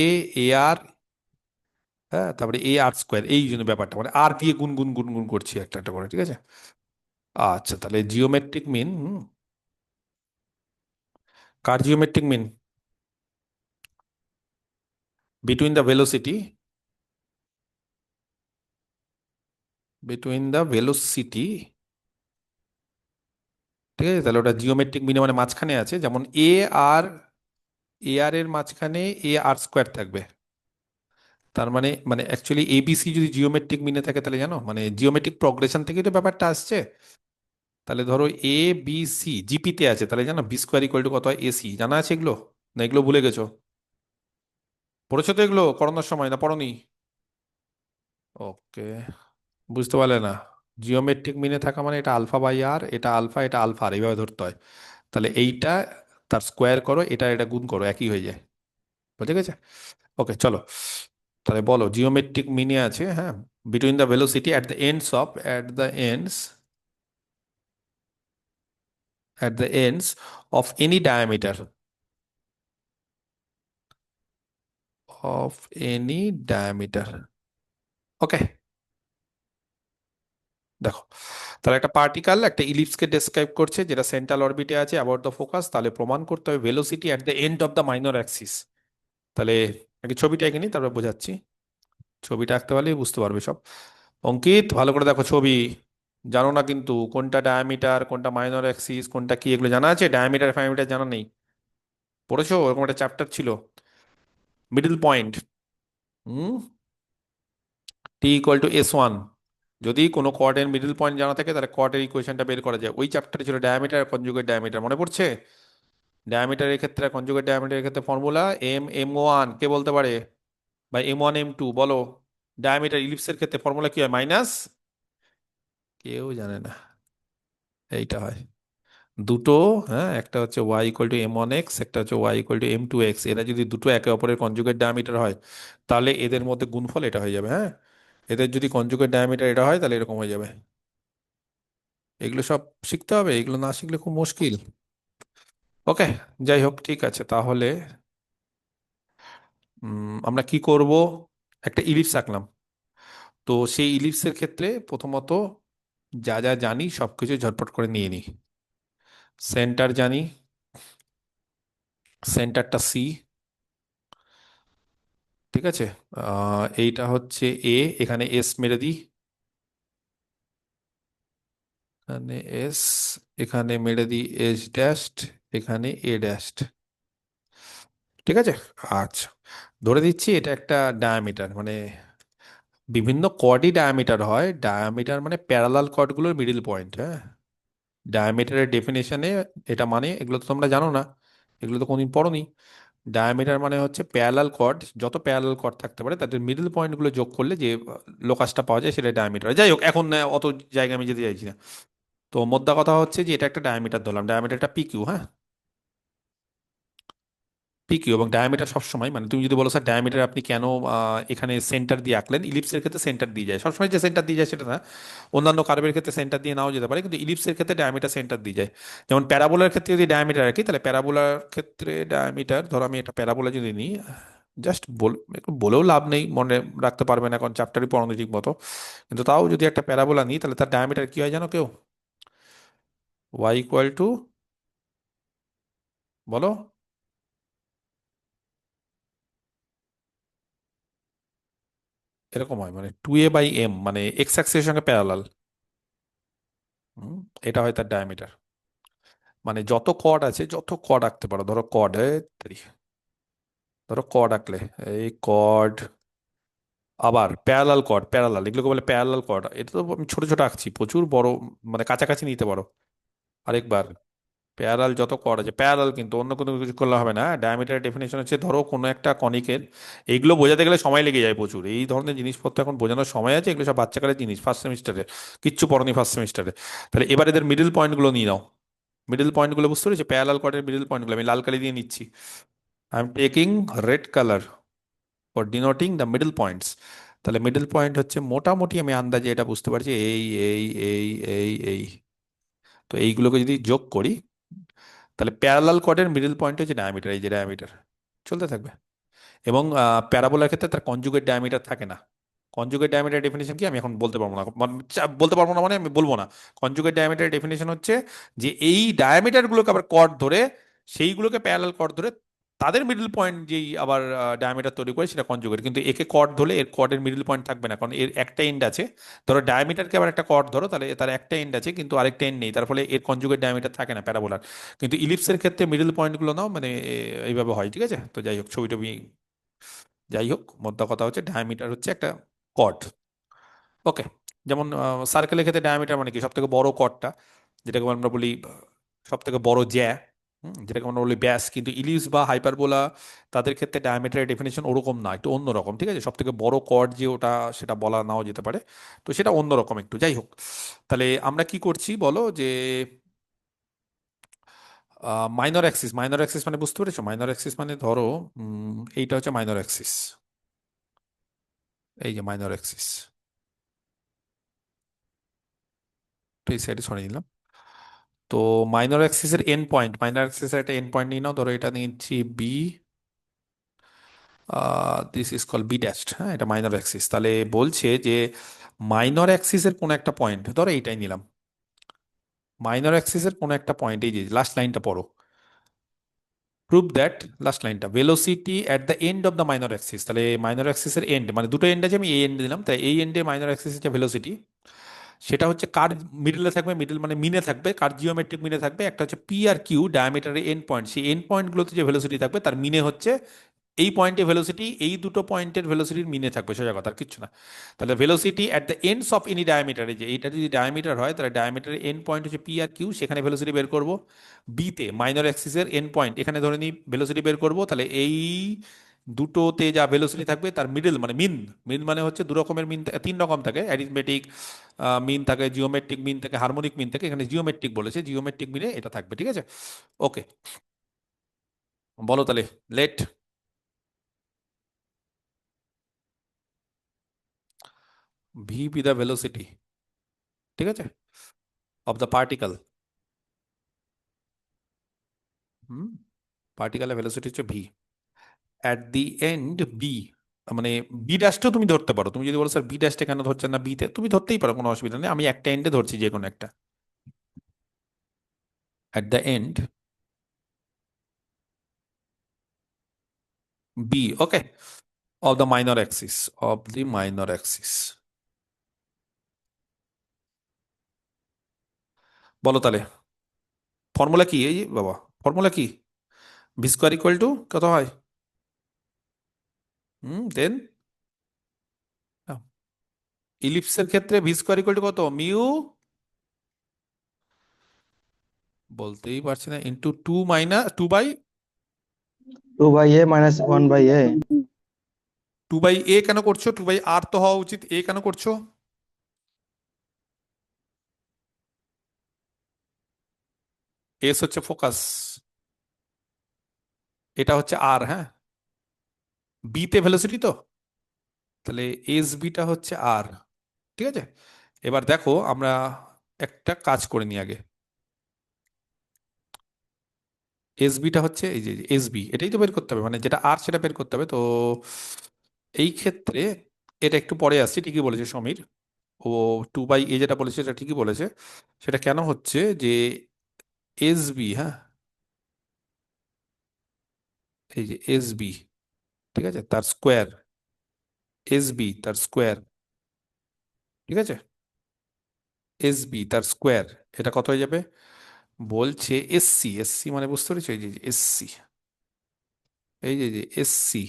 এ আর, হ্যাঁ, তারপরে এ আর স্কোয়ার, এই জন্য ব্যাপারটা মানে আর দিয়ে গুন গুন গুন গুন করছি একটা একটা করে, ঠিক আছে। আচ্ছা, তাহলে জিওমেট্রিক মিন, কার geometric mean, between the velocity, between the velocity, ঠিক আছে। তাহলে ওটা জিওমেট্রিক মিন মানে মাঝখানে আছে, যেমন এ আর, এ আর এর মাঝখানে এ আর স্কোয়ার থাকবে। তার মানে মানে অ্যাকচুয়ালি এবিসি যদি জিওমেট্রিক মিনে থাকে তাহলে জানো মানে জিওমেট্রিক প্রগ্রেশন থেকে তো ব্যাপারটা আসছে। তাহলে ধরো এ বি সি জিপিতে আছে, তাহলে জানো বি স্কোয়ার ইকুয়াল টু কত হয় এসি, জানা আছে এগুলো, না এগুলো ভুলে গেছো? পড়েছো তো এগুলো করোনার সময়, না পড়োনি? ওকে, বুঝতে পারলে না, জিওমেট্রিক মিনে থাকা মানে এটা আলফা বাই আর, এটা আলফা, এটা আলফা আর, এইভাবে ধরতে হয়। তাহলে এইটা তার স্কোয়ার করো, এটা এটা গুণ করো, একই হয়ে যায়, বুঝে গেছে? ওকে চলো, তাহলে বলো জিওমেট্রিক মিনে আছে, হ্যাঁ, between the velocity at the ends of, at the ends, at the ends of any diameter, of any diameter, ওকে। দেখো, তাহলে একটা পার্টিকেল একটা ইলিপসকে ডেসক্রাইব করছে যেটা সেন্ট্রাল অরবিটে আছে অ্যাবাউট দ্য ফোকাস, তাহলে প্রমাণ করতে হবে velocity at the end of the minor Axis. তাহলে আগে ছবিটা এঁকে নিই, তারপর বোঝাচ্ছি। ছবিটা আঁকতে পারলেই বুঝতে পারবে সব। অঙ্কিত ভালো করে দেখো ছবি, জানো না কিন্তু কোনটা ডায়ামিটার, কোনটা মাইনর অ্যাক্সিস, কোনটা কি, এগুলো জানা আছে? ডায়ামিটার ফায়ামিটার জানা নেই? পড়েছো, এরকম একটা চ্যাপ্টার ছিল, middle point, hmm, T equal to S one. যদি কোনো কোয়ার্ডের মিডল পয়েন্ট জানা থাকে তাহলে কোয়ার্ডের ইকুয়েশনটা বের করা যায়। ওই চ্যাপ্টারে ছিল ডায়ামিটার কনজুগেট ডায়ামিটার, মনে পড়ছে? ডায়ামিটারের ক্ষেত্রে, কনজুগেট ডায়ামিটারের ক্ষেত্রে ফর্মুলা এম এম ওয়ান, কে বলতে পারে? বা এম ওয়ান এম টু বলো। ডায়ামিটার ইলিপসের ক্ষেত্রে ফর্মুলা কি হয়? মাইনাস, কেউ জানে না, এইটা হয় দুটো, হ্যাঁ, একটা হচ্ছে y equal to m one x, একটা হচ্ছে y equal to m two x. এরা যদি দুটো একে অপরের কনজুগেট ডায়ামিটার হয় তাহলে এদের মধ্যে গুণফল এটা হয়ে যাবে, হ্যাঁ। এদের যদি কনজুগেট ডায়ামিটার এটা হয় তাহলে এরকম হয়ে যাবে। এগুলো সব শিখতে হবে, এগুলো না শিখলে খুব মুশকিল। ওকে, যাই হোক, ঠিক আছে তাহলে আমরা কি করব, একটা ইলিপস আঁকলাম। তো সেই ইলিপসের ক্ষেত্রে প্রথমত যা যা জানি সবকিছু ঝটপট করে নিয়ে নিই। সেন্টার জানি, সেন্টারটা সি, ঠিক আছে। এইটা হচ্ছে এ, এখানে এস মেরে দিই, এখানে এস, এখানে মেরে দিই এস ড্যাশড, এখানে এ ড্যাশড, ঠিক আছে। আচ্ছা, ধরে দিচ্ছি এটা একটা ডায়ামিটার, মানে বিভিন্ন কর্ডই ডায়ামিটার হয়, ডায়ামিটার মানে প্যারালাল কর্ডগুলোর মিডিল পয়েন্ট, হ্যাঁ। ডায়ামিটারের ডেফিনেশনে এটা মানে, এগুলো তো তোমরা জানো না, এগুলো তো কোনদিন পড়োনি। ডায়ামিটার মানে হচ্ছে প্যারালাল কর্ড, যত প্যারালাল কর্ড থাকতে পারে তাদের মিডল পয়েন্টগুলো যোগ করলে যে লোকাসটা পাওয়া যায় সেটা ডায়ামিটার। যাই হোক, এখন অত জায়গা আমি যেতে চাইছি না। তো মোদ্দা কথা হচ্ছে যে এটা একটা ডায়ামিটার ধরলাম, ডায়ামিটারটা পি কিউ, হ্যাঁ। পিকিউ এবং ডায়ামিটার সবসময়, মানে তুমি যদি বলো স্যার ডায়ামিটার আপনি কেন এখানে সেন্টার দিয়ে আঁকলেন, ইলিপসের ক্ষেত্রে সেন্টার দিয়ে যায়, সবসময় যে সেন্টার দিয়ে যায় সেটা না, অন্যান্য কার্ভের ক্ষেত্রে সেন্টার দিয়ে নাও যেতে পারে, কিন্তু ইলিপসের ক্ষেত্রে ডায়ামিটার সেন্টার দিয়ে যায়। যেমন প্যারাবোলার ক্ষেত্রে যদি ডায়ামিটার রাখি, তাহলে প্যারাবোলার ক্ষেত্রে ডায়ামিটার, ধরো আমি একটা প্যারাবোলা যদি নিই, জাস্ট বলেও লাভ নেই, মনে রাখতে পারবে না, এখন চ্যাপ্টারই পড়ানো ঠিক মতো, কিন্তু তাও যদি একটা প্যারাবোলা নিই, তাহলে তার ডায়ামিটার কি হয় জানো কেউ? ওয়াই ইকুয়াল টু, বলো, এরকম হয়, মানে 2a/m, মানে এক্স অ্যাক্সিসের সঙ্গে প্যারালাল। এটা হয় তার ডায়ামিটার। মানে যত কর্ড আছে, যত কর্ড আঁকতে পারো, ধরো কর্ড, ধরো কর্ড আঁকলে, এই কর্ড, আবার প্যারালাল কর্ড, প্যারালাল, এগুলোকে বলে প্যারালাল কর্ড। এটা তো আমি ছোট ছোট আঁকছি, প্রচুর বড়, মানে কাছাকাছি নিতে পারো। আরেকবার, প্যারালাল যত কর্ড আছে, প্যারালাল, কিন্তু অন্য কোনো কিছু করলে হবে না। ডায়ামিটারের ডেফিনেশন হচ্ছে, ধরো কোনো একটা কনিকের, এইগুলো বোঝাতে গেলে সময় লেগে যায় প্রচুর, এই ধরনের জিনিসপত্র এখন বোঝানোর সময় আছে? এগুলো সব বাচ্চাকালের জিনিস, ফার্স্ট সেমিস্টারে কিচ্ছু পড়নি ফার্স্ট সেমিস্টারে। তাহলে এবার এদের মিডল পয়েন্টগুলো নিয়ে নাও। মিডল পয়েন্টগুলো বুঝতে পেরেছি, প্যারালাল কর্ডের মিডল পয়েন্টগুলো আমি লাল কালি দিয়ে নিচ্ছি। I am taking red colour for ডিনোটিং the middle points. তাহলে মিডল পয়েন্ট হচ্ছে মোটামুটি, আমি আন্দাজে এটা বুঝতে পারছি, এই। তো এইগুলোকে যদি যোগ করি, তাহলে প্যারালাল কর্ডের মিডল পয়েন্ট হচ্ছে ডায়ামিটার, এই যে ডায়ামিটার চলতে থাকবে। এবং প্যারাবোলার ক্ষেত্রে তার কনজুগেট ডায়ামিটার থাকে না। কনজুগেট ডায়ামিটার ডেফিনেশন কি আমি এখন বলতে পারবো না, বলতে পারবো না, মানে আমি বলবো না। কনজুগেট ডায়ামিটার ডেফিনেশন হচ্ছে যে এই ডায়ামিটারগুলোকে আবার কর্ড ধরে, সেইগুলোকে প্যারালাল কর্ড ধরে, তাদের মিডল পয়েন্ট যেই আবার ডায়ামিটার তৈরি করে, সেটা কনজুগেট। কিন্তু একে কর্ড ধরলে এর কর্ডের মিডল পয়েন্ট থাকবে না, কারণ এর একটা এন্ড আছে। ধরো ডায়ামিটারকে আবার একটা কর্ড ধরো, তাহলে তার একটা এন্ড আছে কিন্তু আরেকটা এন্ড নেই, তার ফলে এর কনজুগেট ডায়ামিটার থাকে না প্যারাবোলার। কিন্তু ইলিপসের ক্ষেত্রে মিডল পয়েন্টগুলো নাও, মানে এইভাবে হয়, ঠিক আছে? তো যাই হোক, ছবি টবি যাই হোক, মোদ্দা কথা হচ্ছে ডায়ামিটার হচ্ছে একটা কর্ড। ওকে। যেমন সার্কেলের ক্ষেত্রে ডায়ামিটার মানে কি, সব থেকে বড় কর্ডটা, যেটাকে আমরা বলি সব থেকে বড় জ্যা, যেটাকে আমরা বলি ব্যাস। কিন্তু ইলিপস বা হাইপারবোলা, তাদের ক্ষেত্রে ডায়ামিটারের ডেফিনেশন ওরকম না, একটু অন্যরকম, ঠিক আছে? সব থেকে বড় কর্ড যে ওটা, সেটা বলা নাও যেতে পারে, তো সেটা অন্যরকম একটু। যাই হোক, তাহলে আমরা কি করছি বলো, যে মাইনর অ্যাক্সিস, মাইনর অ্যাক্সিস মানে বুঝতে পেরেছো? মাইনর অ্যাক্সিস মানে ধরো এইটা হচ্ছে মাইনর অ্যাক্সিস, এই যে মাইনর অ্যাক্সিস, তো এই সাইডে সরিয়ে নিলাম। তো মাইনর অ্যাক্সিসের এন্ড পয়েন্ট, মাইনর অ্যাক্সিসের একটা এন্ড পয়েন্ট নিয়ে নাও, ধরো এটা নিচ্ছি B, this is call B dashed, হ্যাঁ, এটা মাইনর অ্যাক্সিস। তাহলে বলছে যে মাইনর অ্যাক্সিসের কোন একটা পয়েন্ট, ধরো এইটাই নিলাম, মাইনর অ্যাক্সিসের কোন একটা পয়েন্ট, এই যে লাস্ট লাইনটা পড়ো, প্রুভ দ্যাট, লাস্ট লাইনটা, velocity at the end of the minor Axis. তাহলে মাইনর অ্যাক্সিসের এন্ড, মানে দুটো এন্ড আছে, আমি এই এন্ড দিলাম, তাই এই এন্ডে মাইনর অ্যাক্সিসের যে ভেলোসিটি, সেটা হচ্ছে কার মিডলে থাকবে, মিডল মানে মিনে থাকবে, কার জিওমেট্রিক মিনে থাকবে। একটা হচ্ছে পি আর কিউ ডায়ামিটারের এন্ড পয়েন্ট, সেই এন্ড পয়েন্টগুলোতে যে ভেলোসিটি থাকবে তার মিনে হচ্ছে এই পয়েন্টে ভেলোসিটি, এই দুটো পয়েন্টের ভেলোসিটির মিনে থাকবে, সোজা কথা, আর কিচ্ছু না। তাহলে velocity at the ends of any ডায়ামিটারে, যে এইটা যদি ডায়ামিটার হয়, তাহলে ডায়ামিটারের এন্ড পয়েন্ট হচ্ছে পি আর কিউ, সেখানে ভেলোসিটি বের করব। বিতে মাইনর অ্যাক্সিসের এন্ড পয়েন্ট, এখানে ধরে নিই ভেলোসিটি বের করব, তাহলে এই দুটোতে যা ভেলোসিটি থাকবে তার মিডল মানে মিন, মিন মানে হচ্ছে দু রকমের মিন, তিন রকম থাকে, অ্যারিথমেটিক মিন থাকে, জিওমেট্রিক মিন থাকে, হারমোনিক মিন থাকে, এখানে জিওমেট্রিক বলেছে, জিওমেট্রিক মিনে এটা থাকবে, ঠিক আছে? ওকে, বলো তাহলে, let V be the velocity, ঠিক আছে, অফ দ্য পার্টিকেল। হুম, পার্টিকেলের ভেলোসিটি হচ্ছে V at the end B, মানে বি ড্যাশটাও তুমি ধরতে পারো। তুমি যদি বলো স্যার বি ড্যাশটা কেন ধরছেন না বিতে, তুমি ধরতেই পারো, কোনো অসুবিধা নেই, আমি একটা এন্ডে ধরছি, যে কোনো একটা, at the end B, okay, of the minor axis, of the minor axis. বলো তাহলে ফর্মুলা কি, এই যে বাবা, ফর্মুলা কি, ভি স্কোয়ার ইকুয়াল টু কত হয়? দেন ইলিপসের ক্ষেত্রে ভি স্কোয়ার ইকুয়াল টু কত, মিউ, বলতেই পারছি না, into two minus two by, 2/a minus 1/a. Two by A কেন করছো? টু বাই আর তো হওয়া উচিত, এ কেন করছো? এস হচ্ছে ফোকাস, এটা হচ্ছে আর, হ্যাঁ, বি তে ভেলোসিটি তো, তাহলে এস বিটা হচ্ছে আর। ঠিক আছে, এবার দেখো আমরা একটা কাজ করে নিই আগে। এস বিটা হচ্ছে এই যে এস বি, এটাই তো বের করতে হবে, মানে যেটা আর সেটা বের করতে হবে। তো এই ক্ষেত্রে এটা একটু পরে আসছে, ঠিকই বলেছে সমীর, ও 2/a যেটা বলেছে সেটা ঠিকই বলেছে। সেটা কেন হচ্ছে যে এস বি, হ্যাঁ, এই যে এস বি, ঠিক আছে, তার স্কোয়ার, এস বি তার স্কোয়ার, ঠিক আছে, এস বি তার স্কোয়ার, এটা কত হয়ে যাবে? বলছে এসসি, এসসি মানে বুঝতে পেরেছো, এই যে এসসি, এই যে এসসি,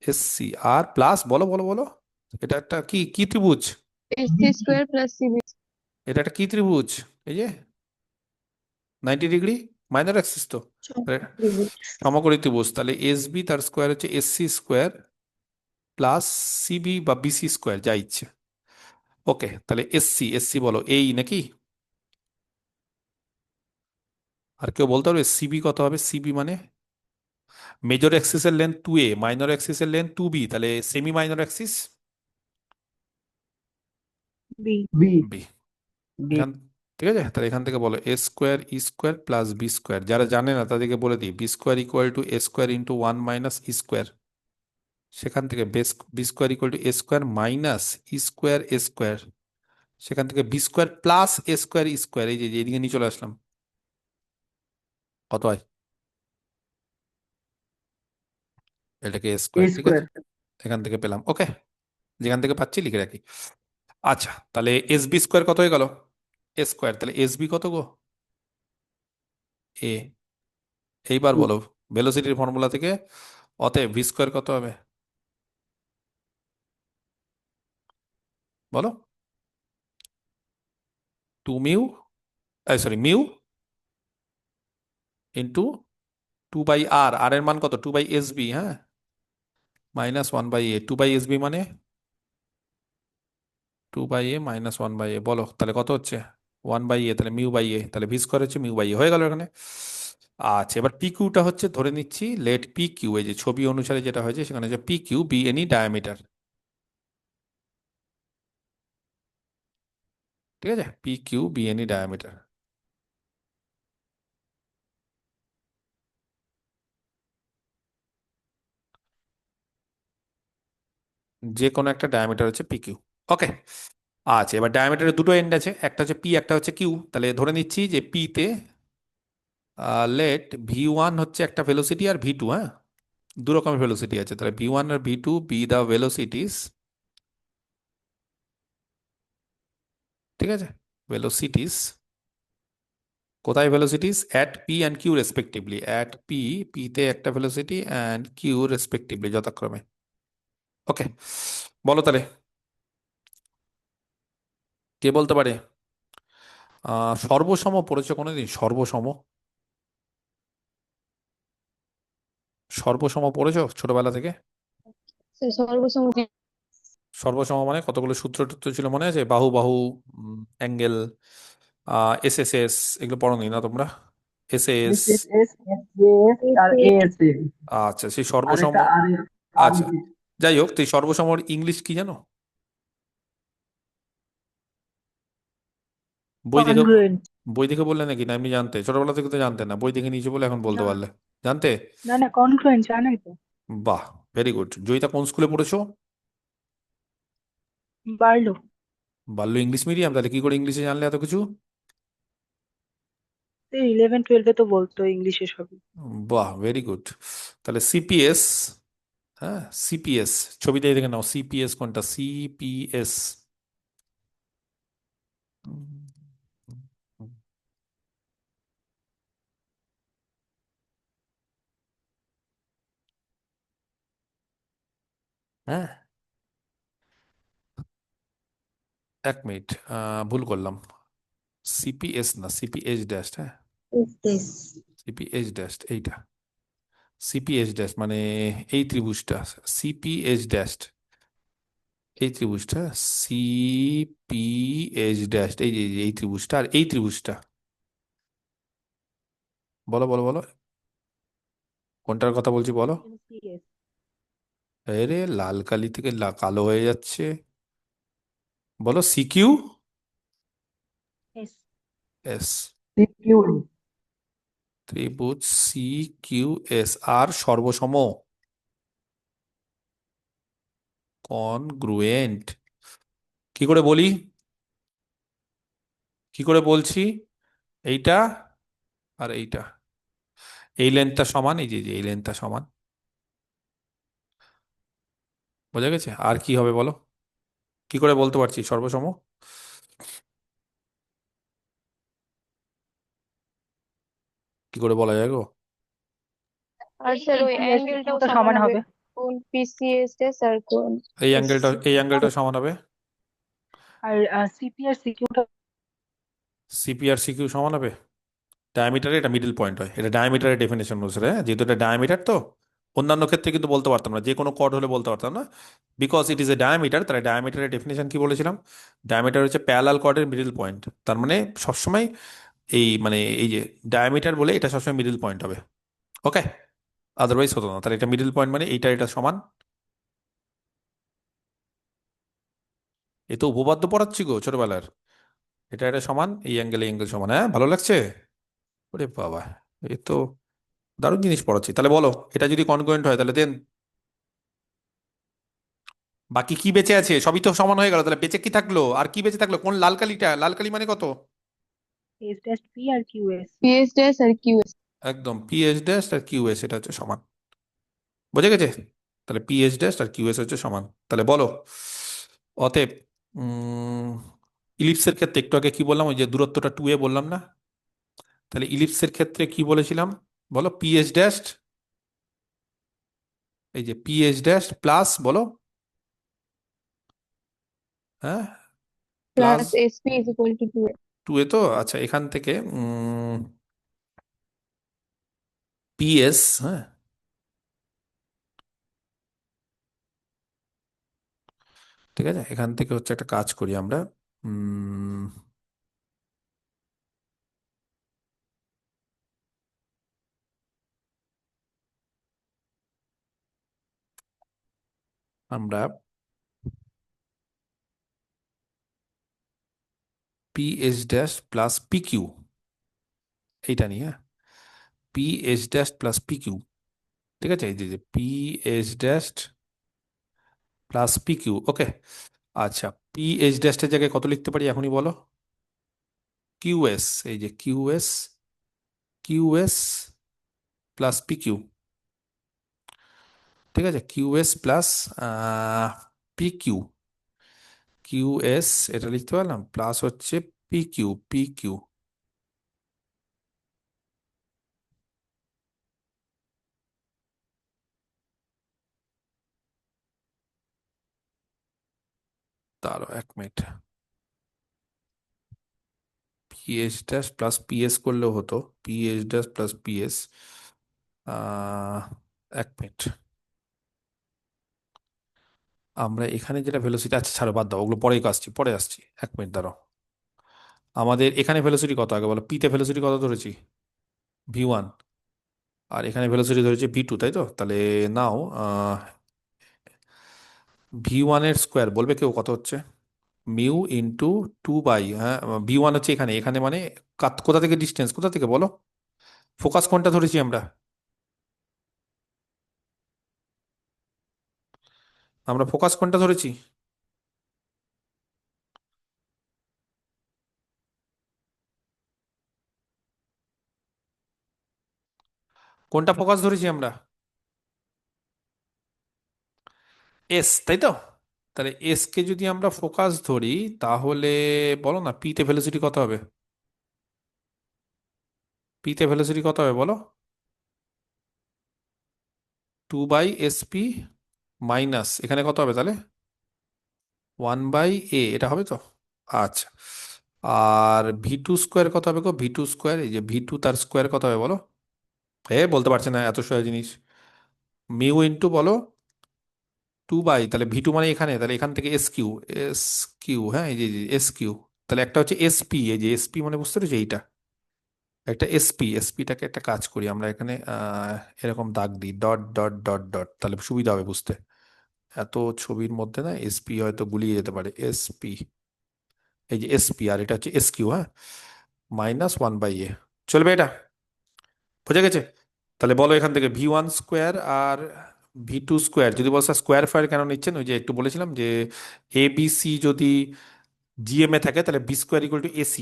এসসি আর প্লাস, বলো বলো বলো, এটা একটা কি কি ত্রিভুজ? AC square plus CB এটা একটা কি ত্রিভুজ? এই যে 90 ডিগ্রি, মাইনর অ্যাক্সিস তো, তাহলে সমকোণী ত্রিভুজ। তাহলে এস বি তার স্কোয়ার হচ্ছে এসসি স্কোয়ার প্লাস সিবি বা বিসি স্কোয়ার, যা ইচ্ছে। ওকে, তাহলে এসসি, এসসি বলো এই নাকি? আর কেউ বলতে পারবে সিবি কত হবে? সিবি মানে মেজর অ্যাক্সিসের লেন্থ 2a, মাইনর অ্যাক্সিসের লেন্থ 2b, তাহলে semi minor axis B. B. B. B. এখান, ঠিক আছে, তাহলে এখান থেকে বলো এ স্কোয়ার ই স্কোয়ার প্লাস বি স্কোয়ার। যারা জানে না তাদেরকে বলে দিই, B square equal to A square into 1 - E square. সেখান থেকে B square equal to A square minus E square A square. সেখান থেকে বি স্কোয়ার প্লাস এ স্কোয়ার ই স্কোয়ার, এই যে এদিকে নিয়ে চলে আসলাম, কত হয়? এটাকে এ এ স্কোয়ার, ঠিক আছে, স্কোয়ার। এখান থেকে পেলাম। ওকে, যেখান থেকে পাচ্ছি লিখে রাখি। আচ্ছা, তাহলে এস বি স্কোয়ার কত হয়ে গেল? এ স্কোয়ার, তাহলে এস বি কত গো? এ। এইবার বলো ভেলোসিটির ফর্মুলা থেকে, অতএব ভি স্কোয়ার কত হবে? বলো। 2 mu, sorry mu into 2/r, আর এর মান কত? 2/sb, হ্যাঁ, -1/a, 2/sb মানে 2/a -1/a। বলো তাহলে কত হচ্ছে? 1/a, তাহলে মিউ/a, তাহলে ভি স্কোয়ার হচ্ছে মিউ/a, হয়ে গেল এখানে। আচ্ছা, এবার পি কিউটা হচ্ছে, ধরে নিচ্ছি লেট পি কিউ, এই যে ছবি অনুসারে যেটা হয়েছে সেখানে যে P Q B any diameter, ঠিক আছে, P Q B any diameter. যে কোনো একটা ডায়ামিটার হচ্ছে পি কিউ। ওকে, আচ্ছা, এবার ডায়ামিটারের দুটো এন্ড আছে, একটা হচ্ছে পি, একটা হচ্ছে কিউ। তাহলে ধরে নিচ্ছি যে পি তে লেট ভি 1 হচ্ছে একটা ভেলোসিটি আর ভি 2, হ্যাঁ, দু রকমের ভেলোসিটি আছে, তাহলে ভি 1 আর ভি 2 বি দা ভেলোসিটিস, ঠিক আছে, ভেলোসিটিস কোথায়? Velocities at P and Q respectively, at P, P তে একটা ভেলোসিটি অ্যান্ড কিউ রেসপেক্টিভলি, যথাক্রমে। ওকে, বলো তাহলে, কে বলতে পারে? সর্বসম পড়েছো কোনোদিন? সর্বসম, সর্বসম পড়েছো ছোটবেলা থেকে? সর্বসম্মতি সর্বসম মানে কতগুলো সূত্র টূত্র ছিল মনে আছে? বাহু বাহু, অ্যাঙ্গেল, এস এস এস, এগুলো পড়োনি না তোমরা? S S. S S S, S A S আর এ এস এ। আচ্ছা, সেই আর সর্বসম, একটা আর এর আর আচ্ছা, যাই হোক, তো এই সর্বসমর ইংলিশ কি জানো? বই দেখে, কনগ্রুয়েন্ট। বই দেখে বললে নাকি, না এমনি জানতে? ছোটবেলা থেকে তো জানতে না, বই দেখে নিয়েছো বলে এখন বলতে না পারলে, জানতে? না না, কনগ্রুয়েন্ট জানাই তো। বাহ, ভেরি গুড। জয়িতা কোন স্কুলে পড়েছো? বাড়লো। বাল্য ইংলিশ মিডিয়াম, তাহলে কি করে ইংলিশে জানলে এত কিছু? এই 11-12 তো বলতো ইংলিশে সবই। বাহ, ভেরি গুড। তাহলে সিপিএস, হ্যাঁ, সিপিএস, ছবিতে দেখে নাও, সিপিএস কোনটা? সিপিএস, হ্যাঁ, 1 মিনিট, ভুল করলাম, সিপিএস না, সিপিএইচ ড্যাশ, হ্যাঁ, সিপিএইচ ড্যাশ, এইটা সিপিএইচ ড্যাশ মানে এই ত্রিভুজটা, সিপিএইচ ড্যাশ, এই ত্রিভুজটা সিপিএইচ ড্যাশ, এই যে এই ত্রিভুজটা আর এই ত্রিভুজটা, বলো বলো বলো। কোনটার কথা বলছি বলো? CS আরে লাল কালি থেকে কালো হয়ে যাচ্ছে। বলো সিকিউ S এস। সিকিউরি ত্রিভুজ সি কিউ এস আর সর্বসম কনগ্রুয়েন্ট। কি করে বলি, কি করে বলছি? এইটা আর এইটা, এই লেন্থটা সমান, এই যে যে এই লেন্থটা সমান। বোঝা গেছে? আর কি হবে বলো, কি করে বলতে পারছি সর্বসম? কি করে বলা যায় গো? আর স্যার ওই CP আর CQ অ্যাঙ্গেলটাও তো সমান সমান হবে হবে। কোন পিসিএস আর কোন এই এস। অ্যাঙ্গেলটা, এই অ্যাঙ্গেলটা সমান হবে। আর CP আর CQ টা সিপি আর সিকিউ সমান হবে। ডায়ামিটারে এটা মিডল পয়েন্ট হয়, এটা ডায়ামিটারের ডেফিনেশন অনুসারে, হ্যাঁ? যেহেতু এটা ডায়ামিটার তো অন্যান্য ক্ষেত্রে কিন্তু বলতে পারতাম না, যে কোনো কর্ড হলে বলতে পারতাম না, because it is a diameter. তাহলে ডায়ামিটারের ডেফিনেশন কি বলেছিলাম? ডায়ামিটার হচ্ছে প্যারালাল কর্ডের মিডল পয়েন্ট। তার মানে সবসময় এই মানে এই যে ডায়ামিটার বলে এটা সবসময় মিডল পয়েন্ট হবে। ওকে, আদারওয়াইজ হতো না। তাহলে এটা মিডল পয়েন্ট মানে এইটা এটা সমান। এ তো উপপাদ্য পড়াচ্ছি গো ছোটবেলার। এটা এটা সমান, এই অ্যাঙ্গেল এই অ্যাঙ্গেল সমান। হ্যাঁ, ভালো লাগছে? ওরে বাবা, এ তো দারুণ জিনিস পড়াচ্ছি। তাহলে বলো, এটা যদি কনগ্রুয়েন্ট হয় তাহলে দেন বাকি কি বেঁচে আছে? সবই তো সমান হয়ে গেল, তাহলে বেঁচে কি থাকলো? আর কি বেঁচে থাকলো? কোন লাল কালিটা? লাল কালি মানে কত? S dash P আর QS। পিএস ড্যাশ আর কিউএস। একদম, পিএইচ ড্যাশ আর কিউএস, এটা হচ্ছে সমান। বোঝা গেছে? তাহলে পিএইচ ড্যাশ আর কিউএস হচ্ছে সমান। তাহলে বলো, অতএব ইলিপসের ক্ষেত্রে একটু আগে কি বললাম, ওই যে দূরত্বটা 2a বললাম না? তাহলে ইলিপসের ক্ষেত্রে কি বলেছিলাম বলো? পিএইচ ড্যাশ, এই যে পিএইচ ড্যাশ প্লাস বলো, হ্যাঁ, plus plus SP is equal two 2। 2a। তো আচ্ছা, এখান থেকে পিএস, হ্যাঁ, ঠিক আছে, এখান থেকে হচ্ছে একটা কাজ করি আমরা। উম, আমরা পিএইচ ড্যাশ প্লাস পিকিউ, এইটা নিয়ে, হ্যাঁ, পিএইচ ড্যাশ প্লাস পিকিউ, ঠিক আছে, এই যে পিএইচ ড্যাশ প্লাস পিকিউ। ওকে, আচ্ছা, পিএইচ ড্যাশের জায়গায় কত লিখতে পারি এখনই বলো? কিউএস, এই যে কিউএস, কিউএস প্লাস পিকিউ, ঠিক আছে, কিউএস প্লাস পিকিউ, কিউএস এটা লিখতে পারলাম, প্লাস হচ্ছে পিকিউ, পিকিউ। তারও 1 minute, pH dash plus PS করলেও হতো, pH dash plus PS. 1 minute, আমরা এখানে যেটা ভেলোসিটি, আচ্ছা ছাড়ো, বাদ দাও ওগুলো, পরেই আসছি, পরে আসছি। 1 মিনিট দাঁড়াও, আমাদের এখানে ভেলোসিটি কত আগে বলো? পিতে ভেলোসিটি কত ধরেছি? V1। আর এখানে ভেলোসিটি ধরেছি V2, তাই তো? তাহলে নাও V1 এর স্কোয়ার বলবে কেউ কত হচ্ছে? মিউ ইন্টু 2 বাই, হ্যাঁ, V1 হচ্ছে এখানে, এখানে মানে কোথা থেকে ডিস্টেন্স, কোথা থেকে বলো? ফোকাস কোনটা ধরেছি আমরা? আমরা ফোকাস কোনটা ধরেছি? কোনটা ফোকাস ধরেছি আমরা? এস, তাই তো? তাহলে এস কে যদি আমরা ফোকাস ধরি, তাহলে বলো না পিতে ভেলোসিটি কত হবে? পিতে ভেলোসিটি কত হবে বলো? 2/SP মাইনাস এখানে কত হবে তাহলে? 1/a, এটা হবে তো? আচ্ছা, আর V2 স্কোয়ার কত হবে গো? V2 স্কোয়ার, এই যে V2 তার স্কোয়ার কত হবে বলো? বলতে পারছে না, এত সহজ জিনিস। মিউ ইন্টু বলো 2 বাই, তাহলে V2 মানে এখানে, তাহলে এখান থেকে এস কিউ, এস কিউ, হ্যাঁ, এই যে এস কিউ। তাহলে একটা হচ্ছে এসপি, এই যে এসপি মানে বুঝতে পেরেছো এইটা, একটা এসপিটাকে একটা কাজ করি আমরা এখানে এরকম দাগ দিই, ডট ডট ডট ডট, তাহলে সুবিধা হবে বুঝতে। এত ছবির মধ্যে না এসপি হয়তো গুলিয়ে যেতে পারে। এসপি, এই যে এসপি, আর এটা হচ্ছে এসকিউ, হ্যাঁ, -1/a, চলবে এটা? বোঝা গেছে? তাহলে বলো এখান থেকে v1 স্কোয়ার আর v2 স্কোয়ার, যদি বলছে স্কোয়ার ফায়ার কেন নিচ্ছেন, ওই যে একটু বলেছিলাম যে এ বি সি যদি জিএম এ থাকে তাহলে b² = ac।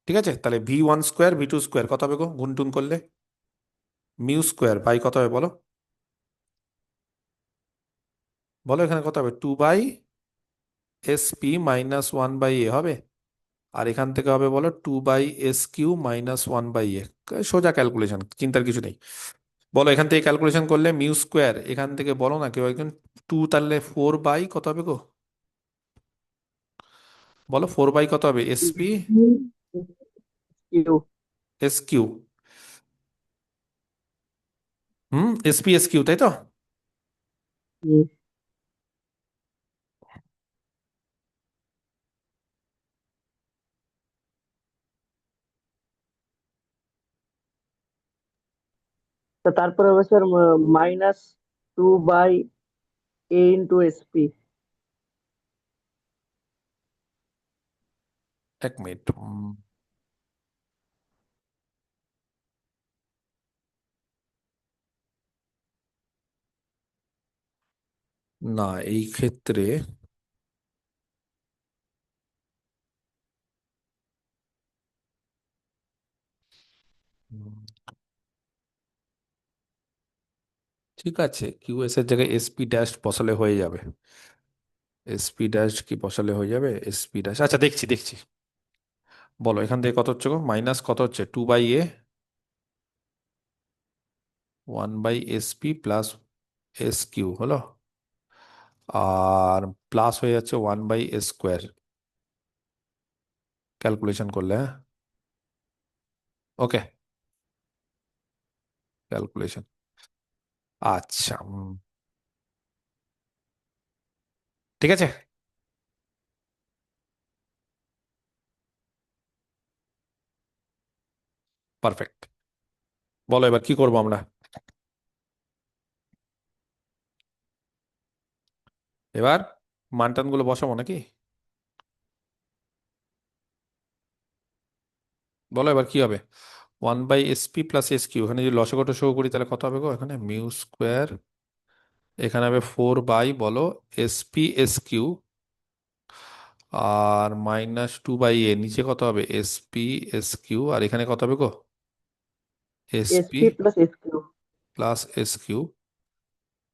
ঠিক আছে, তাহলে v1 স্কোয়ার v2 স্কোয়ার কত হবে গো, গুণ টুন করলে? মিউ স্কোয়ার বাই কত হবে বলো? বলো এখানে কত হবে, 2/sp-1/a হবে। আর এখান থেকে হবে বলো 2/sq-1/a। সোজা ক্যালকুলেশন, চিন্তার কিছু নেই। বলো এখান থেকে ক্যালকুলেশন করলে মিউ স্কোয়ার, এখান থেকে বলো না কেউ একজন, 2, তাহলে 4 বাই কত হবে গো, বলো 4 বাই কত হবে, SP Q S Q. SP S Q, তাই তো? তো তারপরে হবে স্যার -2/a × sp। 1 মিনিট। না, এই ক্ষেত্রে উম, ঠিক আছে, কিউএস এর জায়গায় এসপি ড্যাশ বসালে হয়ে যাবে। এসপি ড্যাশ কি বসালে হয়ে যাবে, এসপি ড্যাশ, আচ্ছা দেখছি দেখছি। বলো এখান থেকে কত হচ্ছে গো, মাইনাস কত হচ্ছে, 2/a, 1/sp+s কিউ হলো, আর প্লাস হয়ে যাচ্ছে 1/s² ক্যালকুলেশন করলে, হ্যাঁ, ওকে, ক্যালকুলেশন, আচ্ছা, ঠিক আছে, পারফেক্ট। বলো এবার কি করবো আমরা, এবার মানটানগুলো বসাবো নাকি? বলো এবার কি হবে, 1/sp+s কিউ, এখানে যদি লসাগু টসাগু করি তাহলে কত হবে গো, এখানে মিউ স্কোয়ার, এখানে হবে 4 বাই বলো sp/s কিউ, আর -2/a, নিচে কত হবে, sp/s কিউ, আর এখানে কত হবে গো, sp sp + sq। Plus s Q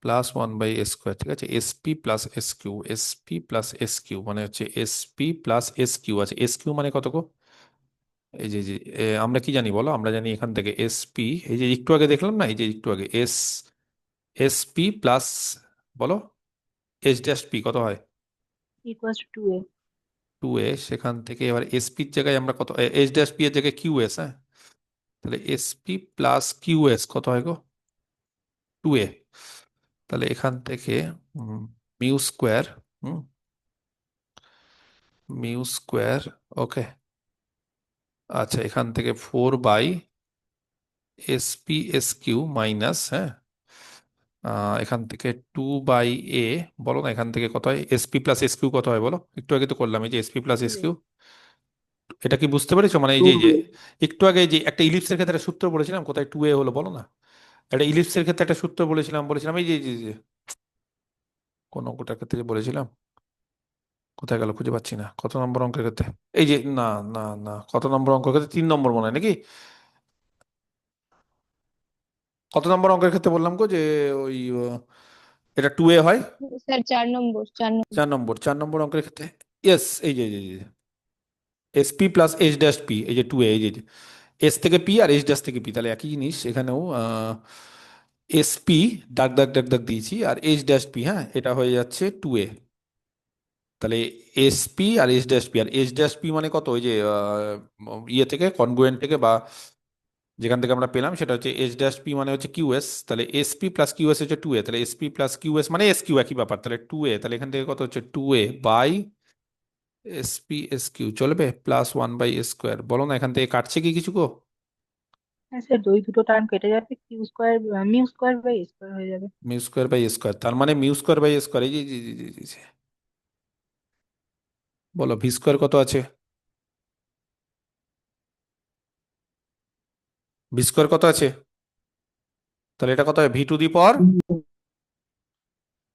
+1/s², ঠিক আছে, sp+s কিউ মানে হচ্ছে sp+s কিউ আছে, s কিউ মানে কত গো, এই যে যে আমরা কি জানি বলো, আমরা জানি এখান থেকে sp, এই যে একটু আগে দেখলাম না, এই যে একটু আগে sp প্লাস বলো h' p কত হয়, equals to 2a. 2a, সেখান থেকে এবার sp এর জায়গায় আমরা কত, h' p এর জায়গায় qs, হ্যাঁ, তাহলে sp+qs কত হয় গো, 2a। তাহলে এখান থেকে মিউ স্কোয়ার, মিউ স্কোয়ার, ওকে, আচ্ছা, এখান থেকে 4/sp/s কিউ মাইনাস, হ্যাঁ, এখান থেকে 2/a, বলো না এখান থেকে কত হয়, sp+s কিউ কত হয় বলো, একটু আগে তো করলাম, এই যে sp+s কিউ, এটা কি বুঝতে পেরেছো, মানে এই যে 2a। একটু আগে যে একটা ইলিপসের ক্ষেত্রে একটা সূত্র বলেছিলাম, কোথায় 2a হলো বলো না, একটা ইলিপসের ক্ষেত্রে একটা সূত্র বলেছিলাম এই যে কোন অঙ্কটার ক্ষেত্রে যে বলেছিলাম, কোথায় গেল খুঁজে পাচ্ছি না, কত নম্বর অঙ্কের ক্ষেত্রে, এই যে না না না, কত নম্বর অঙ্কের ক্ষেত্রে, 3 নম্বর মনে হয় নাকি, কত নম্বর অঙ্কের ক্ষেত্রে বললাম গো যে ওই এটা 2a হয়, স্যার 4 নম্বর 4 নম্বর। 4 নম্বর অঙ্কের ক্ষেত্রে, ইয়েস, এই যে sp+h', এই যে 2a, এই যে এস থেকে পি আর h' থেকে পি, তাহলে একই জিনিস এখানেও, এসপি দাগ দাগ দাগ দাগ দিয়েছি, আর h', হ্যাঁ, এটা হয়ে যাচ্ছে 2a। তাহলে এসপি আর h', আর h', মানে কত, ওই যে ইয়ে থেকে কনগ্রুয়েন্ট থেকে বা যেখান থেকে আমরা পেলাম সেটা হচ্ছে h', মানে হচ্ছে কিউএস, তাহলে sp+qs হচ্ছে 2a, তাহলে sp+qs মানে এসকিউ, একই ব্যাপার, তাহলে 2a, তাহলে এখান থেকে কত হচ্ছে 2a বাই sp/s কিউ, চলবে, +1/s², বলো না এখান থেকে কাটছে কি কিছু গো, হ্যাঁ স্যার, ওই দুটো টার্ম কেটে যাবে, Q square mu square by square হয়ে যাবে। মিউ স্কোয়ার বাই স্কোয়ার, তার মানে মিউ স্কোয়ার বাই স্কোয়ার, এই যে জি জি জি জি জি। বলো ভি স্কোয়ার কত আছে? ভি স্কোয়ার কত আছে? তাহলে এটা কত হয়? ভি টু দি পাওয়ার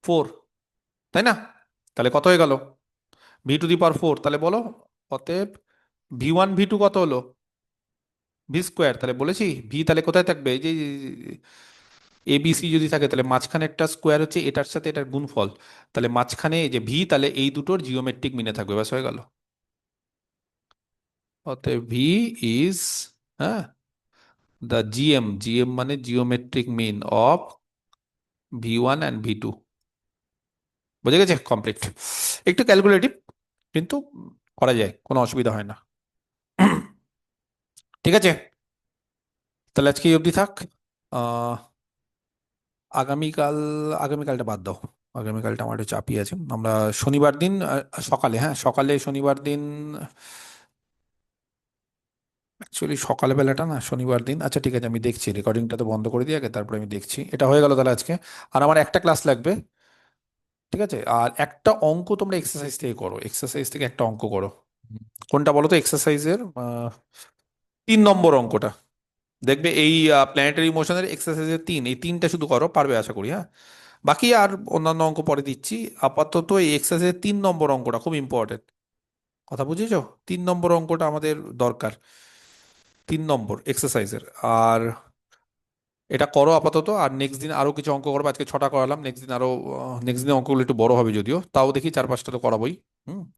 4, তাই না? তাহলে কত হয়ে গেল? ভি টু দি পাওয়ার 4। তাহলে বলো, অতএব ভি 1 ভি 2 কত হলো? V square. তাহলে বলেছি ভি তাহলে কোথায় থাকবে? এই যে এ বি সি যদি থাকে তাহলে মাঝখানে একটা স্কোয়ার হচ্ছে এটার সাথে এটার গুণফল, তাহলে মাঝখানে এই যে ভি, তাহলে এই দুটোর জিওমেট্রিক মিনে থাকবে, ব্যাস হয়ে গেল। অতএব ভি ইজ, হ্যাঁ, দ্য জিএম, জিএম মানে geometric mean of v 1 and v 2। বুঝে গেছে? কমপ্লিট। একটু ক্যালকুলেটিভ, কিন্তু করা যায়, কোনো অসুবিধা হয় না। ঠিক আছে, তাহলে আজকে এই অবধি থাক। আহ আগামীকাল, আগামীকালটা বাদ দাও, আগামীকালটা আমার একটু চাপই আছে। আমরা শনিবার দিন সকালে, হ্যাঁ সকালে শনিবার দিন, অ্যাকচুয়ালি সকাল বেলাটা না শনিবার দিন, আচ্ছা ঠিক আছে আমি দেখছি, রেকর্ডিংটা তো বন্ধ করে দিই আগে, তারপরে আমি দেখছি। এটা হয়ে গেল তাহলে আজকে। আর আমার একটা ক্লাস লাগবে, ঠিক আছে? আর একটা অঙ্ক তোমরা এক্সারসাইজ থেকে করো, এক্সারসাইজ থেকে একটা অঙ্ক করো। কোনটা বলো তো? এক্সারসাইজের 3 নম্বর অঙ্কটা। দেখবে এই প্ল্যানেটারি মোশনের এক্সারসাইজের 3, এই 3টা শুধু করো, পারবে আশা করি। হ্যাঁ, বাকি আর অন্যান্য অঙ্ক পরে দিচ্ছি। আপাতত এই এক্সারসাইজের 3 নম্বর অঙ্কটা খুব ইম্পর্টেন্ট, কথা বুঝেছো? 3 নম্বর অঙ্কটা আমাদের দরকার, 3 নম্বর এক্সারসাইজের। আর এটা করো আপাতত, আর নেক্সট দিন আরো কিছু অঙ্ক করবো। আজকে 6টা করালাম, নেক্সট দিন আরো, নেক্সট দিন অঙ্কগুলো একটু বড় হবে যদিও, তাও দেখি 4-5টা তো করাবোই। হুম,